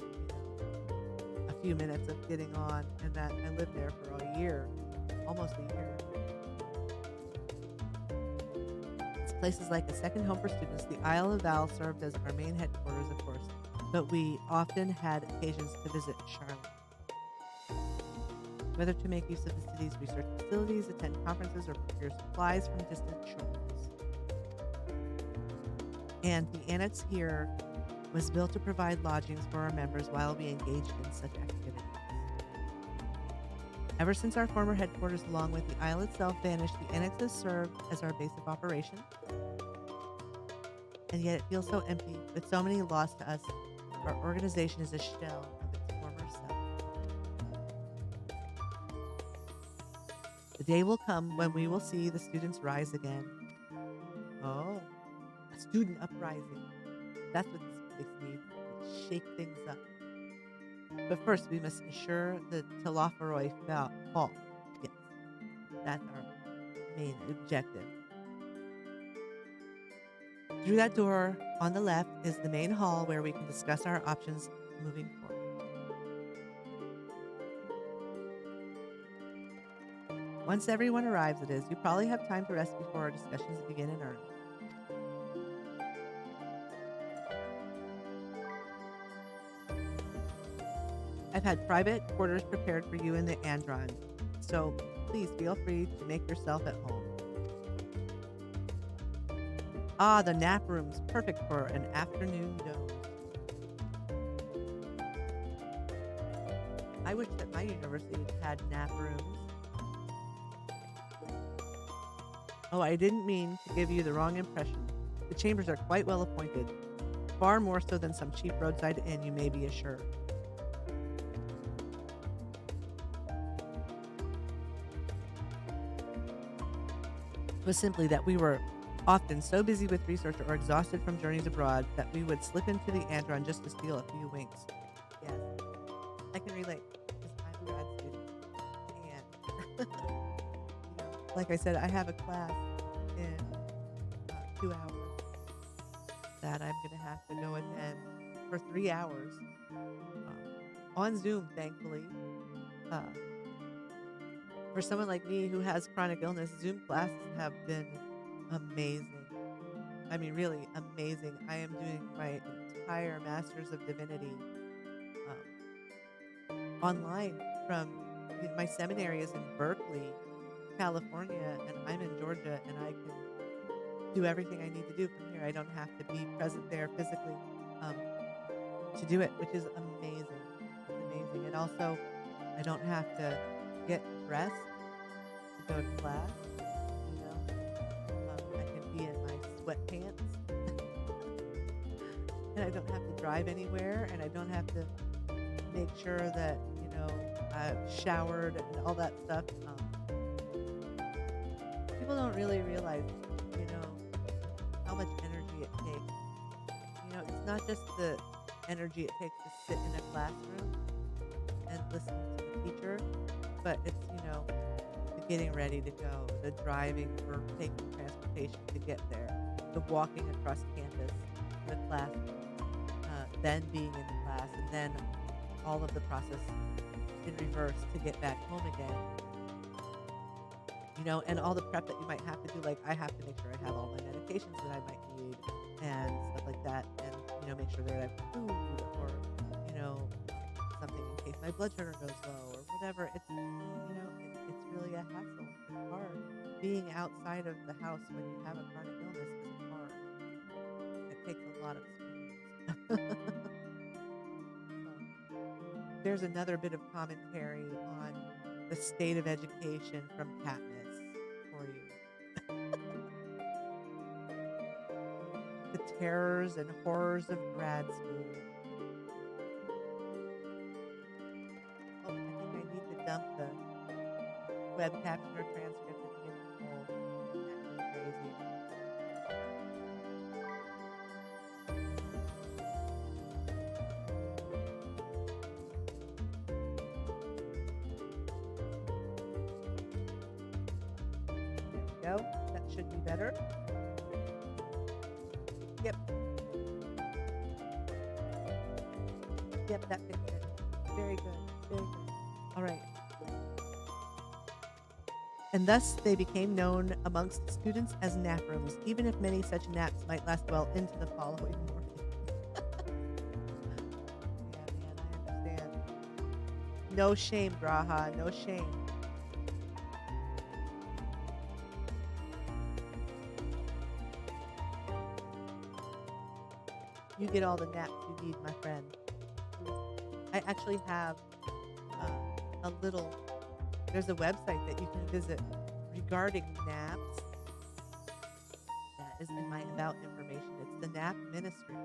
[SPEAKER 2] a few minutes of getting on, and that I lived there for a year, almost a year. This place is like a second home for students. The Isle of Val served as our main headquarters, of course, but we often had occasions to visit Charlotte. Whether to make use of the city's research facilities, attend conferences, or procure supplies from distant shores. And the annex here was built to provide lodgings for our members while we engaged in such activities. Ever since our former headquarters, along with the isle itself, vanished, the annex has served as our base of operation. And yet it feels so empty, with so many lost to us. Our organization is a shell of its former self. The day will come when we will see the students rise again. Oh, a student uprising. That's what this place needs, to shake things up. But first, we must ensure the Telophoroi fall. Yes, that's our main objective. Through that door on the left is the main hall where we can discuss our options moving forward. Once everyone arrives, it is, you probably have time to rest before our discussions begin in earnest. I've had private quarters prepared for you in the Andron, so please feel free to make yourself at home. Ah, the nap room's perfect for an afternoon doze. I wish that my university had nap rooms. Oh, I didn't mean to give you the wrong impression. The chambers are quite well appointed, far more so than some cheap roadside inn, you may be assured. It was simply that we were often so busy with research or exhausted from journeys abroad that we would slip into the Andron just to steal a few winks. Yes, I can relate, because I'm a grad student, and like I said, I have a class in 2 hours that I'm going to have to go attend for 3 hours on Zoom, thankfully. For someone like me who has chronic illness, Zoom classes have been amazing. I mean, really amazing. I am doing my entire Master's of Divinity online from my seminary is in Berkeley, California, and I'm in Georgia, and I can do everything I need to do from here. I don't have to be present there physically to do it, which is amazing. It's amazing. And also, I don't have to get dressed to go to class. I can be in my sweatpants, and I don't have to drive anywhere, and I don't have to make sure that I've showered and all that stuff. People don't really realize, how much energy it takes. It's not just the energy it takes to sit in a classroom and listen to the teacher, but it's, the getting ready to go, the driving for taking transportation to get there, the walking across campus to the classroom, then being in the class, and then all of the process in reverse to get back home again. And all the prep that you might have to do, like I have to make sure I have all my medications that I might need and stuff like that, and make sure that I have food or something in case my blood sugar goes low or whatever. It's it's really a hassle. It's hard. Being outside of the house when you have a chronic illness is hard. a lot of spoons. There's another bit of commentary on the state of education from Katniss for you. The terrors and horrors of grad school. Oh, I think I need to dump the web caption or transcript into the full. That's crazy. There we go. That should be better. Yep. Yep, that fixed it. Very good. Very good. All right. And thus they became known amongst the students as nap rooms, even if many such naps might last well into the following morning. Yeah, man, I understand. No shame, Graha, no shame. You get all the naps you need, my friend. I actually have there's a website that you can visit regarding naps. That is in my about information. It's the Nap Ministry.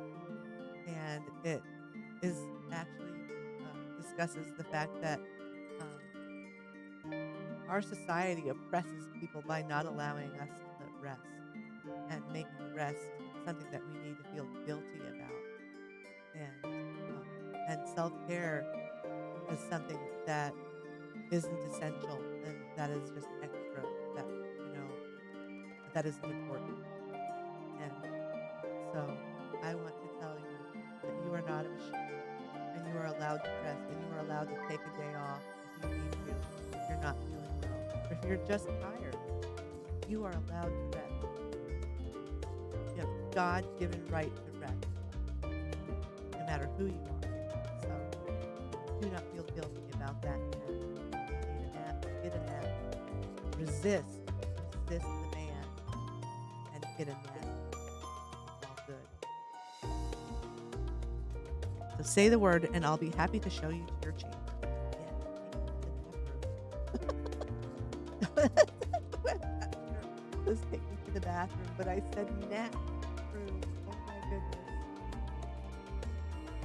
[SPEAKER 2] And it is actually discusses the fact that our society oppresses people by not allowing us to rest and making rest something that we need to feel guilty about. And self-care is something that isn't essential and that is just extra, that, that isn't important. And so I want to tell you that you are not a machine and you are allowed to rest and you are allowed to take a day off if you need to, if you're not feeling well, or if you're just tired. You are allowed to rest. You have God-given right to rest, no matter who you are. So do not feel guilty about that. Get a nap. Resist the man, and get a nap. It's all good. So say the word, and I'll be happy to show you to your chamber. Yeah, let's take me to the bathroom, but I said nap room. Oh my goodness.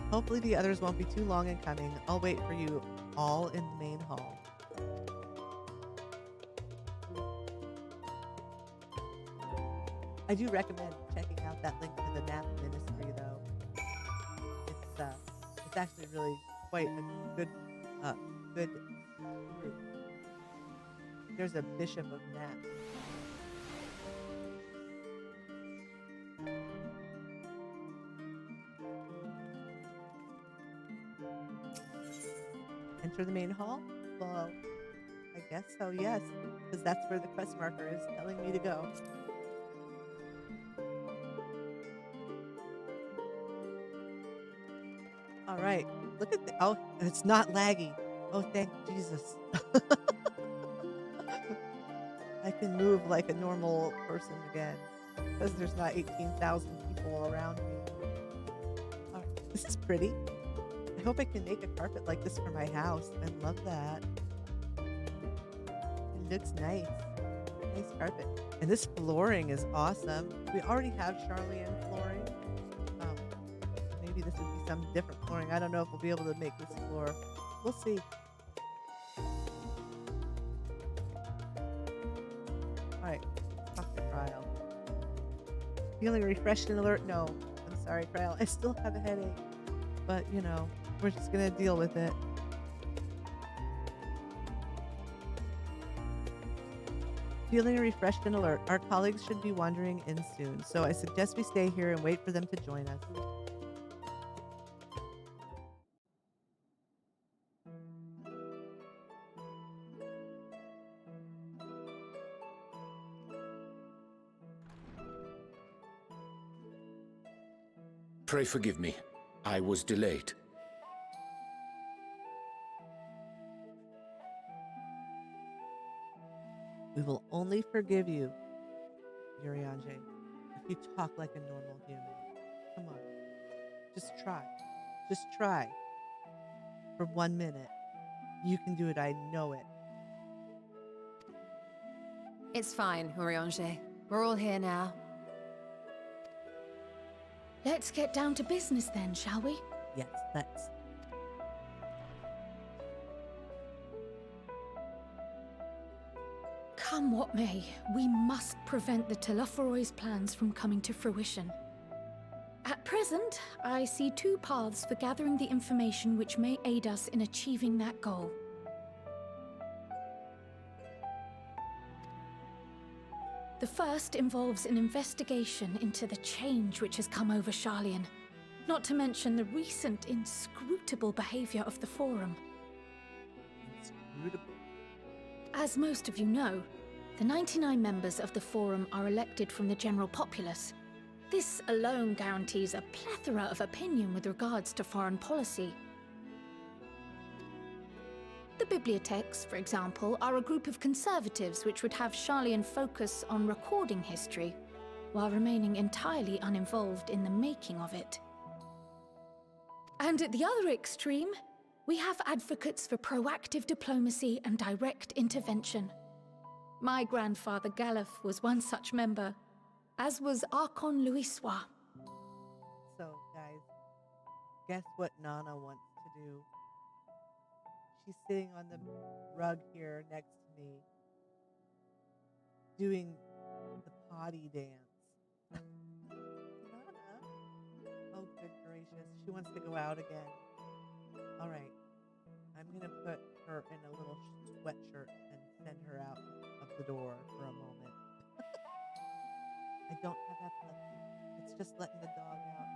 [SPEAKER 2] Hopefully the others won't be too long in coming. I'll wait for you all in the main hall. I do recommend checking out that link to the Nap Ministry, though. It's actually really quite a good group. There's a bishop of Nap. Enter the main hall? Well, I guess so, yes, because that's where the quest marker is telling me to go. All right, look at the, oh, it's not laggy. Oh, thank Jesus. I can move like a normal person again because there's not 18,000 people around me. All right, this is pretty. I hope I can make a carpet like this for my house. I love that. It looks nice. Nice carpet. And this flooring is awesome. We already have Charlian flooring. Maybe this would be some different flooring. I don't know if we'll be able to make this floor. We'll see. All right, talk to Cryle. Feeling refreshed and alert? No, I'm sorry, Cryle. I still have a headache, but we're just gonna deal with it. Feeling refreshed and alert. Our colleagues should be wandering in soon, so I suggest we stay here and wait for them to join us.
[SPEAKER 10] Pray forgive me. I was delayed.
[SPEAKER 2] We will only forgive you, Urianger, if you talk like a normal human. Come on. Just try. Just try. For 1 minute. You can do it. I know it.
[SPEAKER 12] It's fine, Urianger. We're all here now.
[SPEAKER 5] Let's get down to business then, shall we?
[SPEAKER 2] Yes, let's.
[SPEAKER 5] Come what may, we must prevent the Telophoroid's plans from coming to fruition. At present, I see two paths for gathering the information which may aid us in achieving that goal. The first involves an investigation into the change which has come over Sharlayan, not to mention the recent inscrutable behavior of the Forum.
[SPEAKER 2] Inscrutable?
[SPEAKER 5] As most of you know, the 99 members of the Forum are elected from the general populace. This alone guarantees a plethora of opinion with regards to foreign policy. The bibliotheques, for example, are a group of conservatives which would have Sharlayan focus on recording history, while remaining entirely uninvolved in the making of it. And at the other extreme, we have advocates for proactive diplomacy and direct intervention. My grandfather Galef was one such member, as was Archon Louisois.
[SPEAKER 2] So, guys, guess what Nana wants to do? She's sitting on the rug here next to me, doing the potty dance. Nana? Oh, good gracious. She wants to go out again. All right. I'm going to put her in a little sweatshirt and send her out of the door for a moment. I don't have epilepsy. It's just letting the dog out.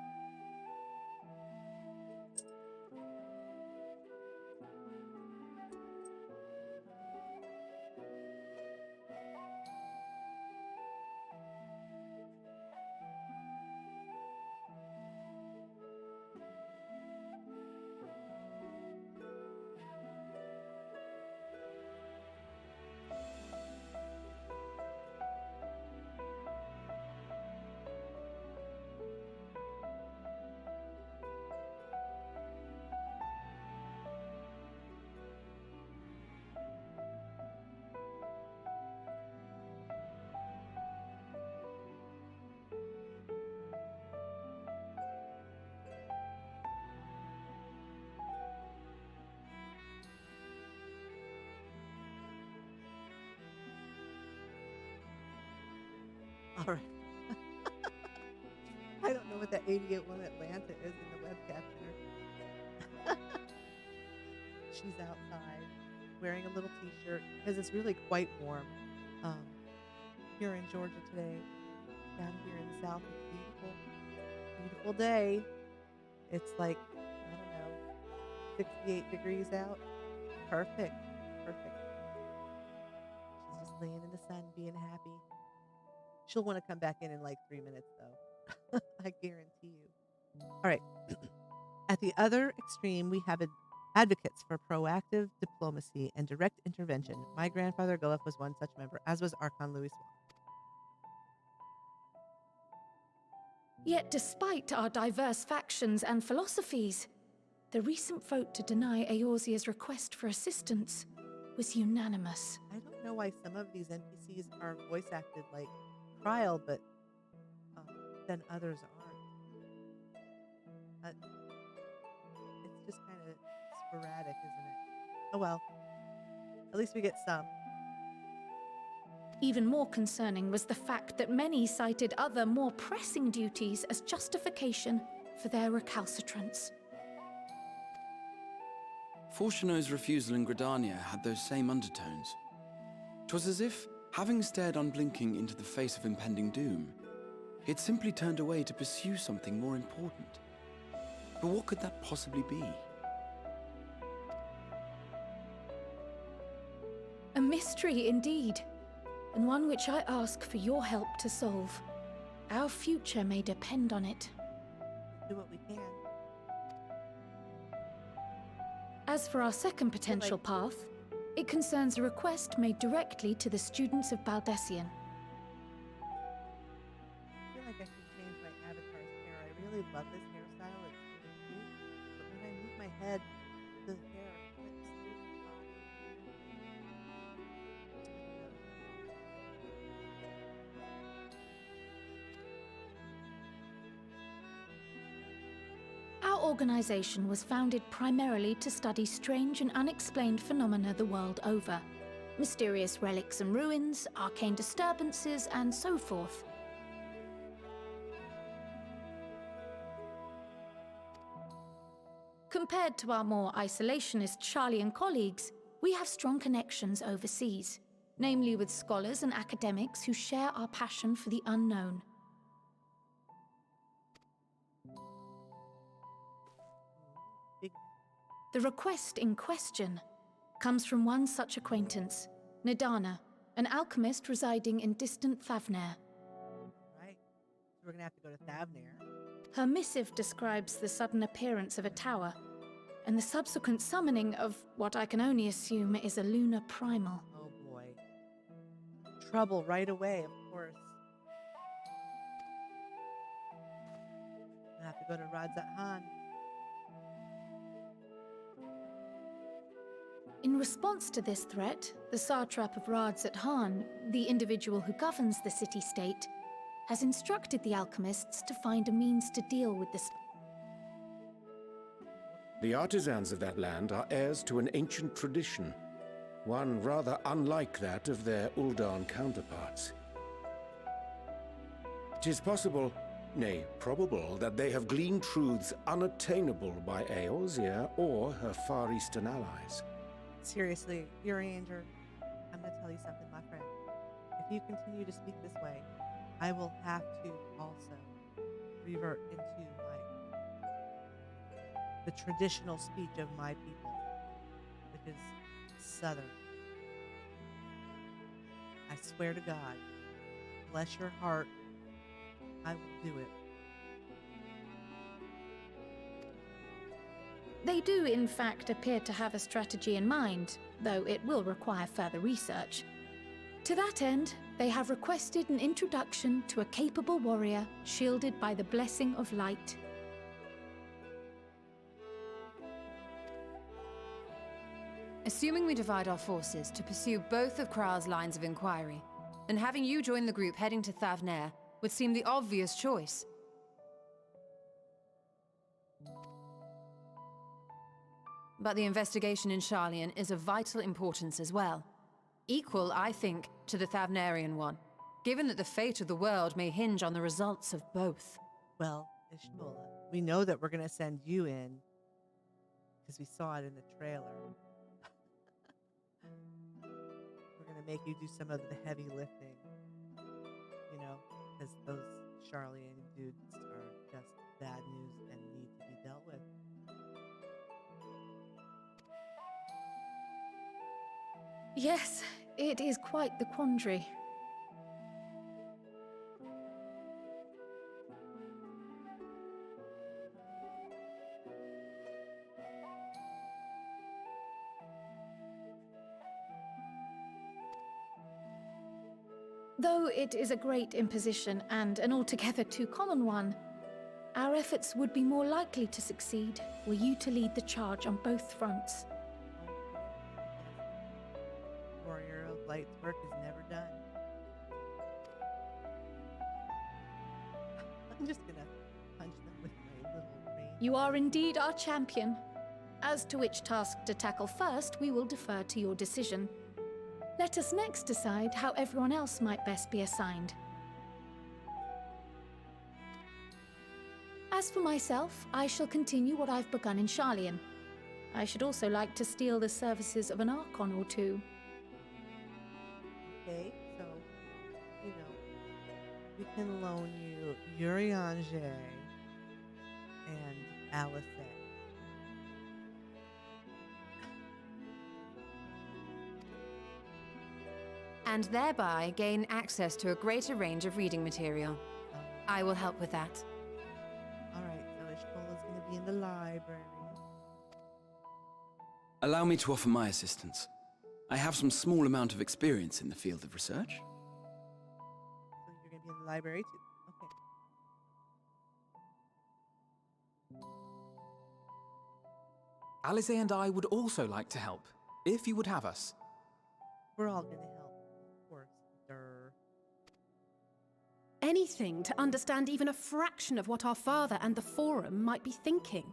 [SPEAKER 2] All right. I don't know what that 88-1 Atlanta is in the web capture. She's outside wearing a little t-shirt because it's really quite warm here in Georgia today. Down here in the south, it's beautiful. Beautiful day. It's like, I don't know, 68 degrees out. Perfect. Perfect. She's just laying in the sun being happy. She'll want to come back in like 3 minutes, though. I guarantee you. All right. At the other extreme, we have advocates for proactive diplomacy and direct intervention. My grandfather Galef was one such member, as was Archon Louisois.
[SPEAKER 5] Yet despite our diverse factions and philosophies, the recent vote to deny Eorzea's request for assistance was unanimous.
[SPEAKER 2] I don't know why some of these NPCs are voice acted like Kryl, but then others aren't. It's just kind of sporadic, isn't it? Oh well. At least we get some.
[SPEAKER 5] Even more concerning was the fact that many cited other, more pressing duties as justification for their recalcitrance.
[SPEAKER 1] Fortuno's refusal in Gridania had those same undertones. 'Twas as if, having stared unblinking into the face of impending doom, he had simply turned away to pursue something more important. But what could that possibly be?
[SPEAKER 5] A mystery indeed, and one which I ask for your help to solve. Our future may depend on it.
[SPEAKER 2] Do what we can.
[SPEAKER 5] As for our second potential path, it concerns a request made directly to the students of Baldesian.
[SPEAKER 2] I feel like I should change my avatar's hair. I really love this hairstyle. It's really cute. But when I move my head, the hair flips through my body.
[SPEAKER 5] Our organization was founded primarily to study strange and unexplained phenomena the world over. Mysterious relics and ruins, arcane disturbances, and so forth. Compared to our more isolationist Charlian colleagues, we have strong connections overseas, namely with scholars and academics who share our passion for the unknown. The request in question comes from one such acquaintance, Nadana, an alchemist residing in distant Thavnair.
[SPEAKER 2] Right. So we're going to have to go to Thavnair.
[SPEAKER 5] Her missive describes the sudden appearance of a tower, and the subsequent summoning of what I can only assume is a lunar primal.
[SPEAKER 2] Oh boy. Trouble right away, of course. I have to go to Radzat Han.
[SPEAKER 5] In response to this threat, the satrap of Radzat Han, the individual who governs the city-state, has instructed the alchemists to find a means to deal with this.
[SPEAKER 10] The artisans of that land are heirs to an ancient tradition, one rather unlike that of their Uldan counterparts. It is possible, nay, probable, that they have gleaned truths unattainable by Eorzea or her Far Eastern allies.
[SPEAKER 2] Seriously, Urianger, I'm going to tell you something, my friend. If you continue to speak this way, I will have to also revert into the traditional speech of my people, which is Southern. I swear to God, bless your heart, I will do it.
[SPEAKER 5] They do, in fact, appear to have a strategy in mind, though it will require further research. To that end, they have requested an introduction to a capable warrior shielded by the blessing of light.
[SPEAKER 12] Assuming we divide our forces to pursue both of Kral's lines of inquiry, then having you join the group heading to Thavnair would seem the obvious choice. But the investigation in Charlian is of vital importance as well. Equal, I think, to the Thavnarian one, given that the fate of the world may hinge on the results of both.
[SPEAKER 2] Well, Ishtola, we know that we're going to send you in because we saw it in the trailer. We're going to make you do some of the heavy lifting, you know, because those Charlian dudes are just bad news and need to be dealt with.
[SPEAKER 5] Yes, it is quite the quandary. Though it is a great imposition and an altogether too common one, our efforts would be more likely to succeed were you to lead the charge on both fronts.
[SPEAKER 2] Warrior of Light's work is never done. I'm just gonna punch them with my little ring.
[SPEAKER 5] You are indeed our champion. As to which task to tackle first, we will defer to your decision. Let us next decide how everyone else might best be assigned. As for myself, I shall continue what I've begun in Charlian. I should also like to steal the services of an Archon or two.
[SPEAKER 2] Okay, so, you know, we can loan you Urianger and Alice.
[SPEAKER 12] And thereby gain access to a greater range of reading material. I will help with that.
[SPEAKER 2] Alright, so Ishtola's going to be in the library.
[SPEAKER 1] Allow me to offer my assistance. I have some small amount of experience in the field of research.
[SPEAKER 2] So you're going to be in the library too? Okay.
[SPEAKER 6] Alize and I would also like to help, if you would have us.
[SPEAKER 2] We're all gonna help, of course. Durr.
[SPEAKER 14] Anything to understand even a fraction of what our father and the Forum might be thinking.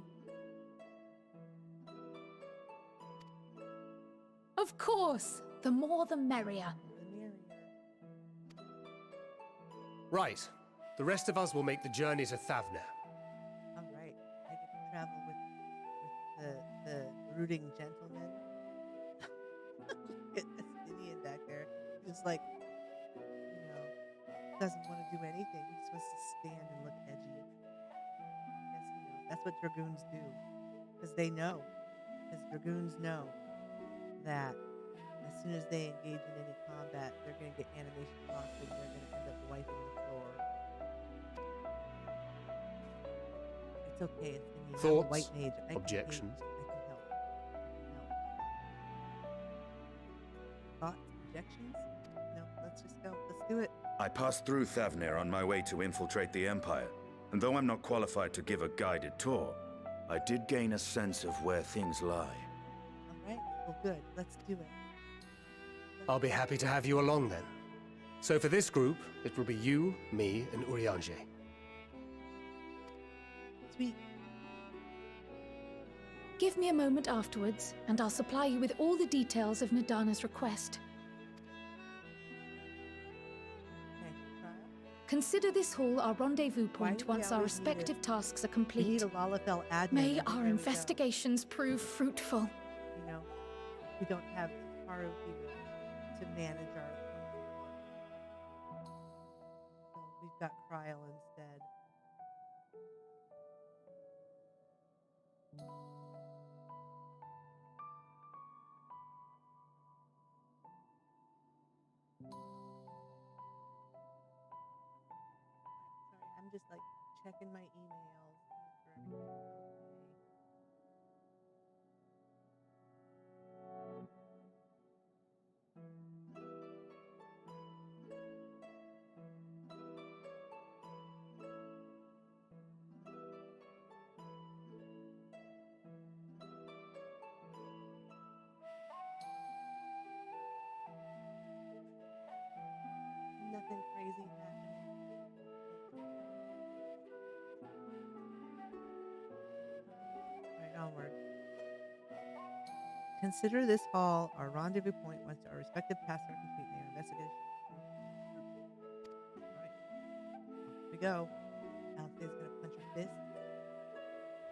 [SPEAKER 5] Of course! The more the merrier.
[SPEAKER 15] Right. The rest of us will make the journey to Thavna.
[SPEAKER 2] All right. I get to travel with the brooding gentleman. Look at this Indian back there. He's like, doesn't want to do anything. He just wants to stand and look edgy. Yes, that's what dragoons do. Because they know. Because dragoons know that as soon as they engage in any combat, they're going to get animation locked and they're going to end up wiping the floor. It's okay. It's Indian. I'm a
[SPEAKER 15] Thoughts?
[SPEAKER 2] white mage. I
[SPEAKER 15] Objections?
[SPEAKER 2] I can help. Thoughts? Objections? No, let's just go. Let's do it.
[SPEAKER 11] I passed through Thavnir on my way to infiltrate the Empire, and though I'm not qualified to give a guided tour, I did gain a sense of where things lie.
[SPEAKER 2] All right. Well, good. Let's do it.
[SPEAKER 15] I'll be happy to have you along then. So for this group, it will be you, me, and Urianger.
[SPEAKER 2] Sweet.
[SPEAKER 5] Give me a moment afterwards, and I'll supply you with all the details of Nadana's request. Consider this hall our rendezvous point once our respective tasks are complete.
[SPEAKER 2] We need a Lalafell admin.
[SPEAKER 5] May our investigations prove fruitful.
[SPEAKER 2] We don't have Haru here to manage our... So we've got Kryl instead. I'm just like checking my emails. For everything. Nothing crazy happening. Onward. Consider this hall our rendezvous point once our respective tasks are complete in their investigation. Alright. Here we go. Alice's gonna punch her fist.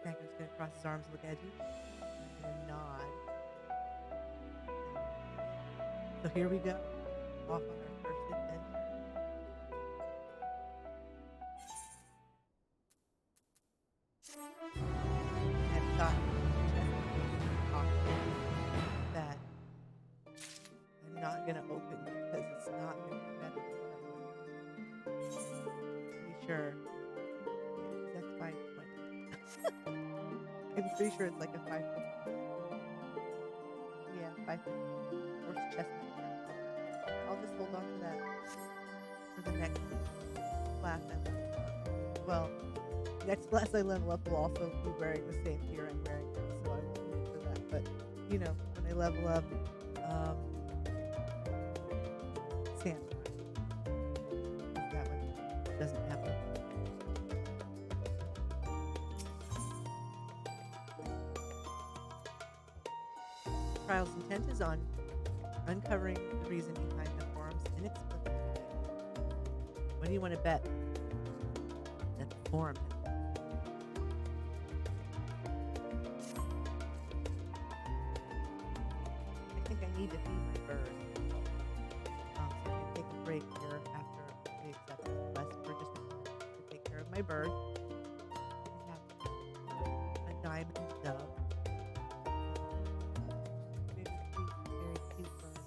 [SPEAKER 2] Tanker's gonna cross his arms and look edgy. I'm gonna nod. So here we go. Off on our first adventure. I've got that I'm not going to open because it's not going to be better than what I want. Pretty sure. Yeah, that's 520. I'm pretty sure it's like a 550. Yeah, 550. Horse chestnut. I'll just hold on to that for the next class. Well, next class I level up will also be wearing the same gear I'm wearing, so I won't need for that. But, when I level up, samurai. That one doesn't have it. Kryl's intent is on uncovering the reason behind the Forum's inexplicable behavior. What do you want to bet? That the Forum has I think I need to feed my bird. So I can take a break here after we accept the request for just a minute to take care of my bird. I have a diamond dove. Very cute bird.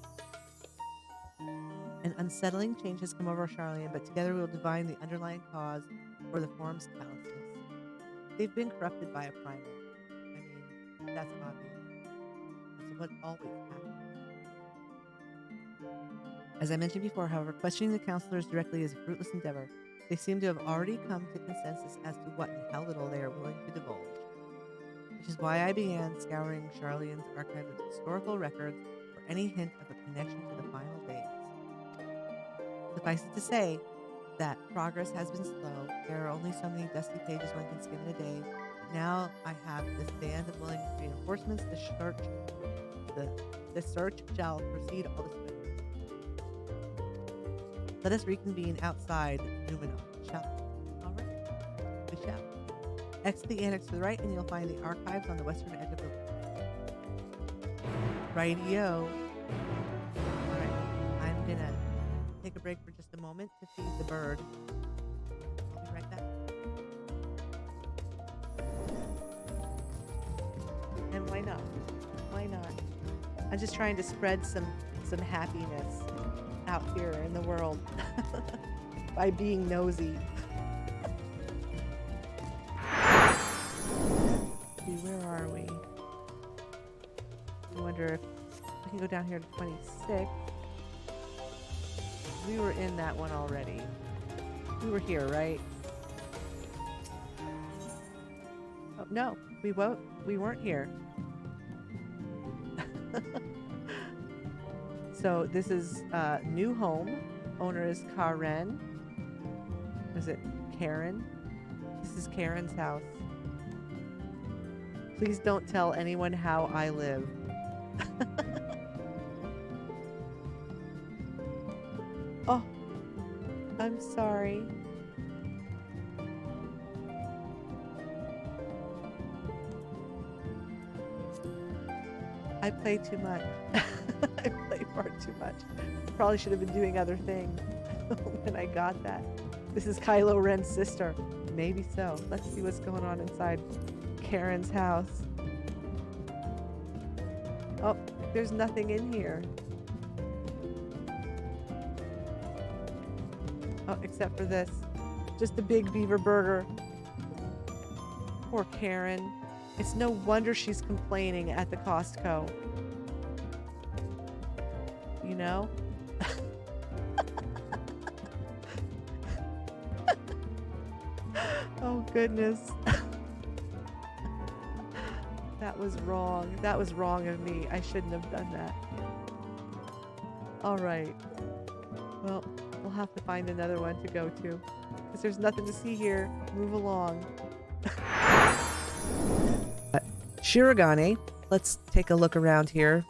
[SPEAKER 2] An unsettling change has come over Charlian, but together we will divine the underlying cause for the Forum's callousness. They've been corrupted by a primal. I mean, that's obvious. That's what always happens. As I mentioned before, however, questioning the counselors directly is a fruitless endeavor. They seem to have already come to consensus as to what and how little they are willing to divulge. which is why I began scouring Charlian's archive of historical records for any hint of a connection to the final days. Suffice it to say that progress has been slow. There are only so many dusty pages one can skim in a day. But now I have this band of willing reinforcements. The search shall proceed all this way. Let us reconvene outside Numenor, shall we? All right, we shall. Exit the annex to the right, and you'll find the archives on the western edge of the radio. All right, I'm gonna take a break for just a moment to feed the bird. I'll be right back. And why not? Why not? I'm just trying to spread some happiness out here in the world by being nosy. Where are we? I wonder if we can go down here to 26. We were in that one already. We were here, right? Oh no, we weren't here. So this is new home. Owner is Karen. Is it Karen? This is Karen's house. Please don't tell anyone how I live. Oh, I'm sorry. I play too much. I play far too much. Probably should have been doing other things when I got that. This is Kylo Ren's sister. Maybe so. Let's see what's going on inside Karen's house. Oh, there's nothing in here. Oh, except for this. Just a big beaver burger. Poor Karen. It's no wonder she's complaining at the Costco. You know? Oh, goodness. That was wrong. That was wrong of me. I shouldn't have done that. All right. Well, we'll have to find another one to go to because there's nothing to see here. Move along. Shirogane. Let's take a look around here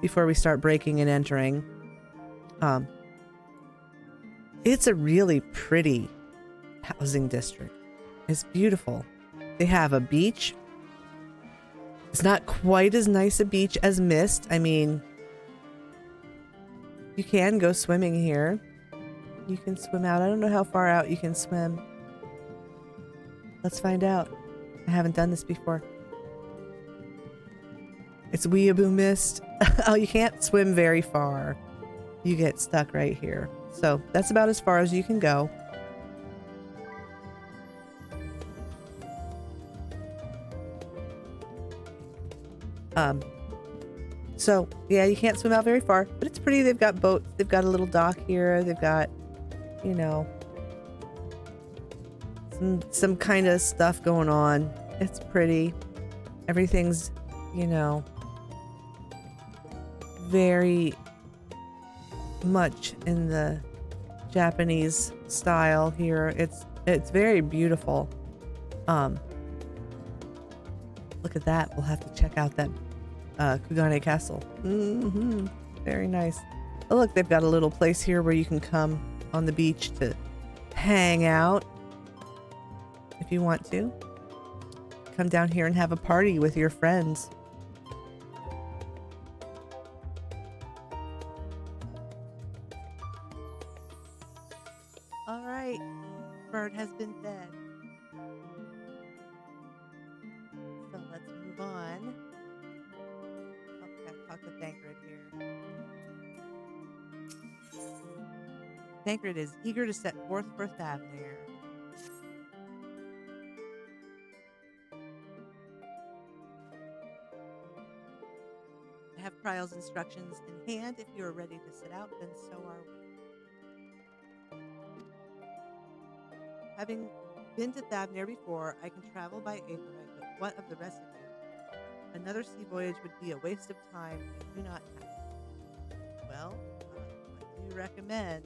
[SPEAKER 2] before we start breaking and entering. It's a really pretty housing district. It's beautiful. They have a beach. It's not quite as nice a beach as Mist. I mean, you can go swimming here. You can swim out. I don't know how far out you can swim. Let's find out. I haven't done this before. It's Weeaboo Mist. Oh, you can't swim very far. You get stuck right here. So that's about as far as you can go. So yeah, you can't swim out very far, but it's pretty. They've got boats. They've got a little dock here. They've got, you know, some kind of stuff going on. It's pretty. Everything's, you know, very much in the Japanese style here. It's very beautiful. Look at that. We'll have to check out that Kugane Castle. Very nice. Oh, look, they've got a little place here where you can come on the beach to hang out if you want to. Come down here and have a party with your friends. All right, bird has been fed. So let's move on. Oh, gotta talk to Thancred here. Thancred is eager to set forth for Thavnir. I have Prial's instructions in hand. If you are ready to set out, then so are we. Having been to Thavnir before, I can travel by Aetherius, but what of the rest of you? Another sea voyage would be a waste of time. We do not have. Well, what do you recommend?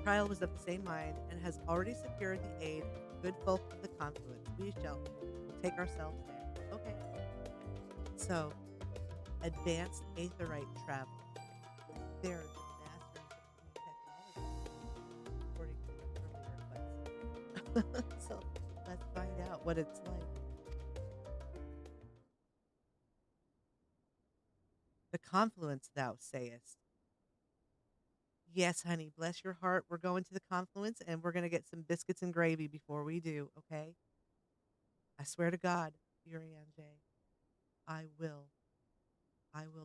[SPEAKER 2] Trial was of the same mind and has already secured the aid of good folk of the confluence. We shall take ourselves there. Okay. So, advanced Aetherite travel. They're the masters of new technology, according to the earlier quest. So, let's find out what it's like. The confluence, thou sayest. Yes, honey, bless your heart. We're going to the confluence and we're going to get some biscuits and gravy before we do, okay? I swear to God, Urian J, I will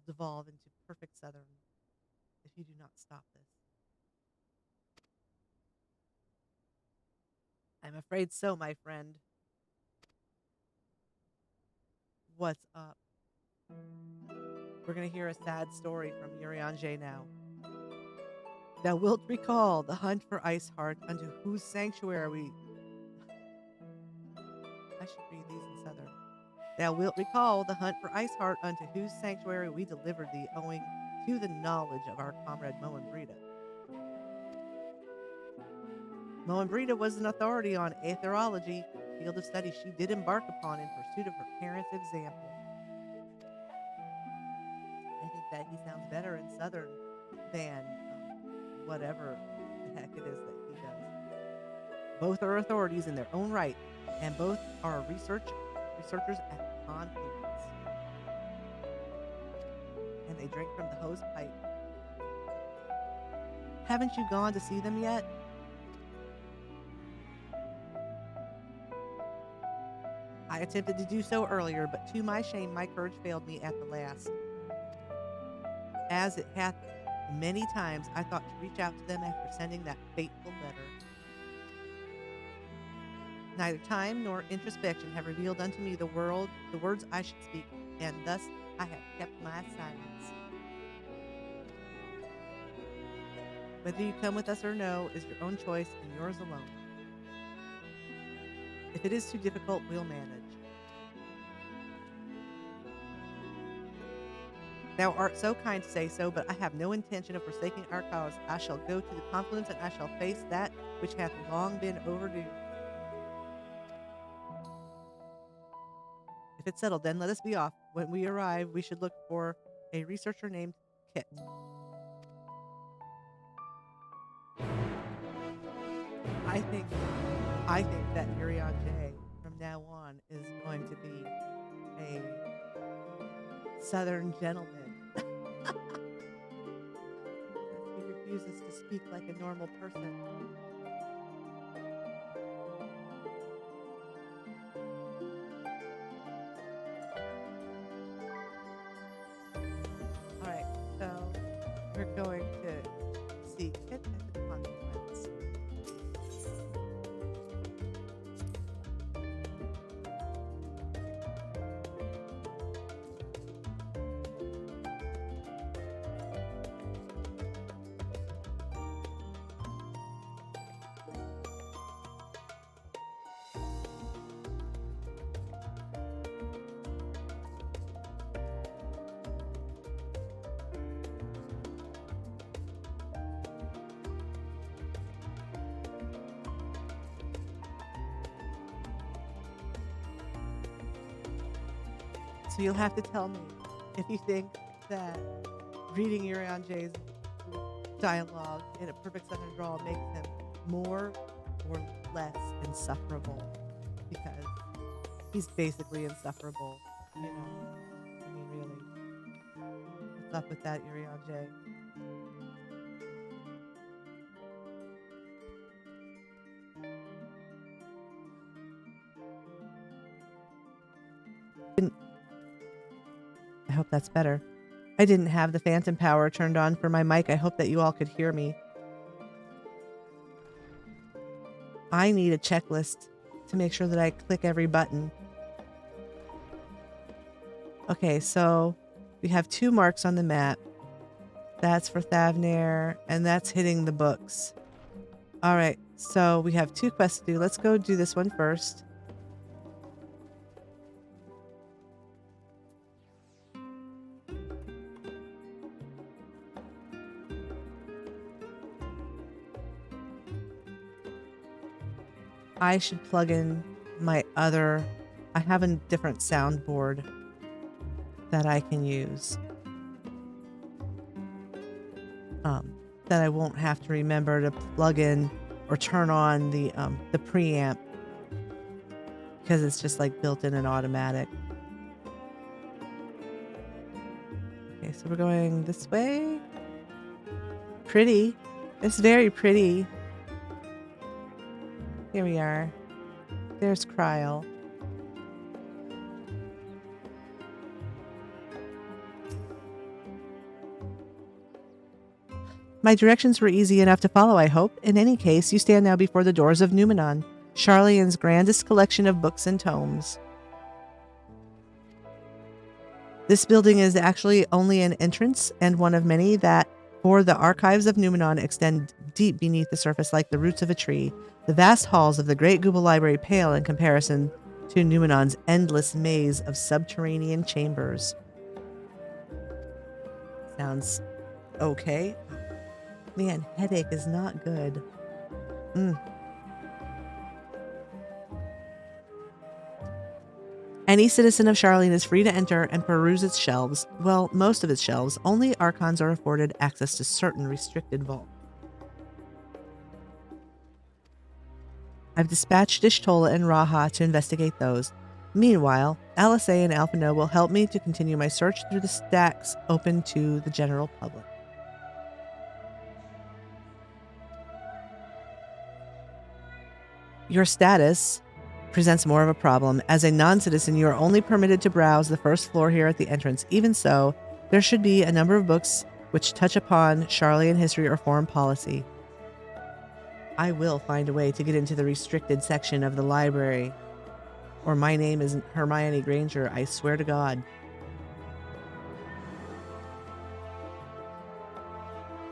[SPEAKER 2] devolve into perfect Southern if you do not stop this. I'm afraid so, my friend. What's up? We're going to hear a sad story from Urian J now. Thou wilt recall the hunt for Iceheart, unto whose sanctuary we... I should read these in Southern. Thou wilt recall the hunt for Iceheart, unto whose sanctuary we delivered thee, owing to the knowledge of our comrade Moen Breda. Moen Breda was an authority on aetherology, field of study she did embark upon in pursuit of her parents' example. I think that he sounds better in Southern than whatever the heck it is that he does. Both are authorities in their own right, and both are researchers at the confluence. And they drink from the hose pipe. Haven't you gone to see them yet? I attempted to do so earlier, but to my shame, my courage failed me at the last. As it hath many times, I thought to reach out to them after sending that fateful letter. Neither time nor introspection have revealed unto me the words I should speak, and thus I have kept my silence. Whether you come with us or no is your own choice and yours alone. If it is too difficult, we'll manage. Thou art so kind to say so, but I have no intention of forsaking our cause. I shall go to the confluence, and I shall face that which hath long been overdue. If it's settled, then let us be off. When we arrive, we should look for a researcher named Kit. I think that Urian J from now on is going to be a Southern gentleman. He refuses to speak like a normal person. Alright, so we're going to see Kit at the confluence. So you'll have to tell me if you think that reading Urian J's dialogue in a perfect Southern drawl makes him more or less insufferable, because he's basically insufferable, you know. I mean, really. What's up with that, Urian J? I hope that's better. I didn't have the phantom power turned on for my mic. I hope that you all could hear me. I need a checklist to make sure that I click every button. Okay, so we have 2 marks on the map. That's for Thavnair, and that's hitting the books. All right, So we have 2 quests to do. Let's go do this one first. I should plug in my other... I have a different soundboard that I can use. That I won't have to remember to plug in or turn on the preamp, because it's just like built in and automatic. Okay, so we're going this way. Pretty. It's very pretty. Here we are. There's Kryl. My directions were easy enough to follow, I hope. In any case, you stand now before the doors of Numenon, Sharlayan's grandest collection of books and tomes. This building is actually only an entrance and one of many that, for the archives of Numenon, extend deep beneath the surface like the roots of a tree. The vast halls of the Great Google Library pale in comparison to Numenon's endless maze of subterranean chambers. Sounds okay. Man, headache is not good. Any citizen of Sharlayan is free to enter and peruse its shelves. Well, most of its shelves. Only Archons are afforded access to certain restricted vaults. I've dispatched Ishtola and Raha to investigate those. Meanwhile, Alice and Alphino will help me to continue my search through the stacks open to the general public. Your status presents more of a problem. As a non-citizen, you are only permitted to browse the first floor here at the entrance. Even so, there should be a number of books which touch upon Sharlayan history or foreign policy. I will find a way to get into the restricted section of the library. Or my name isn't Hermione Granger, I swear to God.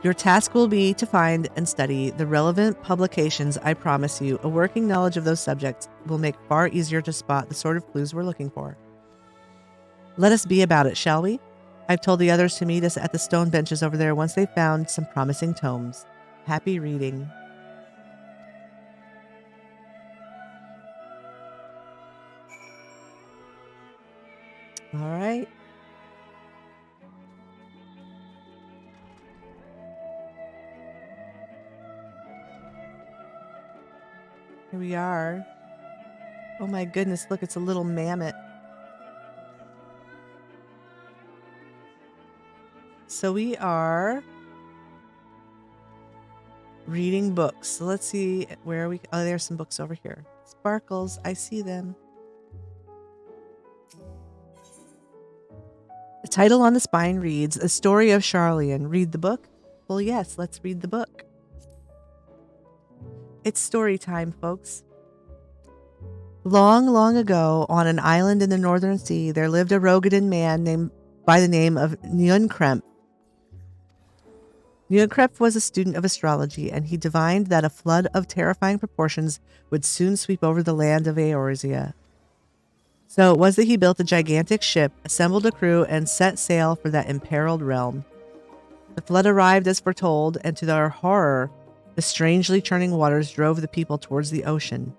[SPEAKER 2] Your task will be to find and study the relevant publications. I promise you, a working knowledge of those subjects will make far easier to spot the sort of clues we're looking for. Let us be about it, shall we? I've told the others to meet us at the stone benches over there once they've found some promising tomes. Happy reading. All right. Here we are. Oh my goodness, look, it's a little mammoth. So we are reading books. So let's see where we... Oh, there's some books over here. Sparkles, I see them. The title on the spine reads, A Story of Sharlayan. Read the book? Well, yes, let's read the book. It's story time, folks. Long, long ago, on an island in the northern sea, there lived a Rogadan man named by the name of Nunkremp. Nunkremp was a student of astrology, and he divined that a flood of terrifying proportions would soon sweep over the land of Eorzea. So it was that he built a gigantic ship, assembled a crew, and set sail for that imperiled realm. The flood arrived as foretold, and to their horror, the strangely churning waters drove the people towards the ocean.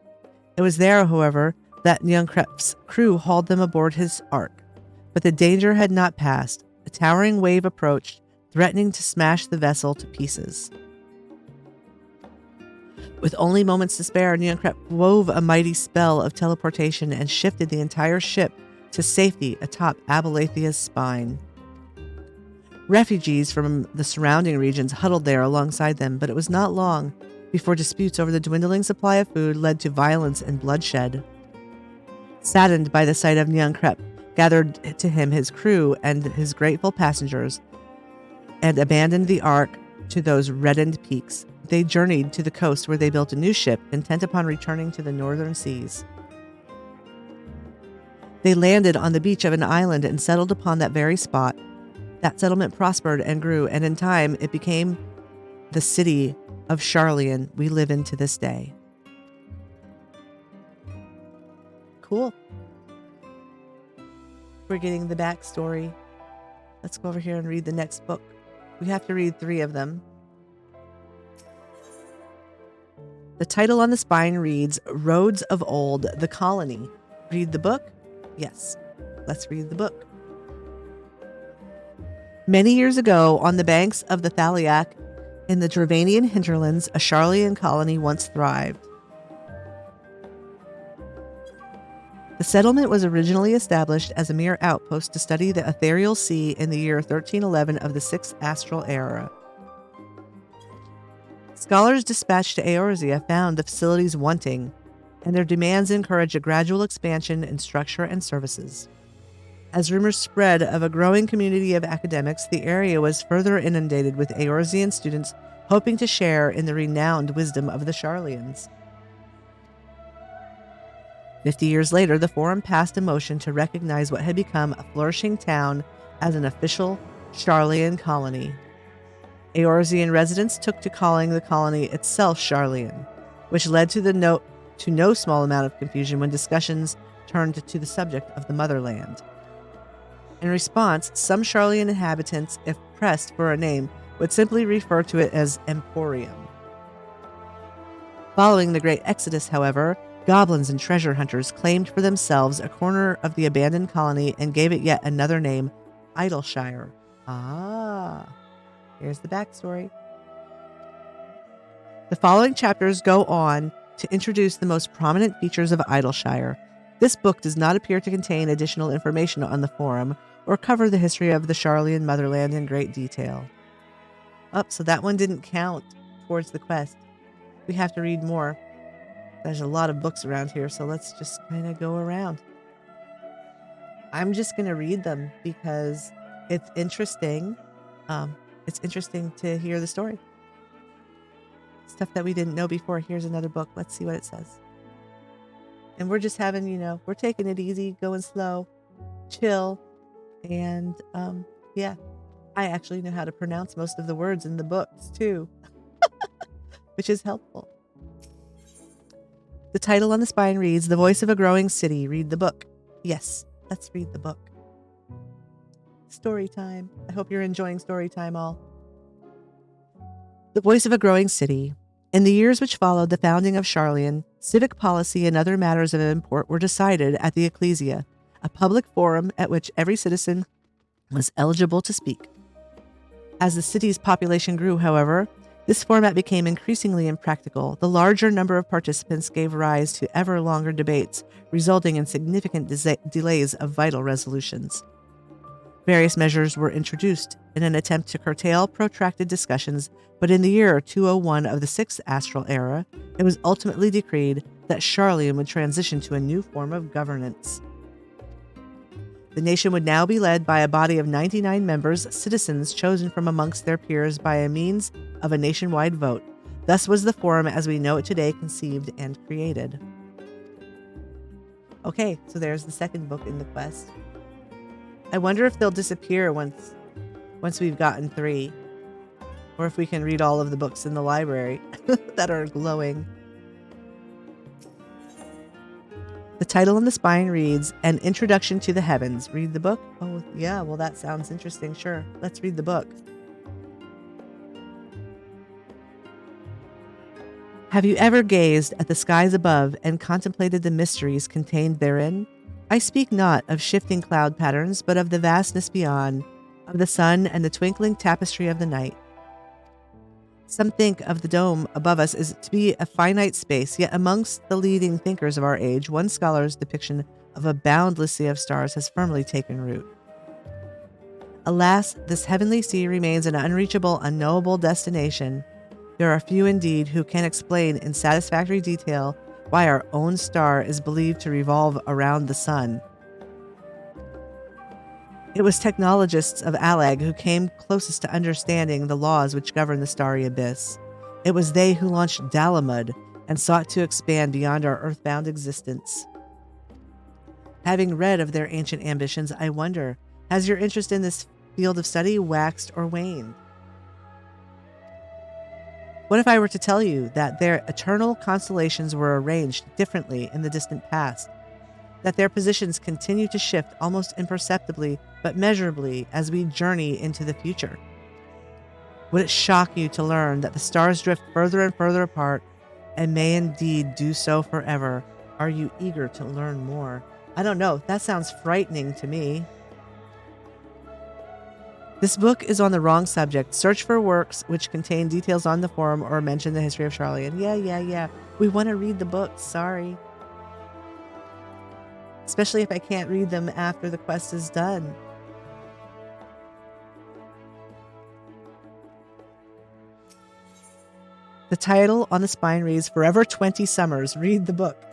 [SPEAKER 2] It was there, however, that Nunkremp's crew hauled them aboard his ark. But the danger had not passed. A towering wave approached, threatening to smash the vessel to pieces. With only moments to spare, Nunkremp wove a mighty spell of teleportation and shifted the entire ship to safety atop Abalethea's spine. Refugees from the surrounding regions huddled there alongside them, but it was not long before disputes over the dwindling supply of food led to violence and bloodshed. Saddened by the sight of Nunkremp, gathered to him his crew and his grateful passengers, and abandoned the ark to those reddened peaks. They journeyed to the coast where they built a new ship, intent upon returning to the northern seas. They landed on the beach of an island and settled upon that very spot. That settlement prospered and grew, and in time it became the city of Sharlayan we live in to this day. Cool. We're getting the backstory. Let's go over here and read the next book. We have to read 3 of them. The title on the spine reads, Roads of Old, the Colony. Read the book? Yes. Let's read the book. Many years ago, on the banks of the Thaliak, in the Dravanian hinterlands, a Sharlayan colony once thrived. The settlement was originally established as a mere outpost to study the ethereal sea in the year 1311 of the 6th astral era. Scholars dispatched to Eorzea found the facilities wanting, and their demands encouraged a gradual expansion in structure and services. As rumors spread of a growing community of academics, the area was further inundated with Eorzean students hoping to share in the renowned wisdom of the Sharlayans. 50 years later, the Forum passed a motion to recognize what had become a flourishing town as an official Sharlayan colony. Eorzean residents took to calling the colony itself Sharlayan, which led to no small amount of confusion when discussions turned to the subject of the motherland. In response, some Sharlayan inhabitants, if pressed for a name, would simply refer to it as Emporium. Following the Great Exodus, however, goblins and treasure hunters claimed for themselves a corner of the abandoned colony and gave it yet another name, Idleshire. Ah, here's the backstory. The following chapters go on to introduce the most prominent features of Idleshire. This book does not appear to contain additional information on the Forum or cover the history of the Sharlayan motherland in great detail. So that one didn't count towards the quest. We have to read more. There's a lot of books around here, so let's just kind of go around. I'm just going to read them because it's interesting. It's interesting to hear the story. Stuff that we didn't know before. Here's another book. Let's see what it says. And we're just having, we're taking it easy, going slow, chill. And yeah, I actually know how to pronounce most of the words in the books too, which is helpful. The title on the spine reads, The Voice of a Growing City. Read the book. Yes, let's read the book. Story time. I hope you're enjoying story time all. The Voice of a Growing City. In the years which followed the founding of Sharlayan, civic policy and other matters of import were decided at the Ecclesia, a public forum at which every citizen was eligible to speak. As the city's population grew, however, this format became increasingly impractical. The larger number of participants gave rise to ever longer debates, resulting in significant delays of vital resolutions. Various measures were introduced in an attempt to curtail protracted discussions, but in the year 201 of the 6th astral era, it was ultimately decreed that Sharlayan would transition to a new form of governance. The nation would now be led by a body of 99 members, citizens chosen from amongst their peers by a means of a nationwide vote. Thus was the Forum as we know it today conceived and created. Okay, so there's the second book in the quest. I wonder if they'll disappear once we've gotten 3. Or if we can read all of the books in the library that are glowing. The title on the spine reads, An Introduction to the Heavens. Read the book? Oh, yeah, well, that sounds interesting. Sure, let's read the book. Have you ever gazed at the skies above and contemplated the mysteries contained therein? I speak not of shifting cloud patterns, but of the vastness beyond, of the sun and the twinkling tapestry of the night. Some think of the dome above us as to be a finite space, yet amongst the leading thinkers of our age, one scholar's depiction of a boundless sea of stars has firmly taken root. Alas, this heavenly sea remains an unreachable, unknowable destination. There are few indeed who can explain in satisfactory detail why our own star is believed to revolve around the sun. It was technologists of Alag who came closest to understanding the laws which govern the starry abyss. It was they who launched Dalamud and sought to expand beyond our earthbound existence. Having read of their ancient ambitions, I wonder, has your interest in this field of study waxed or waned? What if I were to tell you that their eternal constellations were arranged differently in the distant past? That their positions continue to shift almost imperceptibly but measurably as we journey into the future? Would it shock you to learn that the stars drift further and further apart and may indeed do so forever? Are you eager to learn more? I don't know. That sounds frightening to me. This book is on the wrong subject. Search for works which contain details on the forum or mention the history of Charlian. Yeah. We want to read the books. Sorry. Especially if I can't read them after the quest is done. The title on the spine reads, Forever 20 Summers. Read the book.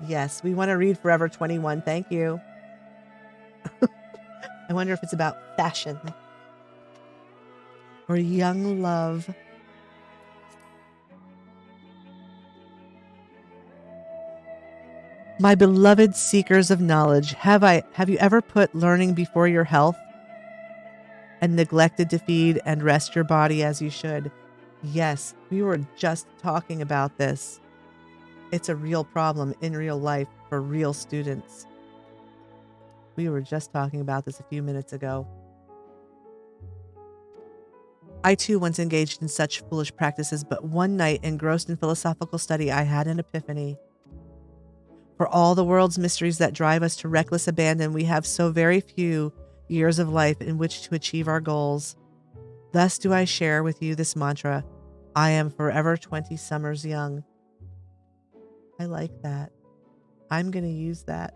[SPEAKER 2] Yes, we want to read Forever 21. Thank you. I wonder if it's about fashion or young love. My beloved seekers of knowledge, have you ever put learning before your health and neglected to feed and rest your body as you should? Yes, we were just talking about this. It's a real problem in real life for real students. We were just talking about this a few minutes ago. I too once engaged in such foolish practices, but one night, engrossed in philosophical study, I had an epiphany. For all the world's mysteries that drive us to reckless abandon, we have so very few years of life in which to achieve our goals. Thus do I share with you this mantra: I am forever 20 summers young. I like that. I'm going to use that.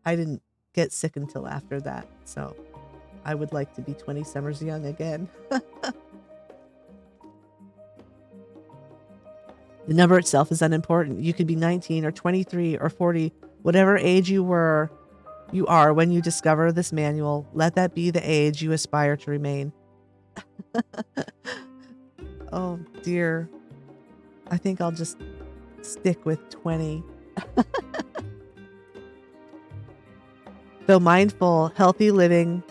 [SPEAKER 2] I didn't get sick until after that, so I would like to be 20 summers young again. The number itself is unimportant. You could be 19 or 23 or 40, whatever age you are when you discover this manual. Let that be the age you aspire to remain. Oh dear. I think I'll just stick with 20. Though mindful, healthy living,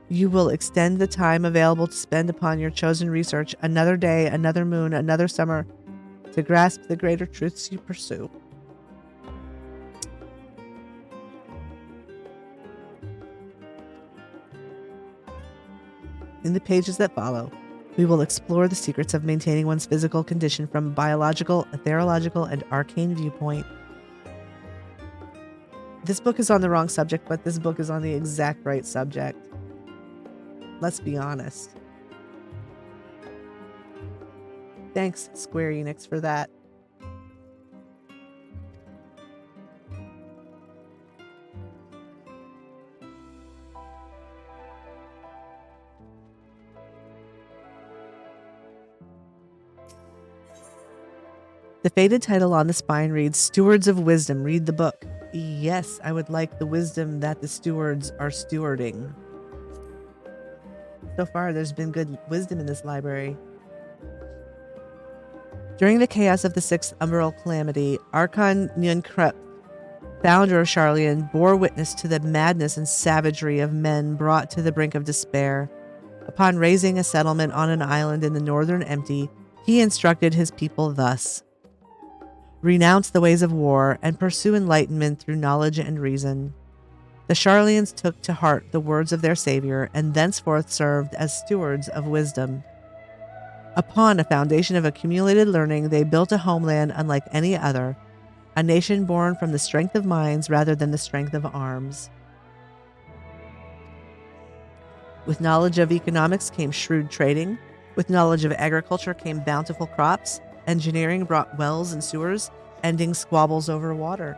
[SPEAKER 2] you will extend the time available to spend upon your chosen research, another day, another moon, another summer, to grasp the greater truths you pursue. In the pages that follow, we will explore the secrets of maintaining one's physical condition from a biological, ethereological, and arcane viewpoint. This book is on the wrong subject, but this book is on the exact right subject. Let's be honest. Thanks, Square Enix, for that. The faded title on the spine reads, Stewards of Wisdom. Read the book. Yes, I would like the wisdom that the stewards are stewarding. So far, there's been good wisdom in this library. During the chaos of the Sixth Umbral Calamity, Archon Nyunkrep, founder of Charlian, bore witness to the madness and savagery of men brought to the brink of despair. Upon raising a settlement on an island in the northern Empty, he instructed his people thus: Renounce the ways of war and pursue enlightenment through knowledge and reason. The Charlians took to heart the words of their savior and thenceforth served as stewards of wisdom. Upon a foundation of accumulated learning, they built a homeland unlike any other, a nation born from the strength of minds rather than the strength of arms. With knowledge of economics came shrewd trading. With knowledge of agriculture came bountiful crops. Engineering brought wells and sewers, ending squabbles over water.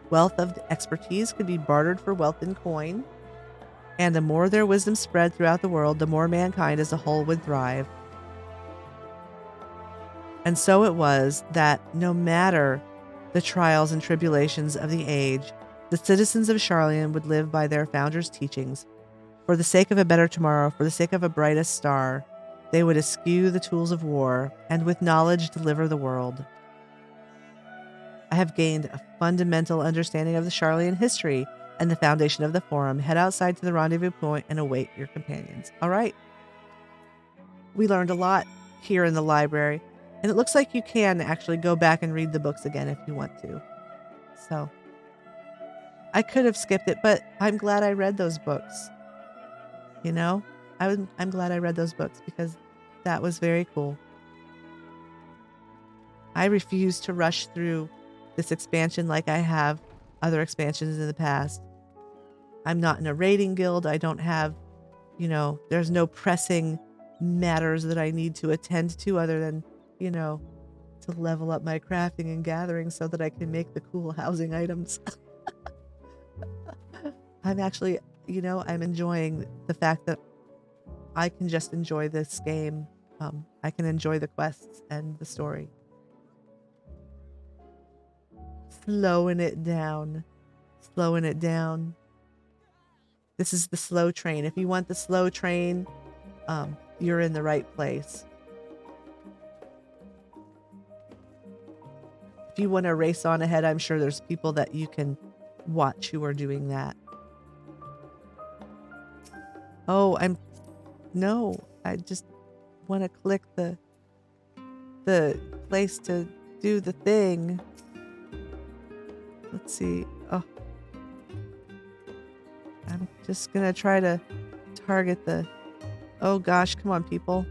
[SPEAKER 2] Wealth of expertise could be bartered for wealth in coin, and the more their wisdom spread throughout the world, the more mankind as a whole would thrive. And so it was that no matter the trials and tribulations of the age, the citizens of Charlian would live by their founder's teachings. For the sake of a better tomorrow, for the sake of a brightest star, they would eschew the tools of war, and with knowledge deliver the world. I have gained a fundamental understanding of the Charlian history and the foundation of the forum. Head outside to the rendezvous point and await your companions. All right. We learned a lot here in the library, and it looks like you can actually go back and read the books again if you want to. So I could have skipped it, but I'm glad I read those books. You know, I'm glad I read those books because that was very cool. I refuse to rush through this expansion like I have other expansions in the past. I'm not in a raiding guild. I don't have, there's no pressing matters that I need to attend to other than, to level up my crafting and gathering so that I can make the cool housing items. I'm actually, I'm enjoying the fact that I can just enjoy this game. I can enjoy the quests and the story. Slowing it down. This is the slow train. If you want the slow train, you're in the right place. If you want to race on ahead, I'm sure there's people that you can watch who are doing that. Oh, I just want to click the place to do the thing. Let's see. Oh, I'm just going to try to target the... Oh gosh, come on, people.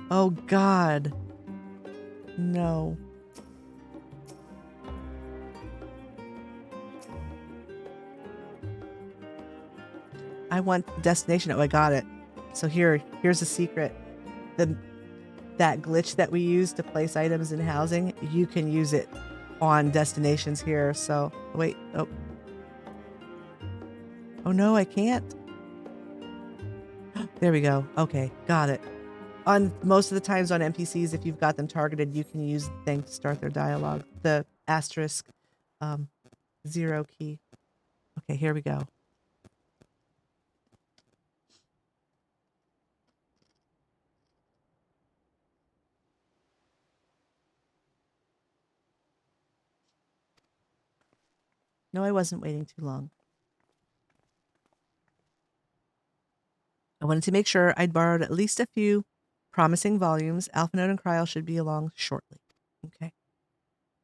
[SPEAKER 2] Oh God. No. I want the destination. Oh, I got it. So here's a secret. That glitch that we use to place items in housing, you can use it on destinations here. So wait. Oh no, I can't. There we go. Okay, got it. On most of the times on NPCs, if you've got them targeted, you can use the thing to start their dialogue. The asterisk 0 key. Okay, here we go. No, I wasn't waiting too long. I wanted to make sure I'd borrowed at least a few promising volumes. Alphinaud and Kryl should be along shortly. Okay.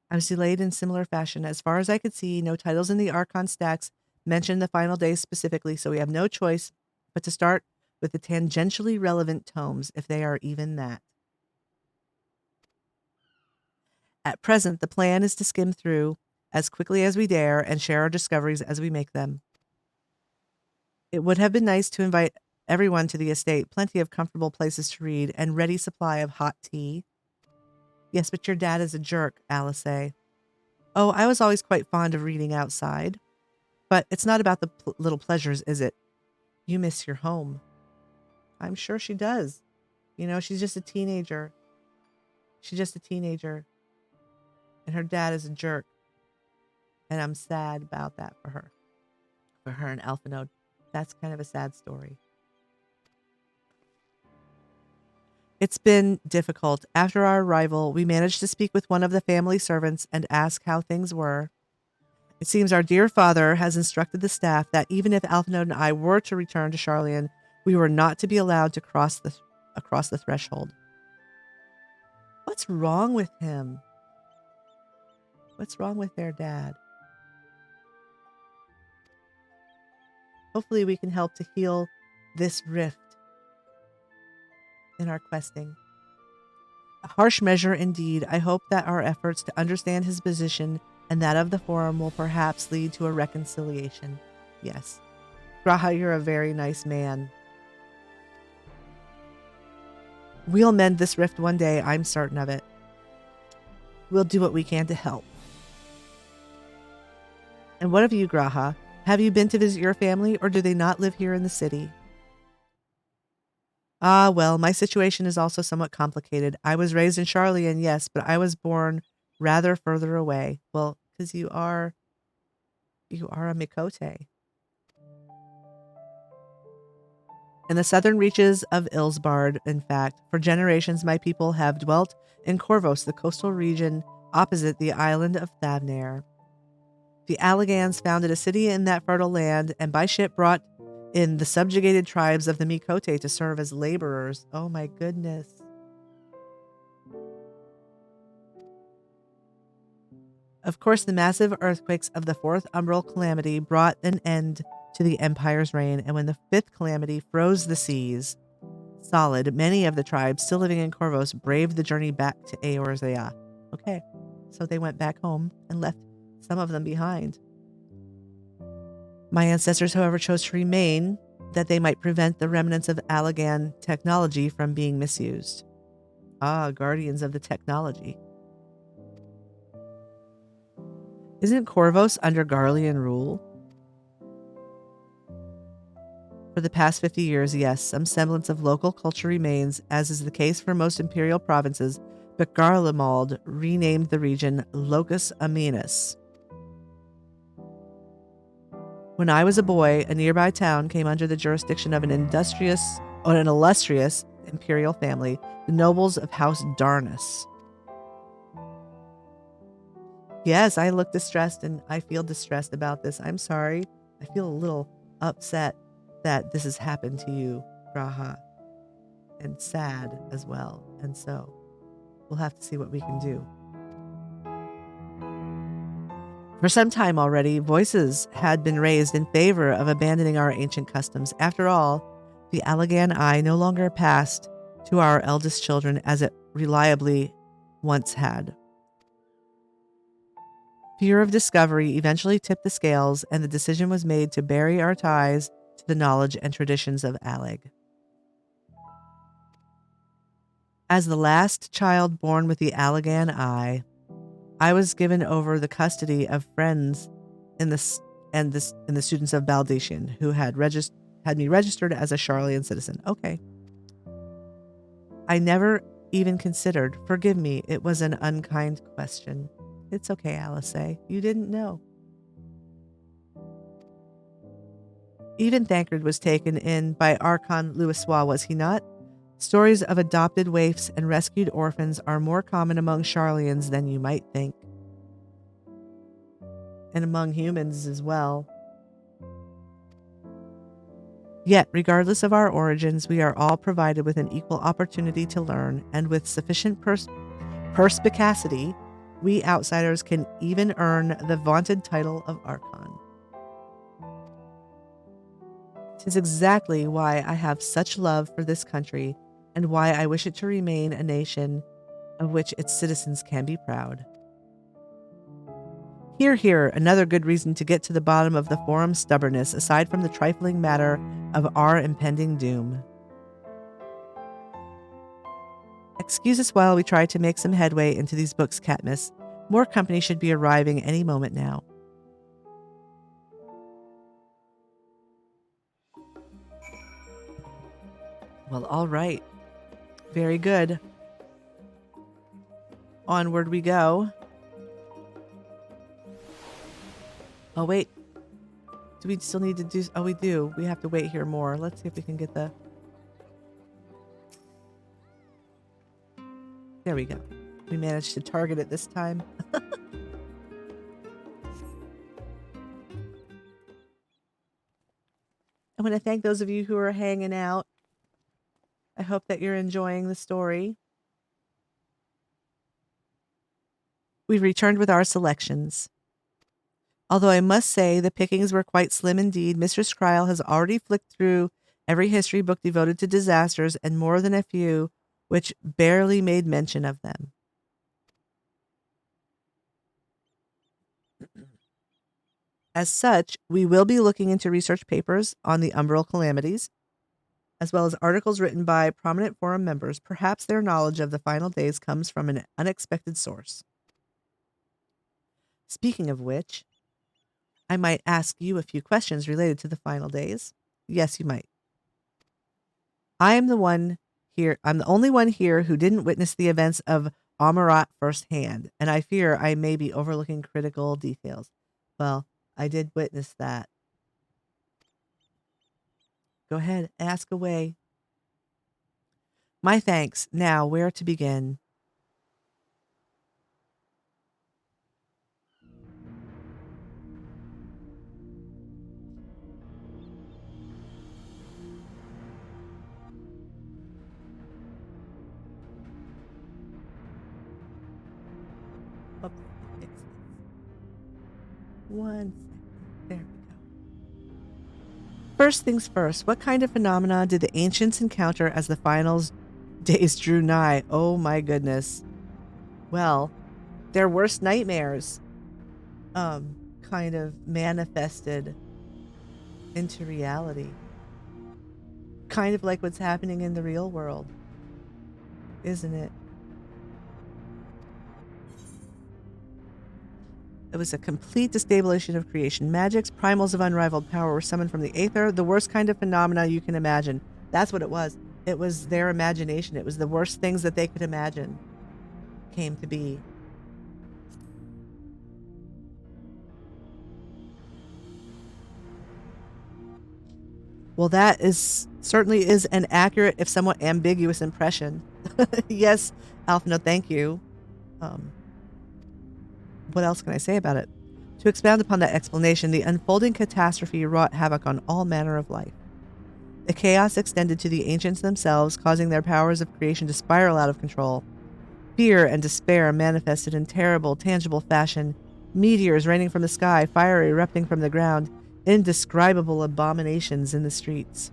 [SPEAKER 2] I was delayed in similar fashion. As far as I could see, no titles in the Archon stacks mention the final days specifically, so we have no choice but to start with the tangentially relevant tomes, if they are even that. At present, the plan is to skim through as quickly as we dare and share our discoveries as we make them. It would have been nice to invite everyone to the estate, plenty of comfortable places to read, and ready supply of hot tea. Yes, but your dad is a jerk, Alice. Oh, I was always quite fond of reading outside. But it's not about the little pleasures, is it? You miss your home. I'm sure she does. She's just a teenager. And her dad is a jerk. And I'm sad about that for her. For her and Alphinaud. That's kind of a sad story. It's been difficult. After our arrival, we managed to speak with one of the family servants and ask how things were. It seems our dear father has instructed the staff that even if Alphinaud and I were to return to Sharlayan, we were not to be allowed to cross the threshold. What's wrong with him? What's wrong with their dad? Hopefully we can help to heal this rift in our questing. A harsh measure indeed. I hope that our efforts to understand his position and that of the forum will perhaps lead to a reconciliation. Yes. Graha, you're a very nice man. We'll mend this rift one day, I'm certain of it. We'll do what we can to help. And what of you, Graha? Have you been to visit your family, or do they not live here in the city? Ah, well, my situation is also somewhat complicated. I was raised in Sharlayan, yes, but I was born rather further away. Well, because you are a Mikote. In the southern reaches of Ilsbard, in fact, for generations my people have dwelt in Corvos, the coastal region opposite the island of Thavnair. The Allegans founded a city in that fertile land and by ship brought in the subjugated tribes of the Mikote to serve as laborers. Oh my goodness. Of course, the massive earthquakes of the fourth umbral calamity brought an end to the Empire's reign, and when the fifth calamity froze the seas solid, many of the tribes still living in Corvos braved the journey back to Eorzea. Okay, so they went back home and left some of them behind. My ancestors, however, chose to remain that they might prevent the remnants of Allegan technology from being misused. Ah, guardians of the technology. Isn't Corvos under Garlean rule? For the past 50 years, yes, some semblance of local culture remains, as is the case for most imperial provinces, but Garlemald renamed the region Locus Aminus. When I was a boy, a nearby town came under the jurisdiction of an illustrious imperial family, the nobles of House Darnus. Yes, I look distressed and I feel distressed about this. I'm sorry. I feel a little upset that this has happened to you, Graha, and sad as well. And so we'll have to see what we can do. For some time already, voices had been raised in favor of abandoning our ancient customs. After all, the Allegan Eye no longer passed to our eldest children as it reliably once had. Fear of discovery eventually tipped the scales, and the decision was made to bury our ties to the knowledge and traditions of Alleg. As the last child born with the Allegan Eye, I was given over the custody of friends in the students of Baldesian who had me registered as a Charlian citizen. Okay. I never even considered. Forgive me, it was an unkind question. It's okay, Alice. You didn't know. Even Thancred was taken in by Archon Louisois, was he not? Stories of adopted waifs and rescued orphans are more common among Charlians than you might think. And among humans as well. Yet, regardless of our origins, we are all provided with an equal opportunity to learn, and with sufficient perspicacity, we outsiders can even earn the vaunted title of Archon. 'Tis exactly why I have such love for this country, and why I wish it to remain a nation of which its citizens can be proud. Hear, hear, another good reason to get to the bottom of the forum's stubbornness, aside from the trifling matter of our impending doom. Excuse us while we try to make some headway into these books, Katniss. More company should be arriving any moment now. Well, all right. Very good. Onward we go. Oh, wait. Do we still need to do... Oh, we do. We have to wait here more. Let's see if we can get the... There we go. We managed to target it this time. I want to thank those of you who are hanging out. I hope that you're enjoying the story. We've returned with our selections. Although I must say the pickings were quite slim indeed, Mistress Kryl has already flicked through every history book devoted to disasters and more than a few which barely made mention of them. As such, we will be looking into research papers on the umbral calamities, as well as articles written by prominent forum members. Perhaps their knowledge of the final days comes from an unexpected source. Speaking of which, I might ask you a few questions related to the final days. Yes, you might. I'm the only one here who didn't witness the events of Amarat firsthand, and I fear I may be overlooking critical details. Well, I did witness that. Go ahead, ask away. My thanks. Now, where to begin? Oops, fix this. 1 second. There we go. First things first, what kind of phenomena did the ancients encounter as the finals days drew nigh? Oh my goodness. Well, their worst nightmares kind of manifested into reality. Kind of like what's happening in the real world, isn't it? It was a complete destabilization of creation. Magics, primals of unrivaled power were summoned from the aether, the worst kind of phenomena you can imagine. That's what it was. It was their imagination. It was the worst things that they could imagine came to be. Well, that certainly is an accurate, if somewhat ambiguous impression. Yes, Alphino, thank you. What else can I say about it? To expound upon that explanation, the unfolding catastrophe wrought havoc on all manner of life. The chaos extended to the ancients themselves, causing their powers of creation to spiral out of control. Fear and despair manifested in terrible, tangible fashion. Meteors raining from the sky, fire erupting from the ground, indescribable abominations in the streets.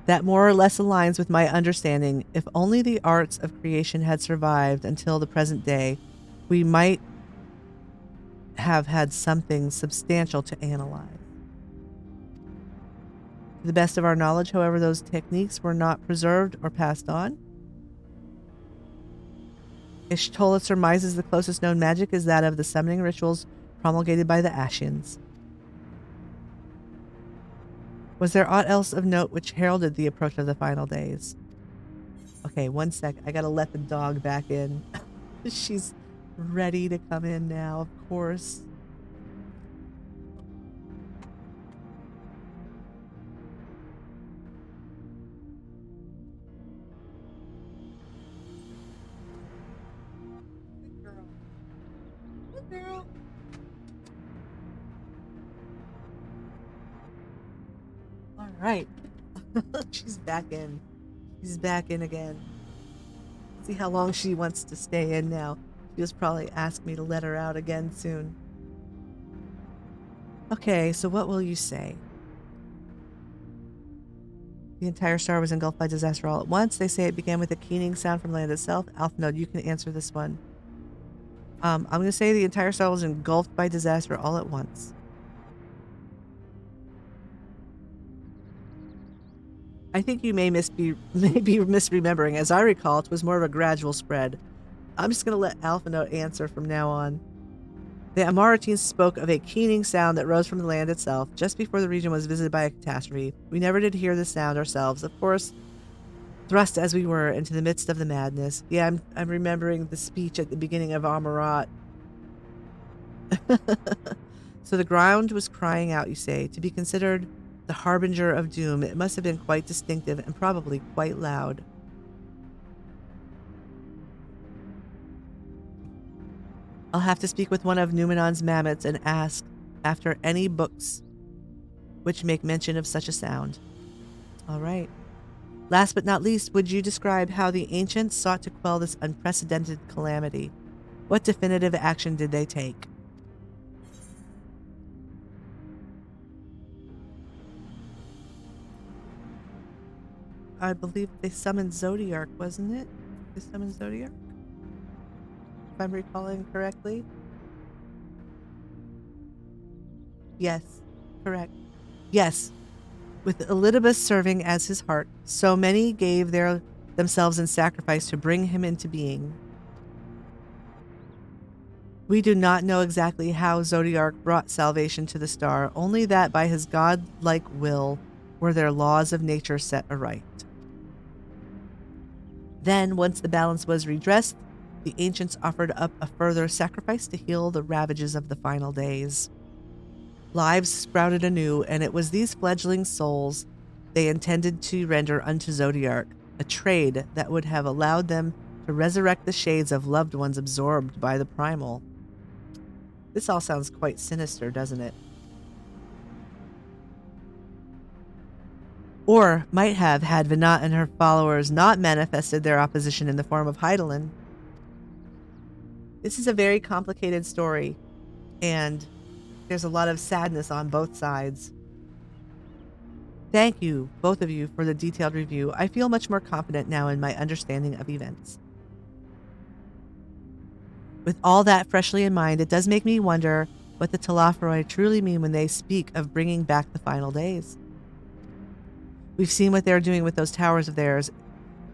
[SPEAKER 2] That more or less aligns with my understanding. If only the arts of creation had survived until the present day, we might have had something substantial to analyze. To the best of our knowledge, however, those techniques were not preserved or passed on. Ishtola surmises the closest known magic is that of the summoning rituals promulgated by the Ashians. Was there aught else of note which heralded the approach of the final days? Okay, 1 sec. I gotta let the dog back in. She's ready to come in now, of course. Good girl. Good girl. All right. She's back in. She's back in again. See how long she wants to stay in now. She'll just probably ask me to let her out again soon. Okay, so what will you say? The entire star was engulfed by disaster all at once. They say it began with a keening sound from land itself. Alphanode, you can answer this one. I'm going to say the entire star was engulfed by disaster all at once. I think you may be misremembering. As I recall, it was more of a gradual spread. I'm just going to let Alphanote answer from now on. The Amaritines spoke of a keening sound that rose from the land itself just before the region was visited by a catastrophe. We never did hear the sound ourselves, of course, thrust as we were into the midst of the madness. Yeah, I'm remembering the speech at the beginning of Amarat. So the ground was crying out, you say, to be considered the harbinger of doom. It must have been quite distinctive and probably quite loud. I'll have to speak with one of Numenon's mammoths and ask after any books which make mention of such a sound. All right. Last but not least, would you describe how the ancients sought to quell this unprecedented calamity? What definitive action did they take? I believe they summoned Zodiark, wasn't it? They summoned Zodiark? If I'm recalling correctly. Yes, correct. Yes, with Elidibus serving as his heart, so many gave themselves in sacrifice to bring him into being. We do not know exactly how Zodiark brought salvation to the star, only that by his godlike will were their laws of nature set aright. Then, once the balance was redressed, the ancients offered up a further sacrifice to heal the ravages of the final days. Lives sprouted anew, and it was these fledgling souls they intended to render unto Zodiark, a trade that would have allowed them to resurrect the shades of loved ones absorbed by the primal. This all sounds quite sinister, doesn't it? Or might have had Venat and her followers not manifested their opposition in the form of Hydaelyn. This is a very complicated story, and there's a lot of sadness on both sides. Thank you, both of you, for the detailed review. I feel much more confident now in my understanding of events. With all that freshly in mind, it does make me wonder what the Telophoroi truly mean when they speak of bringing back the final days. We've seen what they're doing with those towers of theirs.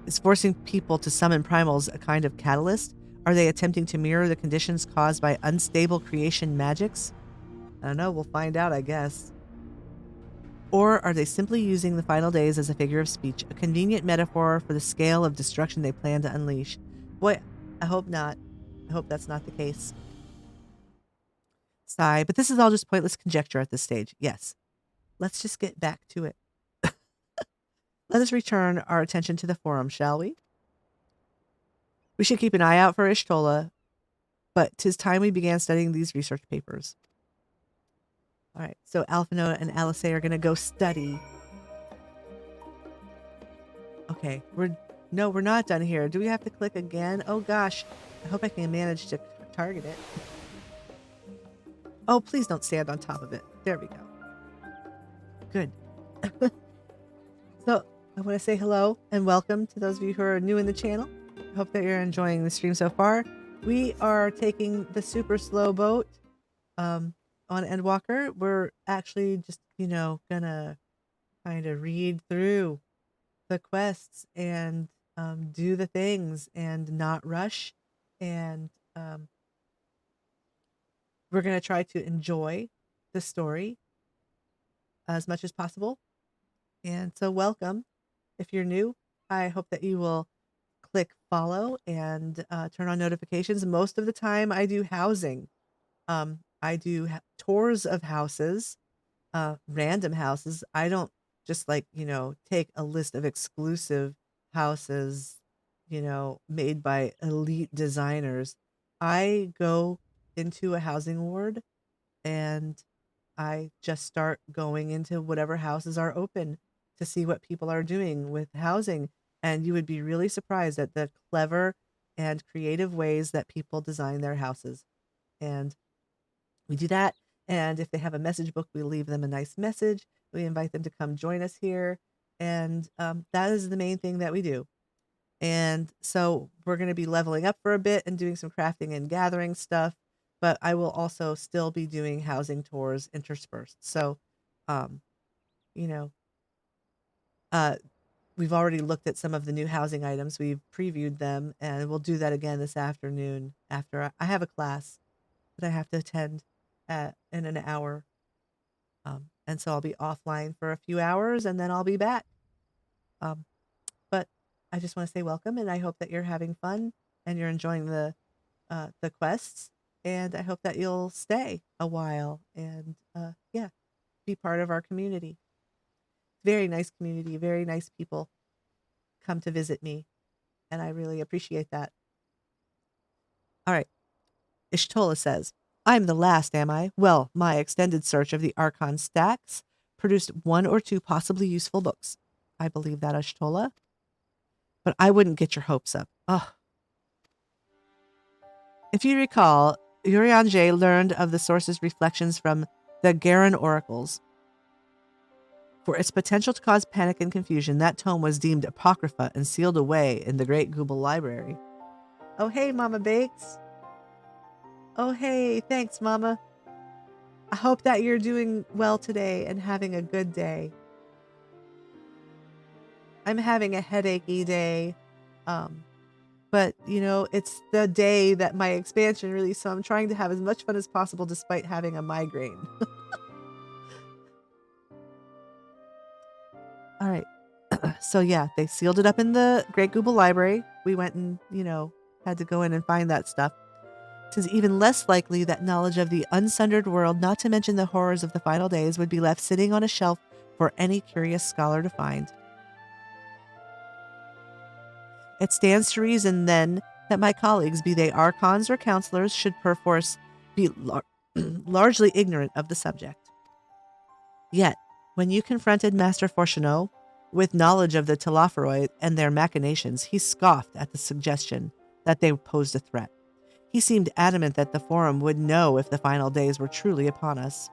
[SPEAKER 2] Is forcing people to summon primals a kind of catalyst? Are they attempting to mirror the conditions caused by unstable creation magics? I don't know, we'll find out, I guess. Or are they simply using the final days as a figure of speech, a convenient metaphor for the scale of destruction they plan to unleash? Boy, I hope not. I hope that's not the case. Sigh, but this is all just pointless conjecture at this stage. Yes. Let's just get back to it. Let us return our attention to the forum, shall we? We should keep an eye out for Y'shtola, but 'tis time we began studying these research papers. All right, so Alphinaud and Alice are going to go study. Okay, we're not done here. Do we have to click again? Oh gosh, I hope I can manage to target it. Oh, please don't stand on top of it. There we go. Good. So I want to say hello and welcome to those of you who are new in the channel. I hope that you're enjoying the stream so far. We are taking the super slow boat on Endwalker. We're actually just, gonna kind of read through the quests and do the things and not rush. And we're going to try to enjoy the story as much as possible. And so welcome. If you're new, I hope that you will click follow and turn on notifications. Most of the time I do housing. I do tours of houses, random houses. I don't just take a list of exclusive houses, made by elite designers. I go into a housing ward and I just start going into whatever houses are open to see what people are doing with housing. And you would be really surprised at the clever and creative ways that people design their houses. And we do that. And if they have a message book, we leave them a nice message. We invite them to come join us here. And that is the main thing that we do. And so we're going to be leveling up for a bit and doing some crafting and gathering stuff. But I will also still be doing housing tours interspersed. So, we've already looked at some of the new housing items. We've previewed them, and we'll do that again this afternoon after I have a class that I have to attend in an hour. And so I'll be offline for a few hours, and then I'll be back. But I just want to say welcome, and I hope that you're having fun and you're enjoying the quests. And I hope that you'll stay a while and be part of our community. Very nice community, very nice people come to visit me, and I really appreciate that. All right. Y'shtola says, I'm the last, am I? Well, my extended search of the Archon stacks produced 1 or 2 possibly useful books. I believe that, Y'shtola. But I wouldn't get your hopes up. Ugh. If you recall, Urianger learned of the source's reflections from the Garen oracles. For its potential to cause panic and confusion, that tome was deemed apocrypha and sealed away in the Great Gooble Library. Oh, hey, Mama Bakes. Oh, hey, thanks, Mama. I hope that you're doing well today and having a good day. I'm having a headachy day. But, it's the day that my expansion released, so I'm trying to have as much fun as possible despite having a migraine. All right. So, yeah, they sealed it up in the Great Gooble Library. We went and, had to go in and find that stuff. 'Tis even less likely that knowledge of the unsundered world, not to mention the horrors of the final days, would be left sitting on a shelf for any curious scholar to find. It stands to reason, then, that my colleagues, be they archons or counselors, should perforce be largely ignorant of the subject. Yet, when you confronted Master Fourcheneau with knowledge of the Telophoroi and their machinations, he scoffed at the suggestion that they posed a threat. He seemed adamant that the Forum would know if the final days were truly upon us.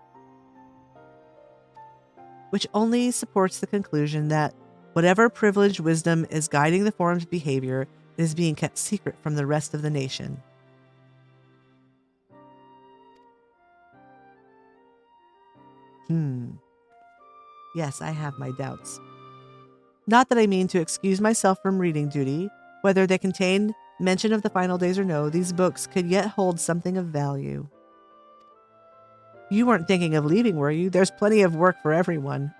[SPEAKER 2] Which only supports the conclusion that whatever privileged wisdom is guiding the Forum's behavior is being kept secret from the rest of the nation. Yes, I have my doubts. Not that I mean to excuse myself from reading duty. Whether they contain mention of the final days or no, these books could yet hold something of value. You weren't thinking of leaving, were you? There's plenty of work for everyone.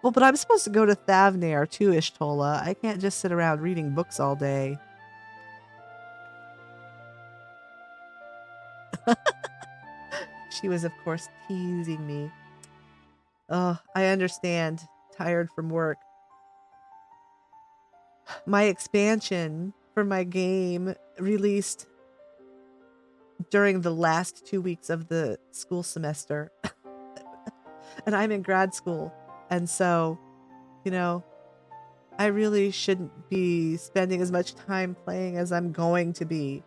[SPEAKER 2] Well, but I'm supposed to go to Thavnair too, Ishtola. I can't just sit around reading books all day. She was, of course, teasing me. Oh, I understand. Tired from work. My expansion for my game released during the last 2 weeks of the school semester. And I'm in grad school. And so, I really shouldn't be spending as much time playing as I'm going to be.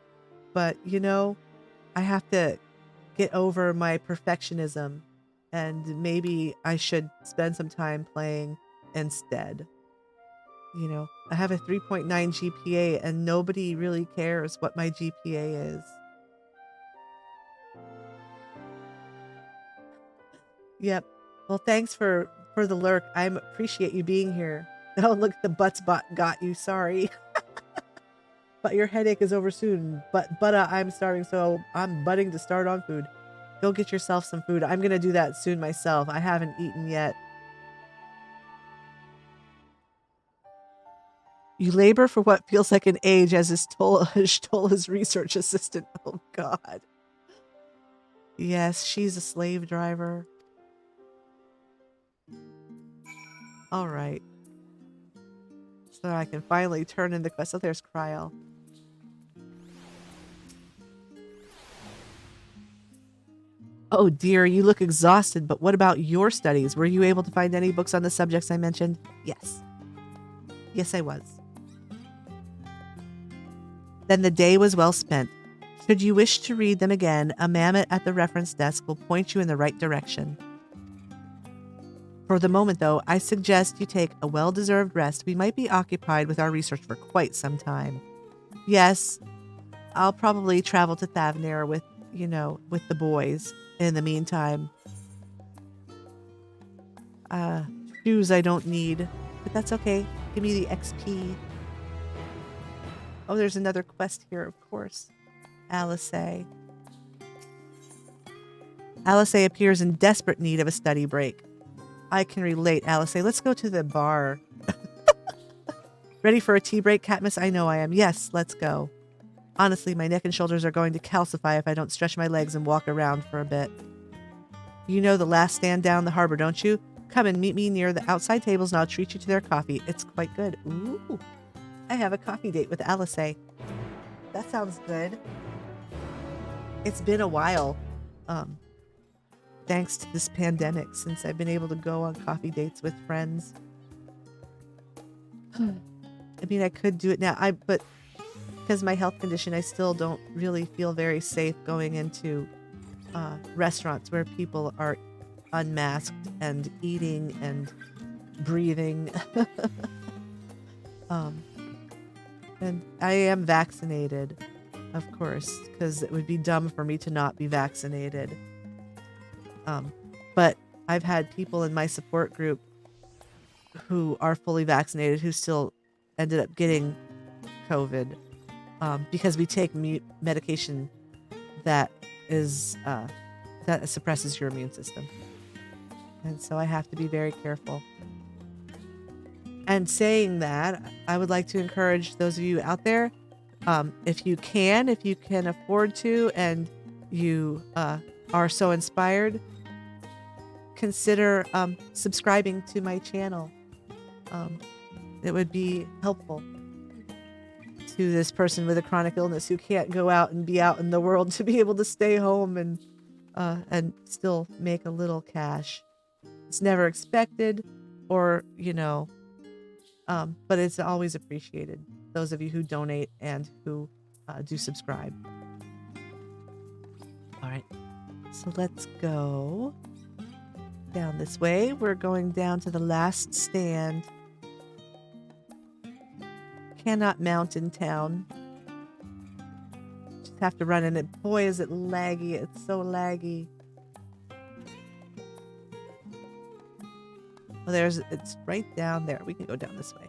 [SPEAKER 2] But, I have to get over my perfectionism. And maybe I should spend some time playing instead. I have a 3.9 GPA and nobody really cares what my GPA is. Yep. Well, thanks for the lurk. I appreciate you being here. Oh, look, the butts got you. Sorry. But your headache is over soon. But I'm starving, so I'm butting to start on food. Go get yourself some food. I'm going to do that soon myself. I haven't eaten yet. You labor for what feels like an age as Ishtola's research assistant. Oh, God. Yes, she's a slave driver. All right. So I can finally turn in the quest. Oh, there's Kryl. Oh dear, you look exhausted, but what about your studies? Were you able to find any books on the subjects I mentioned? Yes. Yes, I was. Then the day was well spent. Should you wish to read them again, a mammoth at the reference desk will point you in the right direction. For the moment, though, I suggest you take a well-deserved rest. We might be occupied with our research for quite some time. Yes, I'll probably travel to Thavnair with the boys in the meantime. Shoes I don't need, but that's okay. Give me the XP. Oh, there's another quest here, of course. Alice appears in desperate need of a study break. I can relate, Alice. Let's go to the bar. Ready for a tea break, Katniss? I know I am. Yes, let's go. Honestly, my neck and shoulders are going to calcify if I don't stretch my legs and walk around for a bit. You know the last stand down the harbor, don't you? Come and meet me near the outside tables and I'll treat you to their coffee. It's quite good. Ooh, I have a coffee date with Alice. That sounds good. It's been a while. Thanks to this pandemic, since I've been able to go on coffee dates with friends. I mean, I could do it now, but because of my health condition, I still don't really feel very safe going into restaurants where people are unmasked and eating and breathing. And I am vaccinated, of course, because it would be dumb for me to not be vaccinated. But I've had people in my support group who are fully vaccinated who still ended up getting COVID because we take medication that is that suppresses your immune system. And so I have to be very careful. And saying that, I would like to encourage those of you out there, if you can afford to, and you are so inspired, consider subscribing to my channel. It would be helpful to this person with a chronic illness who can't go out and be out in the world to be able to stay home and still make a little cash. It's never expected, or but it's always appreciated. Those of you who donate and who do subscribe. All right. So let's go down this way. We're going down to the last stand. Cannot mount in town. Just have to run in it. Boy, is it laggy. It's so laggy. Well, it's right down there. We can go down this way.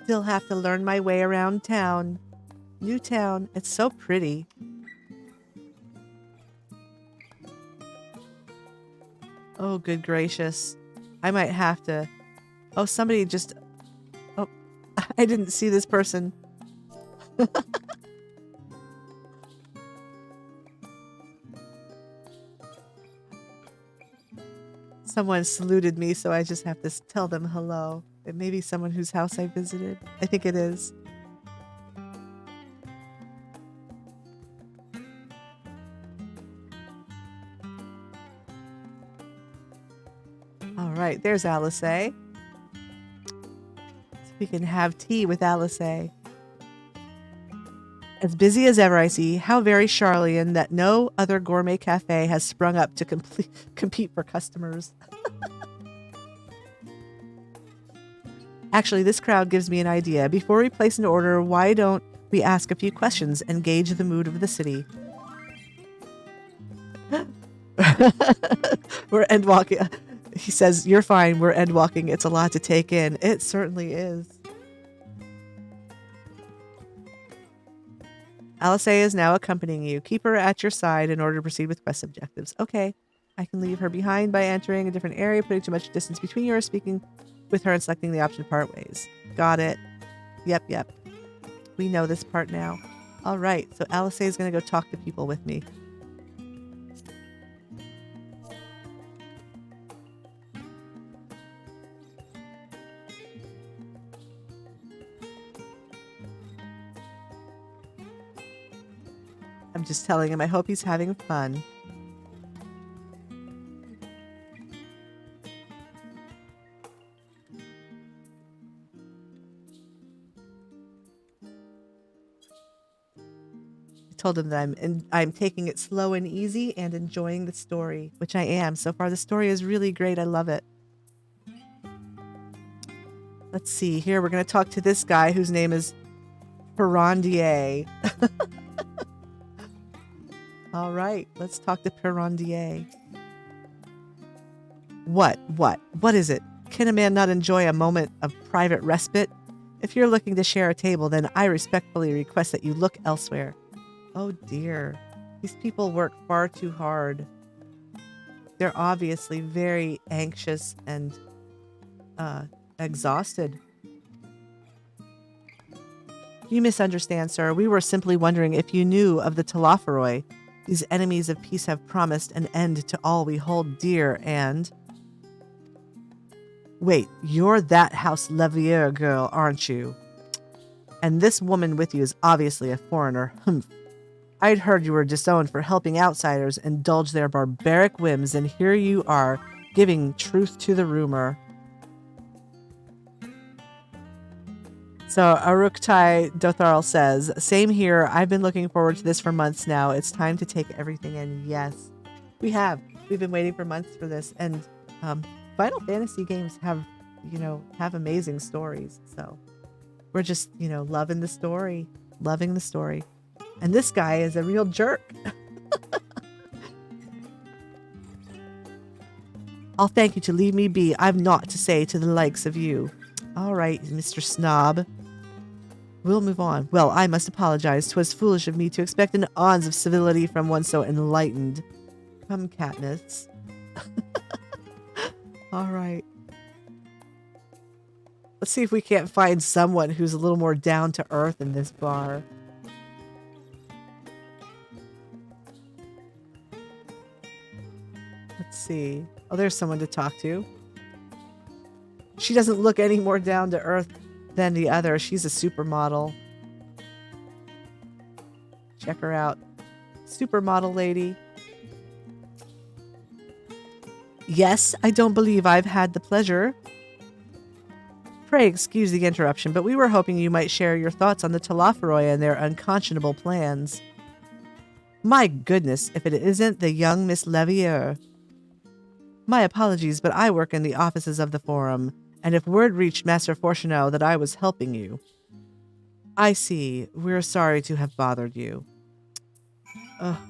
[SPEAKER 2] Still have to learn my way around town. New town. It's so pretty. Oh, good gracious. I might have to... Oh, somebody just... Oh, I didn't see this person. Someone saluted me, so I just have to tell them hello. It may be someone whose house I visited. I think it is. All right, there's Alice. So we can have tea with Alice. As busy as ever, I see. How very Charlian that no other gourmet cafe has sprung up to compete for customers. Actually, this crowd gives me an idea. Before we place an order, why don't we ask a few questions and gauge the mood of the city? We're end walking. He says, you're fine. We're end walking. It's a lot to take in. It certainly is. Alice is now accompanying you. Keep her at your side in order to proceed with quest objectives. Okay. I can leave her behind by entering a different area, putting too much distance between you, or speaking with her and selecting the option part ways. Got it. Yep. We know this part now. All right. So Alice is going to go talk to people with me. I'm just telling him I hope he's having fun. I told him that I'm taking it slow and easy and enjoying the story, which I am. So far, the story is really great. I love it. Let's see. Here, we're going to talk to this guy whose name is Perondier. All right, let's talk to Perondier. What is it? Can a man not enjoy a moment of private respite? If you're looking to share a table, then I respectfully request that you look elsewhere. Oh dear, these people work far too hard. They're obviously very anxious and exhausted. You misunderstand, sir. We were simply wondering if you knew of the Telophoroi. These enemies of peace have promised an end to all we hold dear, and... Wait, you're that House Levier girl, aren't you? And this woman with you is obviously a foreigner. Humph. I'd heard you were disowned for helping outsiders indulge their barbaric whims, and here you are, giving truth to the rumor. So Aruktai Dotharl says, same here. I've been looking forward to this for months now. It's time to take everything in. Yes, we have. We've been waiting for months for this. And Final Fantasy games have amazing stories. So we're just, loving the story. And this guy is a real jerk. I'll thank you to leave me be. I've naught to say to the likes of you. All right, Mr. Snob. We'll move on. Well, I must apologize. 'Twas foolish of me to expect an ounce of civility from one so enlightened. Come, Katniss. All right. Let's see if we can't find someone who's a little more down to earth in this bar. Let's see. Oh, there's someone to talk to. She doesn't look any more down to earth than the other. She's a supermodel. Check her out. Supermodel lady. Yes, I don't believe I've had the pleasure. Pray excuse the interruption, but we were hoping you might share your thoughts on the Telophoroi and their unconscionable plans. My goodness, if it isn't the young Miss Levier. My apologies, but I work in the offices of the Forum, and if word reached Master Fortuneau that I was helping you... I see. We're sorry to have bothered you. Oh,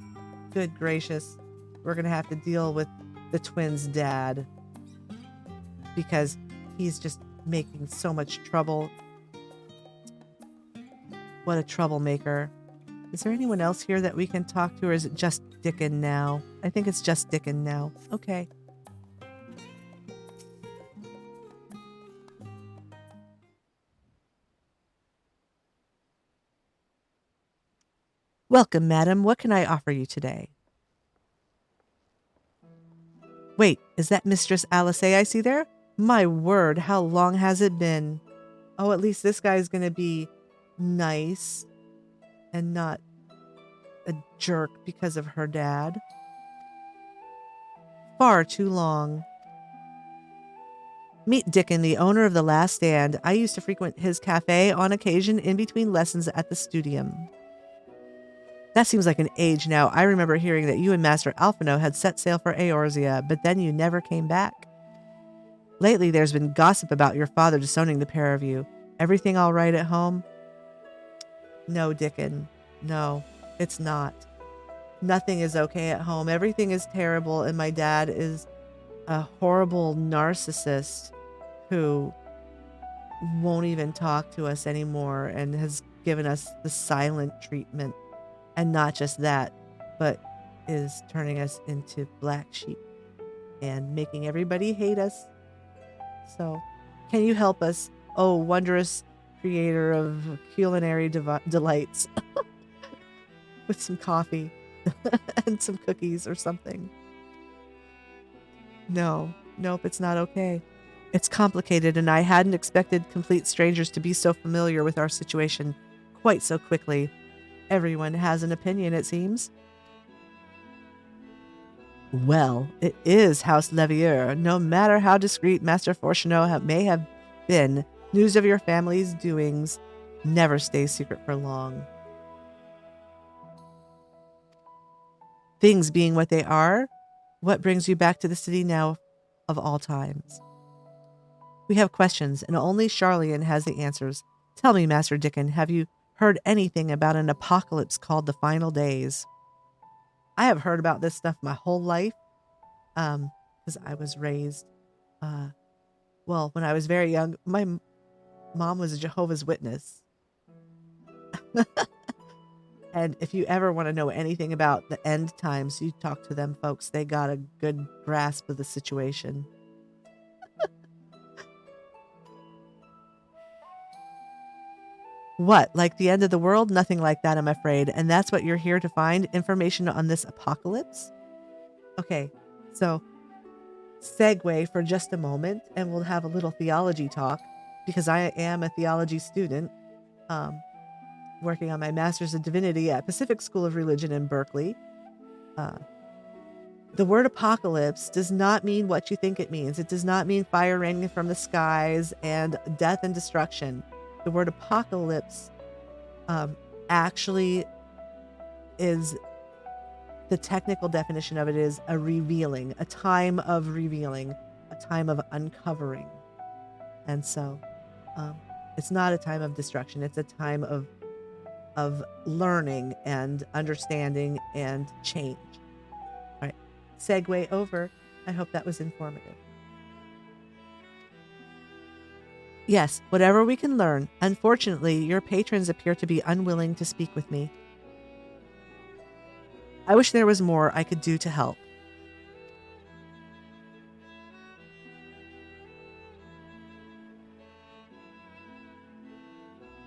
[SPEAKER 2] good gracious. We're going to have to deal with the twins' dad because he's just making so much trouble. What a troublemaker. Is there anyone else here that we can talk to, or is it just Dickon now? I think it's just Dickon now. Okay. Welcome, madam. What can I offer you today? Wait, is that Mistress Alice I see there? My word, how long has it been? Oh, at least this guy's going to be nice and not a jerk because of her dad. Far too long. Meet Dickon, the owner of The Last Stand. I used to frequent his cafe on occasion in between lessons at the studium. That seems like an age now. I remember hearing that you and Master Alphino had set sail for Eorzea, but then you never came back. Lately, there's been gossip about your father disowning the pair of you. Everything all right at home? No, Dickon. No, it's not. Nothing is okay at home. Everything is terrible, and my dad is a horrible narcissist who won't even talk to us anymore and has given us the silent treatment. And not just that, but is turning us into black sheep and making everybody hate us. So, can you help us, oh wondrous creator of culinary delights, with some coffee and some cookies or something? No, nope, it's not okay. It's complicated, and I hadn't expected complete strangers to be so familiar with our situation quite so quickly. Everyone has an opinion, it seems. Well, it is House Levier. No matter how discreet Master Fortuneau may have been, news of your family's doings never stays secret for long. Things being what they are, what brings you back to the city now of all times? We have questions, and only Charlian has the answers. Tell me, Master Dickon, have you heard anything about an apocalypse called the Final Days? I have heard about this stuff my whole life, because I was raised, well, when I was very young, my mom was a Jehovah's Witness. And if you ever want to know anything about the end times, you talk to them folks. They got a good grasp of the situation. What, like the end of the world? Nothing like that, I'm afraid. And that's what you're here to find? Information on this apocalypse? Okay, so segue for just a moment, and we'll have a little theology talk, because I am a theology student, working on my Master's of Divinity at Pacific School of Religion in Berkeley. The word apocalypse does not mean what you think it means. It does not mean fire raining from the skies and death and destruction. The word apocalypse actually is, the technical definition of it is a revealing, a time of revealing, a time of uncovering. And so it's not a time of destruction. It's a time of learning and understanding and change. All right, segue over. I hope that was informative. Yes, whatever we can learn. Unfortunately, your patrons appear to be unwilling to speak with me. I wish there was more I could do to help.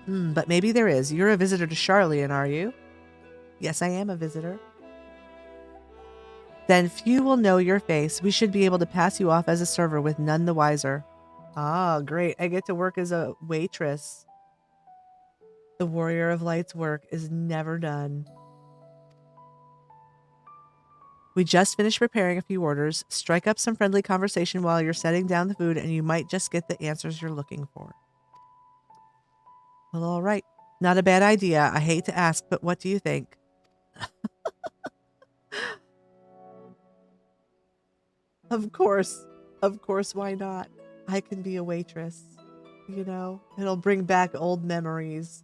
[SPEAKER 2] But maybe there is. You're a visitor to Charlian, are you? Yes, I am a visitor. Then few will know your face. We should be able to pass you off as a server with none the wiser. Ah, great. I get to work as a waitress. The Warrior of Light's work is never done. We just finished preparing a few orders. Strike up some friendly conversation while you're setting down the food, and you might just get the answers you're looking for. Well, all right. Not a bad idea. I hate to ask, but what do you think? Of course. Of course, why not? I can be a waitress. You know, it'll bring back old memories.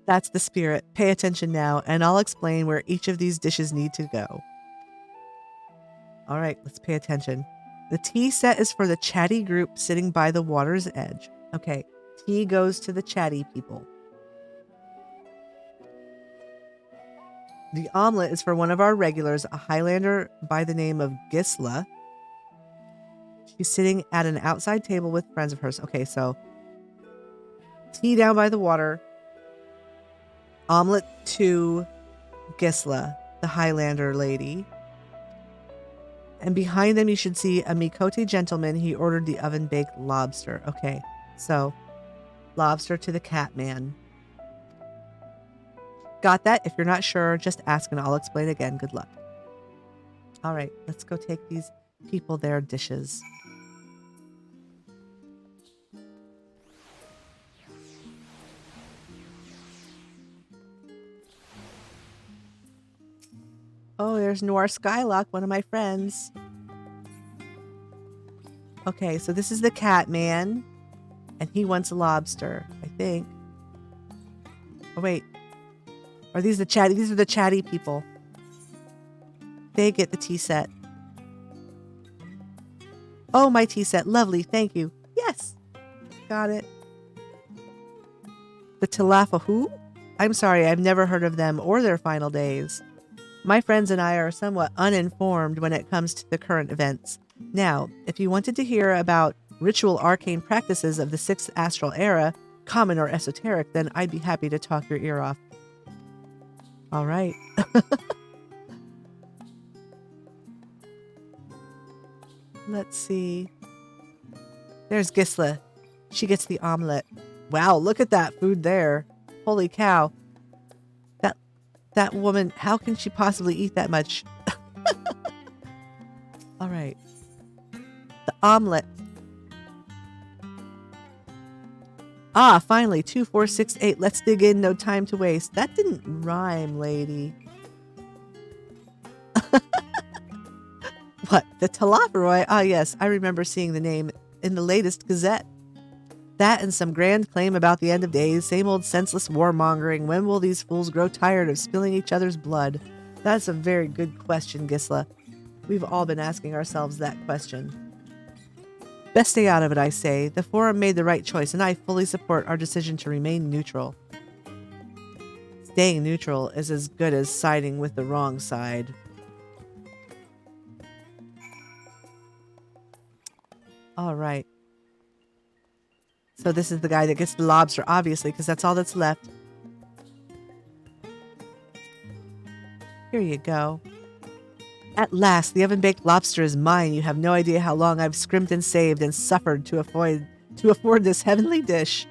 [SPEAKER 2] That's the spirit. Pay attention now, and I'll explain where each of these dishes need to go. All right, let's pay attention. The tea set is for the chatty group sitting by the water's edge. Okay, tea goes to the chatty people. The omelet is for one of our regulars, a Highlander by the name of Gisla. She's sitting at an outside table with friends of hers. Okay, so tea down by the water. Omelet to Gisla, the Highlander lady. And behind them, you should see a Mikote gentleman. He ordered the oven-baked lobster. Okay, so lobster to the cat man. Got that? If you're not sure, just ask and I'll explain again. Good luck. All right, let's go take these people their dishes. Oh, there's Noir Skylock, one of my friends. Okay, so this is the cat man, and he wants a lobster, I think. Oh, wait. Are these the chatty? These are the chatty people. They get the tea set. Oh, my tea set. Lovely. Thank you. Yes. Got it. The Tilafa who? I'm sorry, I've never heard of them or their final days. My friends and I are somewhat uninformed when it comes to the current events. Now, if you wanted to hear about ritual arcane practices of the 6th astral era, common or esoteric, then I'd be happy to talk your ear off. All right. Let's see. There's Gisla. She gets the omelet. Wow, look at that food there. Holy cow. That woman, how can she possibly eat that much? All right. The omelet. Ah, finally, 2, 4, 6, 8. Let's dig in, no time to waste. That didn't rhyme, lady. What? The Talaferoy? Ah, yes, I remember seeing the name in the latest Gazette. That and some grand claim about the end of days, same old senseless warmongering. When will these fools grow tired of spilling each other's blood? That's a very good question, Gisla. We've all been asking ourselves that question. Best stay out of it, I say. The Forum made the right choice, and I fully support our decision to remain neutral. Staying neutral is as good as siding with the wrong side. All right. So this is the guy that gets the lobster, obviously, because that's all that's left. Here you go. At last, the oven-baked lobster is mine. You have no idea how long I've scrimped and saved and suffered to afford this heavenly dish.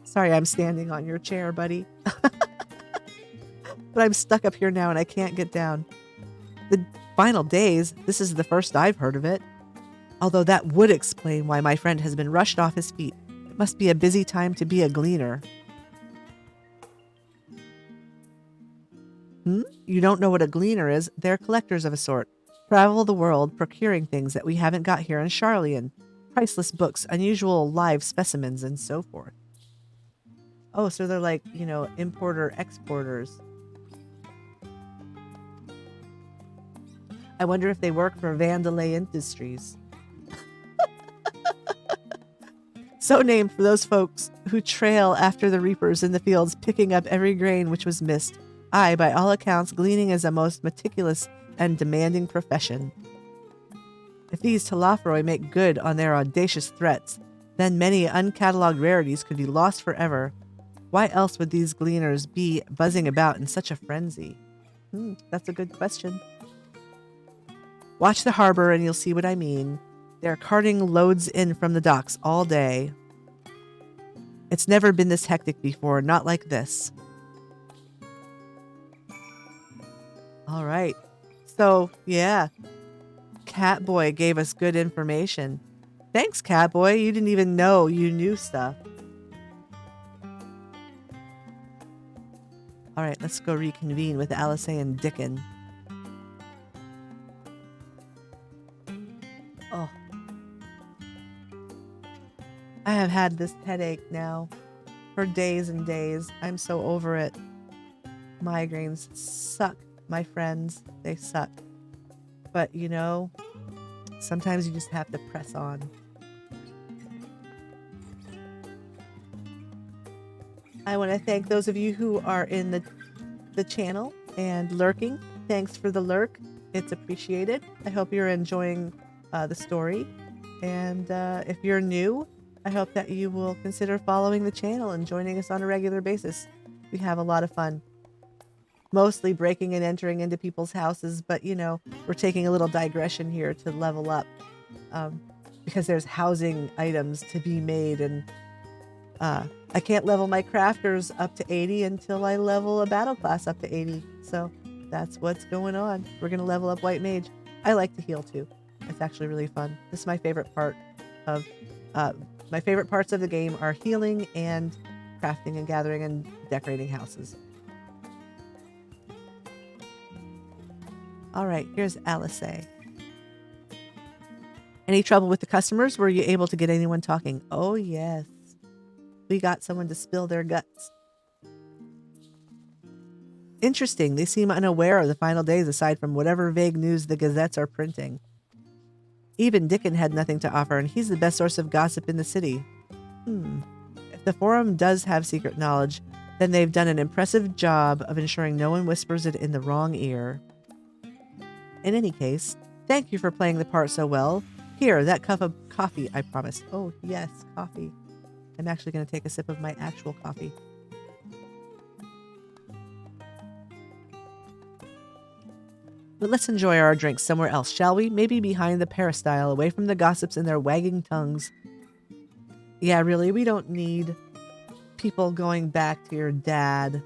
[SPEAKER 2] Sorry, I'm standing on your chair, buddy. But I'm stuck up here now and I can't get down. The final days, this is the first I've heard of it. Although that would explain why my friend has been rushed off his feet. It must be a busy time to be a gleaner. You don't know what a gleaner is? They're collectors of a sort. Travel the world procuring things that we haven't got here in Charlian. Priceless books, unusual live specimens, and so forth. Oh, so they're like, importer-exporters. I wonder if they work for Vandalay Industries. So named for those folks who trail after the reapers in the fields, picking up every grain which was missed. I, by all accounts, gleaning is a most meticulous and demanding profession. If these Talaferoy make good on their audacious threats, then many uncatalogued rarities could be lost forever. Why else would these gleaners be buzzing about in such a frenzy? That's a good question. Watch the harbor and you'll see what I mean. They're carting loads in from the docks all day. It's never been this hectic before, not like this. All right. So, yeah. Catboy gave us good information. Thanks, Catboy. You didn't even know you knew stuff. All right, let's go reconvene with Alice and Dickon. Oh. I have had this headache now for days and days. I'm so over it. Migraines suck, my friends. They suck. But, you know, sometimes you just have to press on. I want to thank those of you who are in the channel and lurking. Thanks for the lurk. It's appreciated. I hope you're enjoying the story. And if you're new, I hope that you will consider following the channel and joining us on a regular basis. We have a lot of fun. Mostly breaking and entering into people's houses, but you know, we're taking a little digression here to level up because there's housing items to be made, and I can't level my crafters up to 80 until I level a battle class up to 80. So that's what's going on. We're going to level up White Mage. I like to heal too. It's actually really fun. This is my favorite part of my favorite parts of the game are healing and crafting and gathering and decorating houses. All right, here's Alice. Any trouble with the customers? Were you able to get anyone talking? Oh, yes. We got someone to spill their guts. Interesting. They seem unaware of the final days aside from whatever vague news the gazettes are printing. Even Dickon had nothing to offer, and he's the best source of gossip in the city. If the forum does have secret knowledge, then they've done an impressive job of ensuring no one whispers it in the wrong ear. In any case, thank you for playing the part so well. Here, that cup of coffee I promised. Oh, yes, coffee. I'm actually going to take a sip of my actual coffee. But let's enjoy our drinks somewhere else, shall we? Maybe behind the peristyle, away from the gossips and their wagging tongues. Yeah, really, we don't need people going back to your dad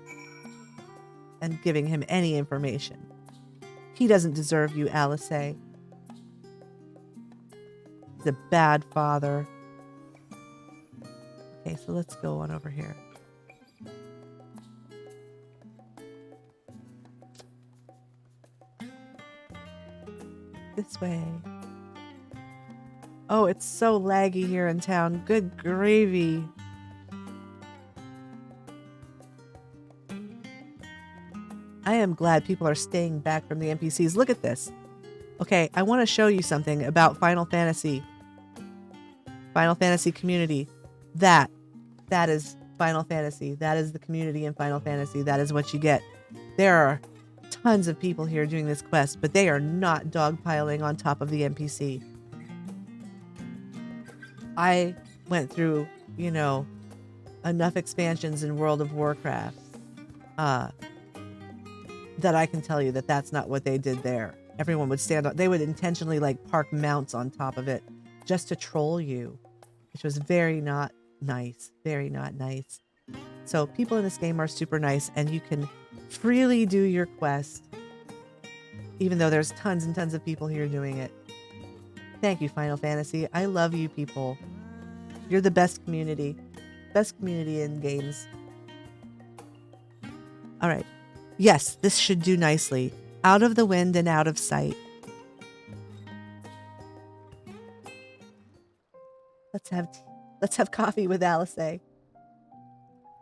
[SPEAKER 2] and giving him any information. He doesn't deserve you, Alice. He's a bad father. Okay, so let's go on over here. This way. Oh, it's so laggy here in town. Good gravy. I am glad people are staying back from the NPCs. Look at this. Okay, I want to show you something about Final Fantasy. Final Fantasy community. That is Final Fantasy. That is the community in Final Fantasy. That is what you get. There are tons of people here doing this quest, but they are not dogpiling on top of the NPC. I went through, you know, enough expansions in World of Warcraft that I can tell you that that's not what they did there. Everyone would stand up. They would intentionally like park mounts on top of it just to troll you, which was very not nice. Very not nice. So people in this game are super nice, and you can freely do your quest, even though there's tons and tons of people here doing it. Thank you, Final Fantasy. I love you people. You're the best community. Best community in games. All right. Yes, this should do nicely. Out of the wind and out of sight. Let's have coffee with Alice.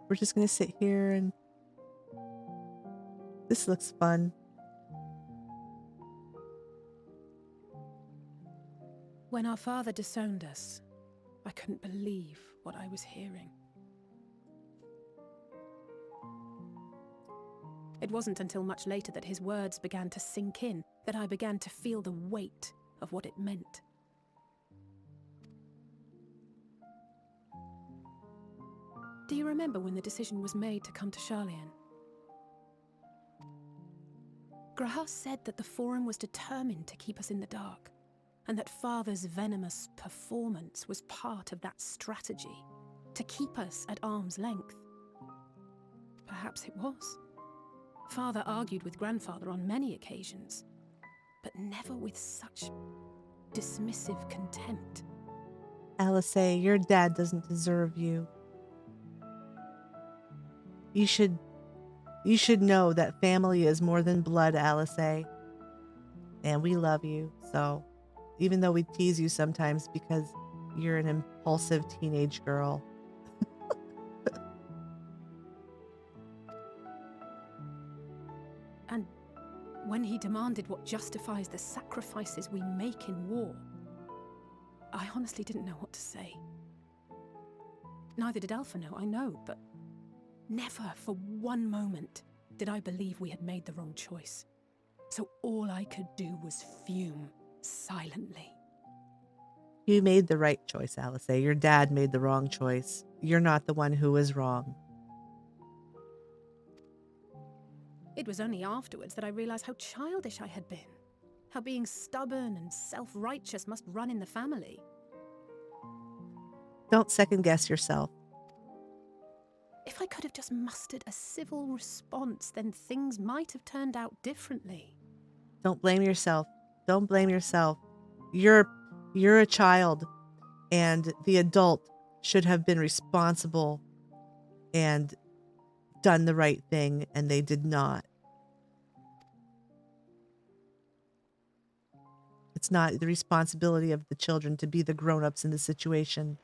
[SPEAKER 2] We're just going to sit here and this looks fun.
[SPEAKER 14] When our father disowned us, I couldn't believe what I was hearing. It wasn't until much later that his words began to sink in, that I began to feel the weight of what it meant. Do you remember when the decision was made to come to Charlian? Grahas said that the Forum was determined to keep us in the dark, and that Father's venomous performance was part of that strategy, to keep us at arm's length. Perhaps it was. Father argued with Grandfather on many occasions, but never with such dismissive contempt.
[SPEAKER 2] Alice, your dad doesn't deserve you. You should know that family is more than blood, Alice. And we love you, so even though we tease you sometimes because you're an impulsive teenage girl.
[SPEAKER 14] And when he demanded what justifies the sacrifices we make in war, I honestly didn't know what to say. Neither did Alphino, I know, but never for one moment did I believe we had made the wrong choice. So all I could do was fume silently.
[SPEAKER 2] You made the right choice, Alice. Your dad made the wrong choice. You're not the one who was wrong.
[SPEAKER 14] It was only afterwards that I realized how childish I had been. How being stubborn and self-righteous must run in the family.
[SPEAKER 2] Don't second guess yourself.
[SPEAKER 14] If I could have just mustered a civil response, then things might have turned out differently.
[SPEAKER 2] Don't blame yourself. Don't blame yourself. You're a child, and the adult should have been responsible and done the right thing, and they did not. It's not the responsibility of the children to be the grown-ups in the situation.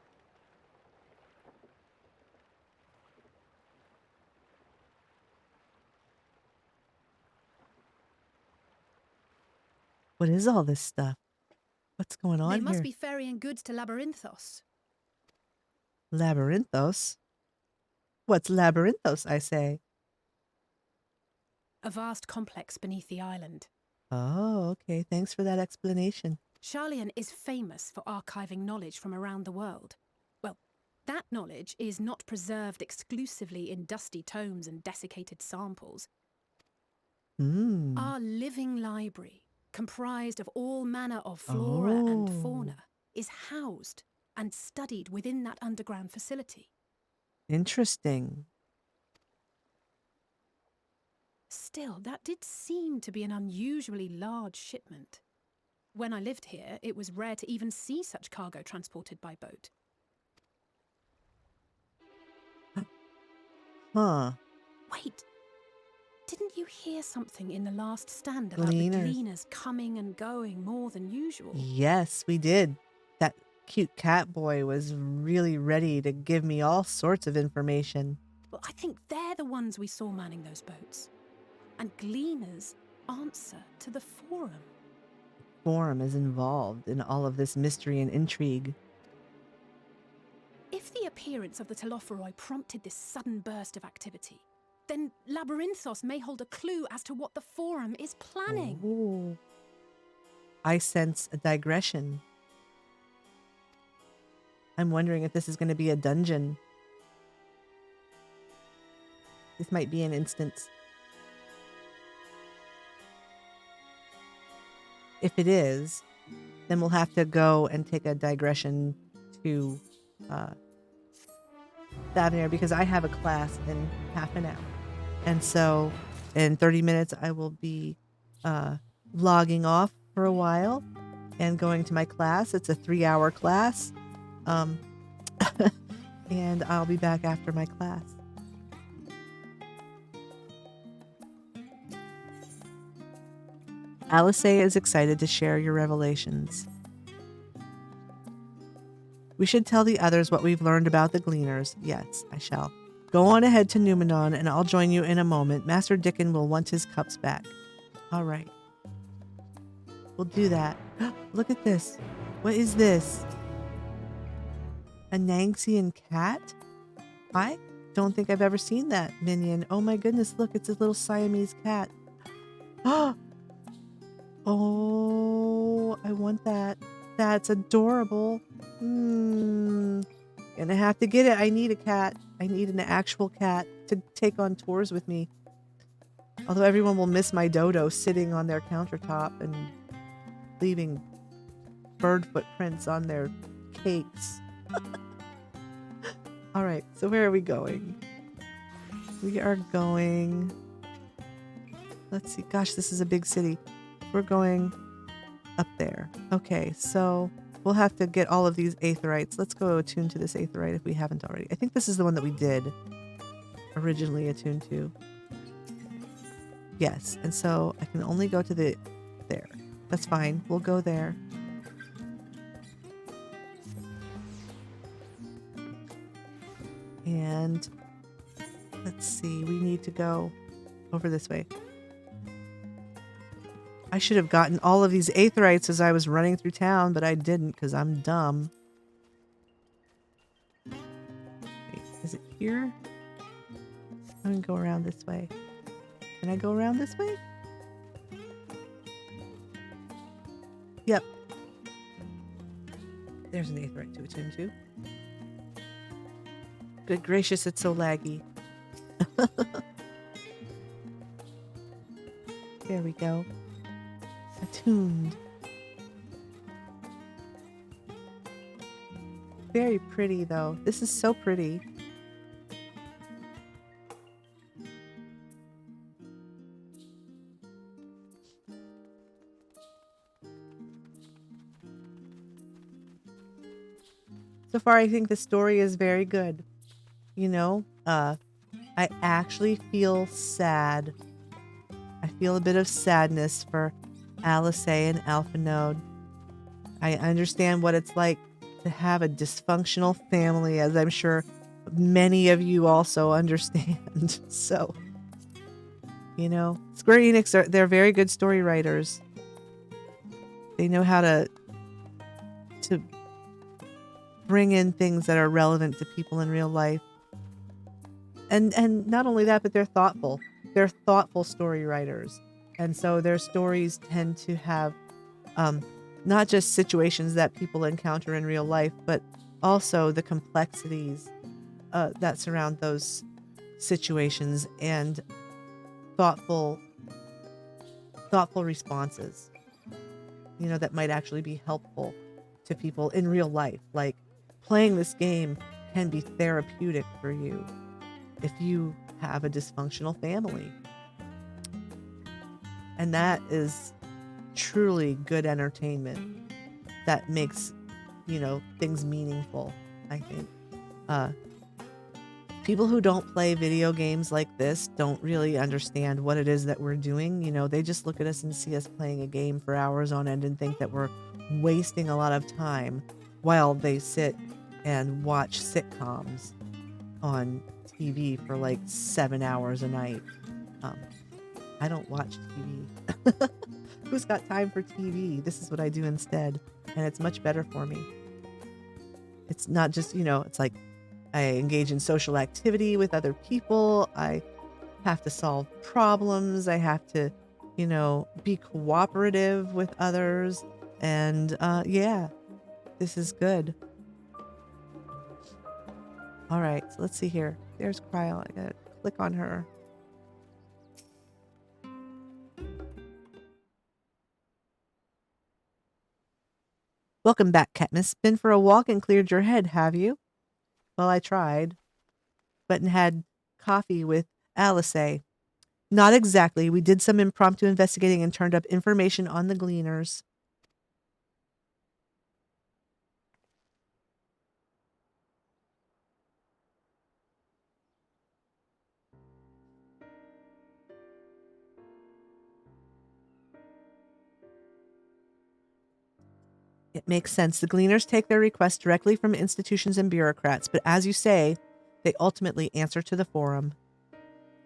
[SPEAKER 2] What is all this stuff? What's going on
[SPEAKER 14] They
[SPEAKER 2] here?
[SPEAKER 14] must be ferrying goods to Labyrinthos.
[SPEAKER 2] Labyrinthos? What's Labyrinthos, I say?
[SPEAKER 14] A vast complex beneath the island.
[SPEAKER 2] Oh, okay. Thanks for that explanation.
[SPEAKER 14] Charlian is famous for archiving knowledge from around the world. Well, that knowledge is not preserved exclusively in dusty tomes and desiccated samples. Our living library, comprised of all manner of flora and fauna, is housed and studied within that underground facility.
[SPEAKER 2] Interesting.
[SPEAKER 14] Still, that did seem to be an unusually large shipment. When I lived here, it was rare to even see such cargo transported by boat.
[SPEAKER 2] Huh.
[SPEAKER 14] Wait, didn't you hear something in the last stand about the gleaners coming and going more than usual?
[SPEAKER 2] Yes, we did. That cute cat boy was really ready to give me all sorts of information.
[SPEAKER 14] Well, I think they're the ones we saw manning those boats. And gleaners answer to the Forum.
[SPEAKER 2] Forum is involved in all of this mystery and intrigue.
[SPEAKER 14] If the appearance of the Telophoroi prompted this sudden burst of activity, then Labyrinthos may hold a clue as to what the Forum is planning.
[SPEAKER 2] Ooh. I sense a digression. I'm wondering if this is going to be a dungeon. This might be an instance. If it is, then we'll have to go and take a digression to Thavnair, because I have a class in half an hour. And so in 30 minutes, I will be logging off for a while and going to my class. It's a 3-hour class. And I'll be back after my class. Alice is excited to share your revelations. We should tell the others what we've learned about the Gleaners. Yes, I shall. Go on ahead to Numenon, and I'll join you in a moment. Master Dickon will want his cups back. All right. We'll do that. Look at this. What is this? A Nangxian cat? I don't think I've ever seen that minion. Oh my goodness, look, it's a little Siamese cat. Oh, I want that. That's adorable. Gonna have to get it. I need a cat. I need an actual cat to take on tours with me. Although everyone will miss my dodo sitting on their countertop and leaving bird footprints on their cakes. All right, so where are we going? We are going... Let's see. Gosh, this is a big city. We're going up there. Okay, so we'll have to get all of these Aetherites. Let's go attune to this Aetherite if we haven't already. I think this is the one that we did originally attune to. Yes, and so I can only go to the... there. That's fine. We'll go there. And let's see, we need to go over this way. I should have gotten all of these aetherites as I was running through town, but I didn't because I'm dumb. Wait, is it here? I'm going to go around this way. Can I go around this way? Yep. There's an aetherite to attend to. Good gracious, it's so laggy. There we go. Attuned. Very pretty, though. This is so pretty. So far, I think the story is very good. You know, I actually feel sad. I feel a bit of sadness for Alice and Alpha Node. I understand what it's like to have a dysfunctional family, as I'm sure many of you also understand. So, you know, Square Enix, they're very good story writers. They know how to bring in things that are relevant to people in real life. And not only that, but they're thoughtful. They're thoughtful story writers. And so their stories tend to have not just situations that people encounter in real life, but also the complexities that surround those situations and thoughtful responses, you know, that might actually be helpful to people in real life. Like, playing this game can be therapeutic for you if you have a dysfunctional family. And that is truly good entertainment that makes, you know, things meaningful, I think. People who don't play video games like this don't really understand what it is that we're doing. You know, they just look at us and see us playing a game for hours on end and think that we're wasting a lot of time while they sit and watch sitcoms on TV for like 7 hours a night. I don't watch TV. Who's got time for TV? This is what I do instead, and it's much better for me. It's not just, you know, it's like I engage in social activity with other people. I have to solve problems. I have to, you know, be cooperative with others. And yeah, this is good. All right, so let's see here. There's Cryo. I gotta click on her. Welcome back, Katniss. Been for a walk and cleared your head, have you? Well, I tried, but had coffee with Alice. Not exactly. We did some impromptu investigating and turned up information on the Gleaners. It makes sense. The Gleaners take their requests directly from institutions and bureaucrats, but as you say, they ultimately answer to the Forum.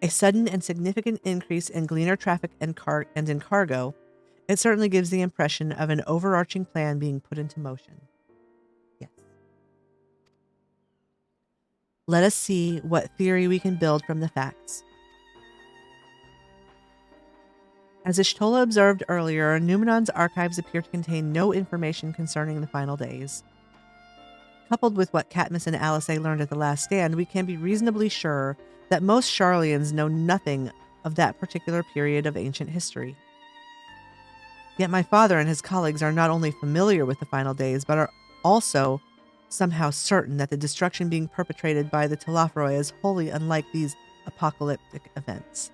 [SPEAKER 2] A sudden and significant increase in Gleaner traffic and in cargo, it certainly gives the impression of an overarching plan being put into motion. Yes. Let us see what theory we can build from the facts. As Ishtola observed earlier, Numenon's archives appear to contain no information concerning the final days. Coupled with what Katniss and Alice learned at the Last Stand, we can be reasonably sure that most Sharlayans know nothing of that particular period of ancient history. Yet my father and his colleagues are not only familiar with the final days, but are also somehow certain that the destruction being perpetrated by the Telophoroi is wholly unlike these apocalyptic events.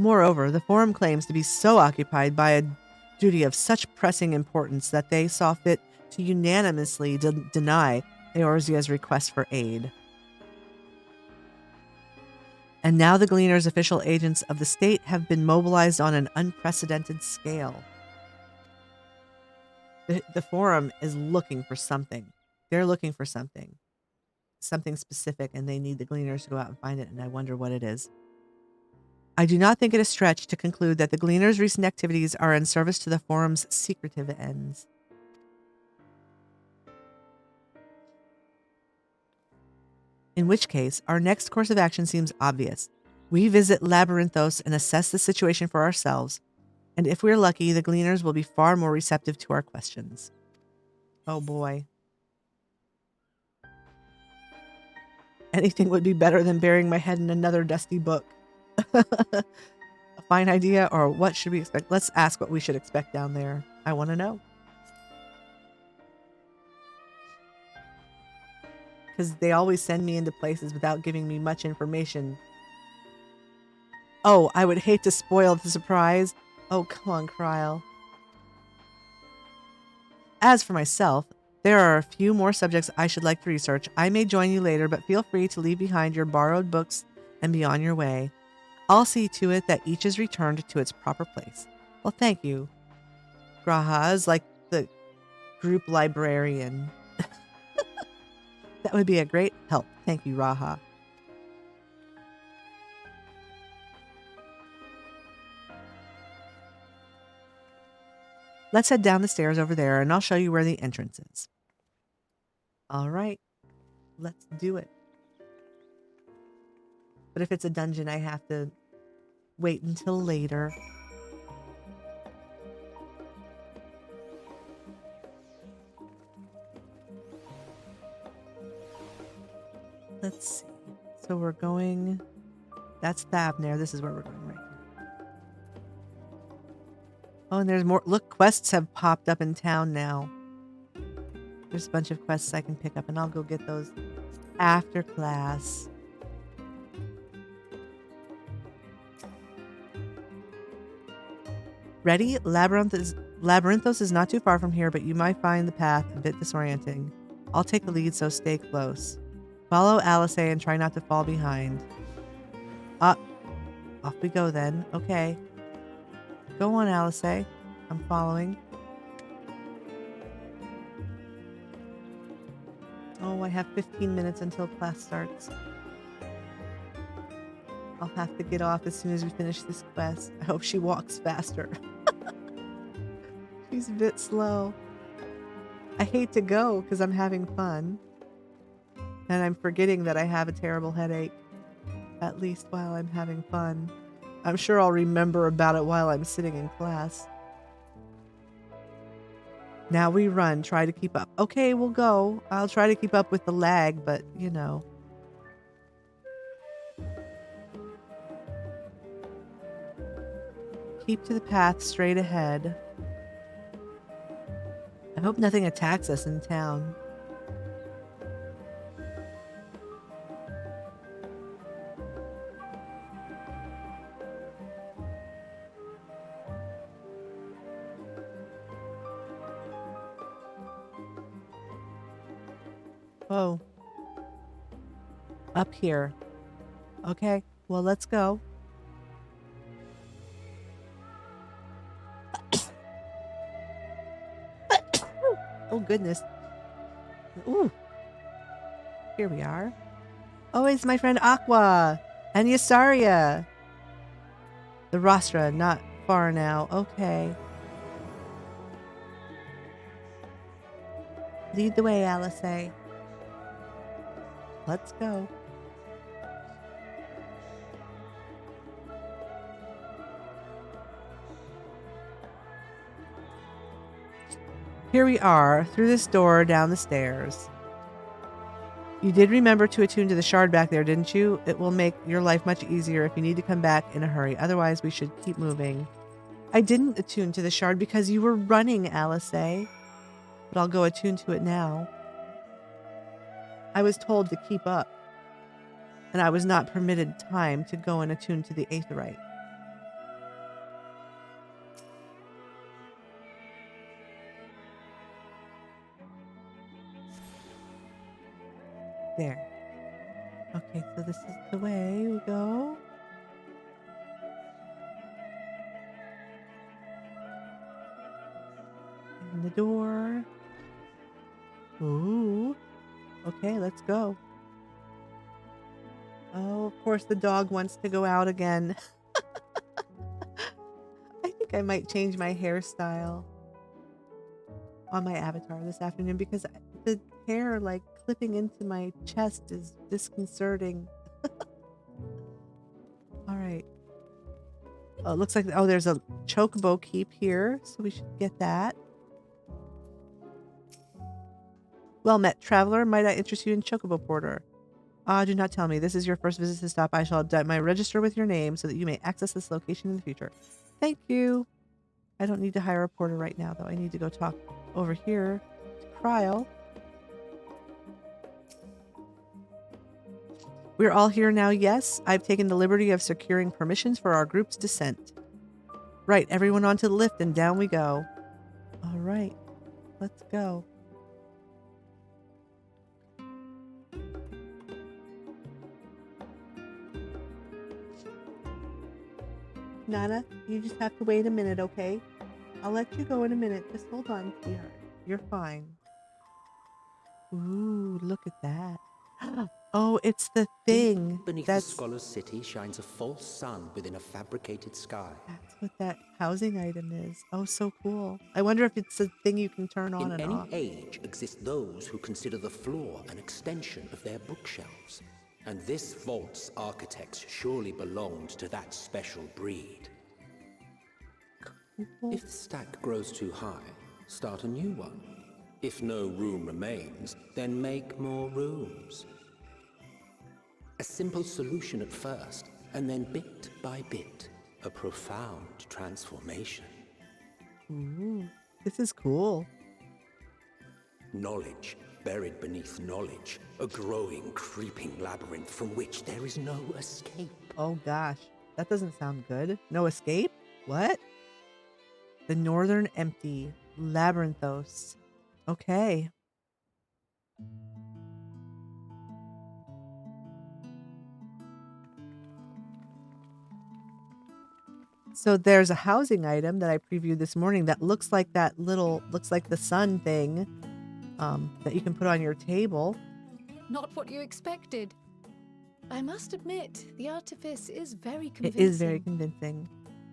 [SPEAKER 2] Moreover, the Forum claims to be so occupied by a duty of such pressing importance that they saw fit to unanimously deny Eorzea's request for aid. And now the Gleaners' official agents of the state have been mobilized on an unprecedented scale. The Forum is looking for something. They're looking for something. something specific and they need the Gleaners to go out and find it, and I wonder what it is. I do not think it a stretch to conclude that the Gleaners' recent activities are in service to the Forum's secretive ends. In which case, our next course of action seems obvious. We visit Labyrinthos and assess the situation for ourselves, and if we're lucky, the Gleaners will be far more receptive to our questions. Oh boy. Anything would be better than burying my head in another dusty book. A fine idea, or what should we expect? Let's ask what we should expect down there. I want to know. Because they always send me into places without giving me much information. Oh, I would hate to spoil the surprise. Oh, come on, Kryl. As for myself, there are a few more subjects I should like to research. I may join you later, but feel free to leave behind your borrowed books and be on your way. I'll see to it that each is returned to its proper place. Well, thank you. Graha is like the group librarian. That would be a great help. Thank you, Raha. Let's head down the stairs over there, and I'll show you where the entrance is. All right. Let's do it. But if it's a dungeon, I have to wait until later. Let's see. So we're going... That's Thavner. This is where we're going right now. Oh, and there's more. Look, quests have popped up in town now. There's a bunch of quests I can pick up, and I'll go get those after class. Ready? Labyrinthos is not too far from here, but you might find the path a bit disorienting. I'll take the lead, so stay close. Follow Alice and try not to fall behind. Off we go then. Okay. Go on, Alice. I'm following. Oh, I have 15 minutes until class starts. I'll have to get off as soon as we finish this quest. I hope she walks faster. She's a bit slow. I hate to go because I'm having fun. And I'm forgetting that I have a terrible headache. At least while I'm having fun. I'm sure I'll remember about it while I'm sitting in class. Now we run. Try to keep up. Okay, we'll go. I'll try to keep up with the lag, but, you know. Keep to the path straight ahead. I hope nothing attacks us in town. Oh. Up here. Okay, well, let's go. Oh, goodness. Ooh. Here we are. Oh, it's my friend Aqua and Yasaria. The Rostra, not far now. Okay. Lead the way, Alice. Let's go. Here we are, through this door, down the stairs. You did remember to attune to the shard back there, didn't you? It will make your life much easier if you need to come back in a hurry. Otherwise, we should keep moving. I didn't attune to the shard because you were running, Alice. But I'll go attune to it now. I was told to keep up, and I was not permitted time to go and attune to the Aetherite. There. Okay, so this is the way we go. And the door. Ooh. Okay, let's go. Oh, of course the dog wants to go out again. I think I might change my hairstyle on my avatar this afternoon because the hair like clipping into my chest is disconcerting. All right. Oh, it looks like, oh, there's a chocobo keep here, so we should get that. Well met, traveler. Might I interest you in chocobo porter? Ah, do not tell me. This is your first visit to the stop. I shall my register with your name so that you may access this location in the future. Thank you. I don't need to hire a porter right now, though. I need to go talk over here to Kryl. We're all here now, yes. I've taken the liberty of securing permissions for our group's descent. Right, everyone onto the lift and down we go. All right, let's go. Nana, you just have to wait a minute, okay? I'll let you go in a minute. Just hold on, sweetheart. You're fine. Ooh, look at that. Oh, it's the thing.
[SPEAKER 7] Beneath the scholar's city shines a false sun within a fabricated sky.
[SPEAKER 2] That's what that housing item is. Oh, so cool. I wonder if it's a thing you can turn on and off.
[SPEAKER 7] In any age exist those who consider the floor an extension of their bookshelves. And this vault's architects surely belonged to that special breed. If the stack grows too high, start a new one. If no room remains, then make more rooms. A simple solution at first, and then bit by bit, a profound transformation.
[SPEAKER 2] Ooh, this is cool.
[SPEAKER 7] Knowledge buried beneath knowledge, a growing, creeping labyrinth from which there is no escape.
[SPEAKER 2] Oh gosh, that doesn't sound good. No escape? What? The Northern Empty Labyrinthos. Okay. So there's a housing item that I previewed this morning that looks like the sun thing that you can put on your table.
[SPEAKER 5] Not what you expected. I must admit, the artifice is very convincing.
[SPEAKER 2] It is very convincing.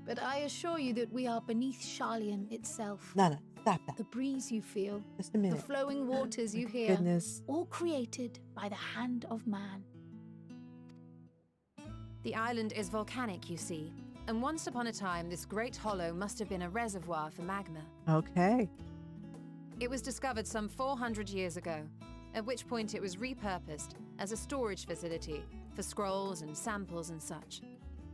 [SPEAKER 5] But I assure you that we are beneath Sharlayan itself.
[SPEAKER 2] Nana, stop that.
[SPEAKER 5] The breeze you feel,
[SPEAKER 2] just a minute.
[SPEAKER 5] The flowing waters you hear,
[SPEAKER 2] Goodness.
[SPEAKER 5] All created by the hand of man.
[SPEAKER 12] The island is volcanic, you see, and once upon a time this great hollow must have been a reservoir for magma.
[SPEAKER 2] Okay.
[SPEAKER 12] It was discovered some 400 years ago, at which point it was repurposed as a storage facility for scrolls and samples and such.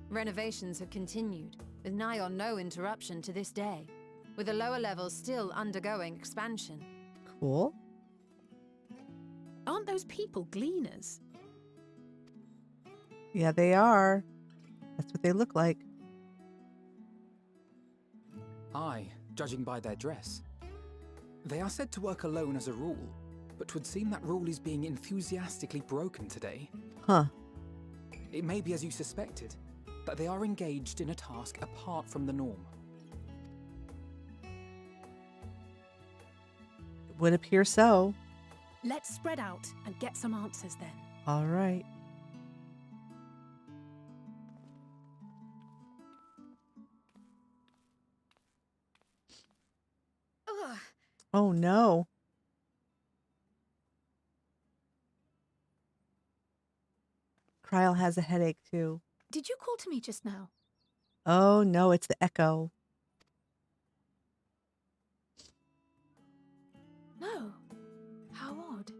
[SPEAKER 12] Renovations have continued, with nigh on no interruption to this day, with the lower levels still undergoing expansion.
[SPEAKER 2] Cool.
[SPEAKER 14] Aren't those people gleaners?
[SPEAKER 2] Yeah, they are. That's what they look like.
[SPEAKER 6] Aye, judging by their dress. They are said to work alone as a rule, but 'twould seem that rule is being enthusiastically broken today.
[SPEAKER 2] Huh.
[SPEAKER 6] It may be as you suspected, that they are engaged in a task apart from the norm.
[SPEAKER 2] It would appear so.
[SPEAKER 14] Let's spread out and get some answers then.
[SPEAKER 2] All right.
[SPEAKER 5] Ugh.
[SPEAKER 2] Oh no. Kryl has a headache too.
[SPEAKER 5] Did you call to me just now?
[SPEAKER 2] Oh no, it's the echo.
[SPEAKER 5] No. How odd.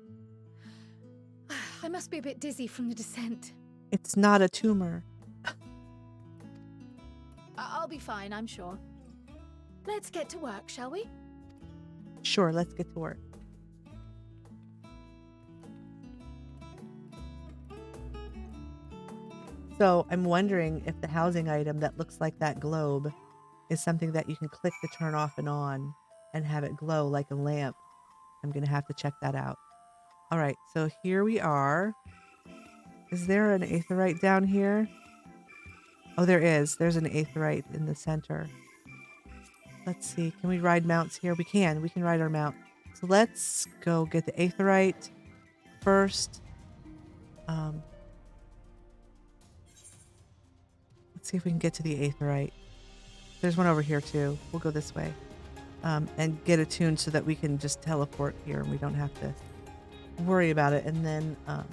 [SPEAKER 5] I must be a bit dizzy from the descent.
[SPEAKER 2] It's not a tumor.
[SPEAKER 5] I'll be fine, I'm sure. Let's get to work, shall we?
[SPEAKER 2] Sure, let's get to work. So I'm wondering if the housing item that looks like that globe is something that you can click to turn off and on and have it glow like a lamp. I'm going to have to check that out. All right, so here we are. Is there an aetheryte down here? Oh, there is. There's an aetheryte in the center. Let's see. Can we ride mounts here? We can. We can ride our mount. So let's go get the aetheryte first. Let's see if we can get to the Aetherite. There's one over here too. We'll go this way. And get attuned so that we can just teleport here and we don't have to worry about it. And then I'm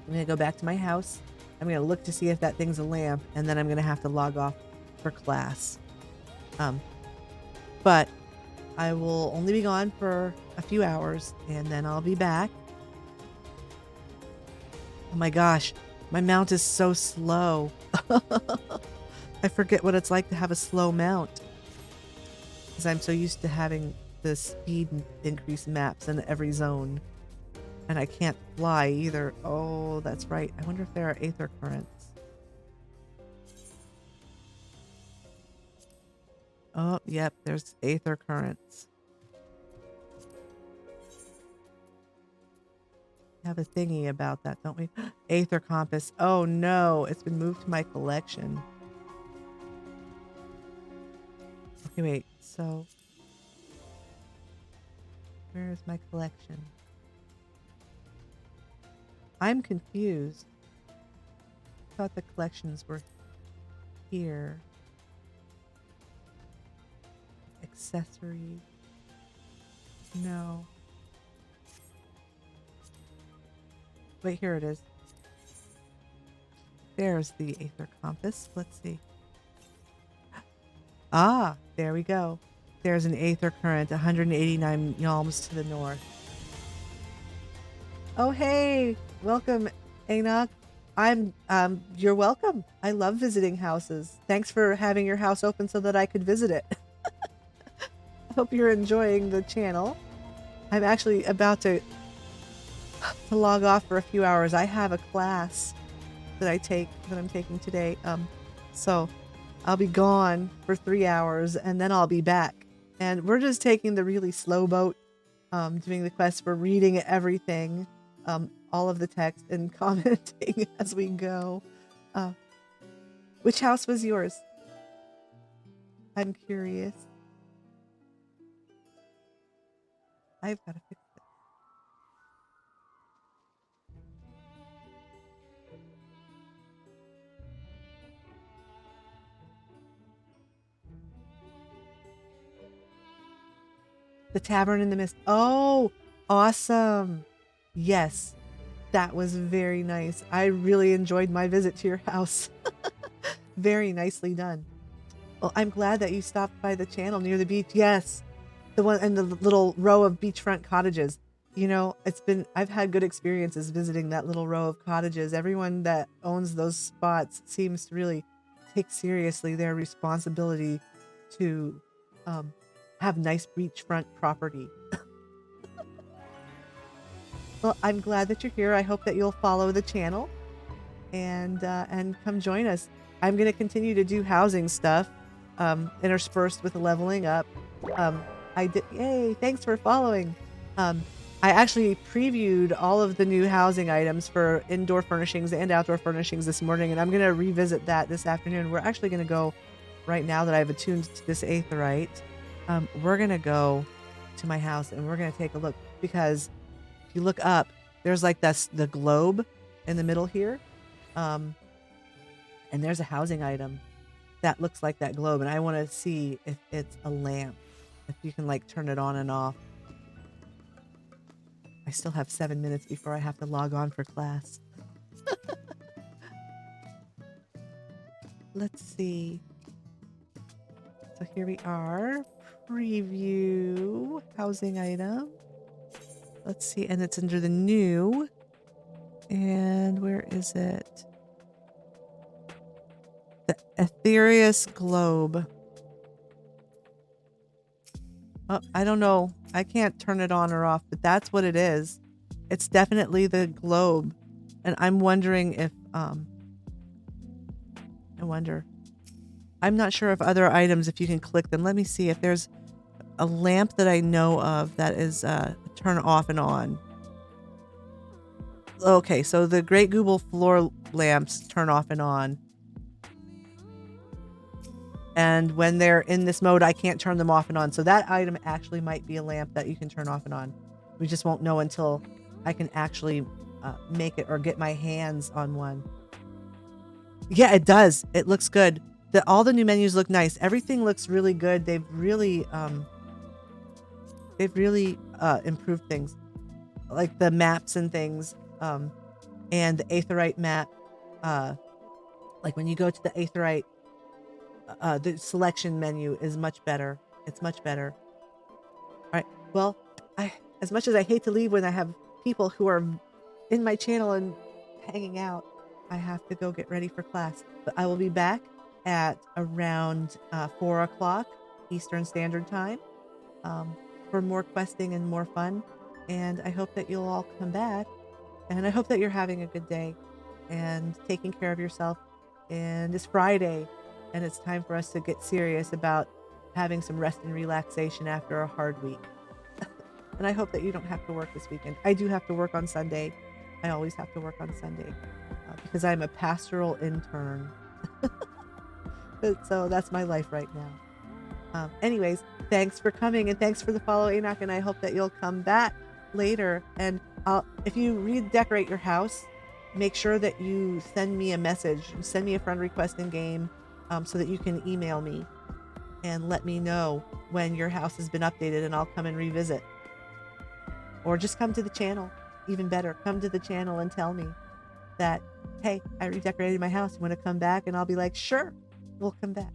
[SPEAKER 2] going to go back to my house. I'm going to look to see if that thing's a lamp, and then I'm going to have to log off for class. But I will only be gone for a few hours, and then I'll be back. Oh my gosh, my mount is so slow. I forget what it's like to have a slow mount, because I'm so used to having the speed increase maps in every zone. And I can't fly either. Oh, that's right. I wonder if there are aether currents. Oh, yep, there's aether currents. We have a thingy about that, don't we? Aether compass. Oh no, it's been moved to my collection. Okay, wait, so where is my collection? I'm confused. I thought the collections were here. Accessories. No. Wait, here it is. There's the Aether Compass. Let's see. Ah, there we go. There's an Aether Current, 189 yalms to the north. Oh, hey! Welcome, Enoch. You're welcome. I love visiting houses. Thanks for having your house open so that I could visit it. I hope you're enjoying the channel. I'm actually about to log off for a few hours. I have a class that I'm taking today. So I'll be gone for 3 hours and then I'll be back. And we're just taking the really slow boat, doing the quest for reading everything, all of the text and commenting as we go. Which house was yours? I'm curious. I've got to fix it. The Tavern in the Mist. Oh, awesome. Yes, that was very nice. I really enjoyed my visit to your house. Very nicely done. Well, I'm glad that you stopped by the channel near the beach. Yes, the one and the little row of beachfront cottages. You know, I've had good experiences visiting that little row of cottages. Everyone that owns those spots seems to really take seriously their responsibility to have nice beachfront property. Well, I'm glad that you're here. I hope that you'll follow the channel and come join us. I'm going to continue to do housing stuff, interspersed with the leveling up. Yay, thanks for following. I actually previewed all of the new housing items for indoor furnishings and outdoor furnishings this morning, and I'm going to revisit that this afternoon. We're actually going to go, right now that I've attuned to this Aetherite, we're going to go to my house and we're going to take a look, because if you look up, there's like the globe in the middle here. And there's a housing item that looks like that globe. And I want to see if it's a lamp, if you can like turn it on and off. I still have 7 minutes before I have to log on for class. Let's see. So here we are. Preview housing item. Let's see, and it's under the new. And where is it? The Aetherius Globe. Oh, I don't know. I can't turn it on or off, but that's what it is. It's definitely the globe. And I'm wondering if I'm not sure if other items, if you can click them. Let me see if there's a lamp that I know of that is turn off and on. Okay, so the Great Google floor lamps turn off and on. And when they're in this mode, I can't turn them off and on. So that item actually might be a lamp that you can turn off and on. We just won't know until I can actually make it or get my hands on one. Yeah, it does. It looks good. All the new menus look nice. Everything looks really good. They've really improved things, like the maps and things, and the Aetherite map. Like when you go to the Aetherite, the selection menu is much better. It's much better. All right. Well, as much as I hate to leave when I have people who are in my channel and hanging out, I have to go get ready for class. But I will be back at around 4 o'clock Eastern Standard Time for more questing and more fun. And I hope that you'll all come back. And I hope that you're having a good day and taking care of yourself. And it's Friday, and it's time for us to get serious about having some rest and relaxation after a hard week. And I hope that you don't have to work this weekend. I do have to work on Sunday. I always have to work on Sunday because I'm a pastoral intern. So that's my life right now. Anyways, thanks for coming and thanks for the follow, Enoch, and I hope that you'll come back later. And if you redecorate your house, make sure that you send me a message, send me a friend request in game so that you can email me and let me know when your house has been updated and I'll come and revisit. Or just come to the channel. Even better, come to the channel and tell me that, hey, I redecorated my house. You want to come back? And I'll be like, sure, we'll come back.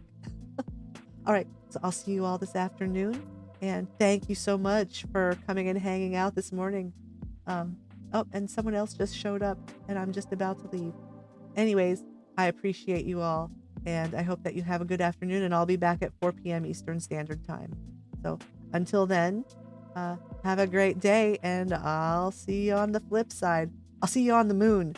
[SPEAKER 2] All right, so I'll see you all this afternoon. And thank you so much for coming and hanging out this morning. Oh, and someone else just showed up and I'm just about to leave. Anyways, I appreciate you all. And I hope that you have a good afternoon. And I'll be back at 4 p.m. Eastern Standard Time. So until then, have a great day. And I'll see you on the flip side. I'll see you on the moon.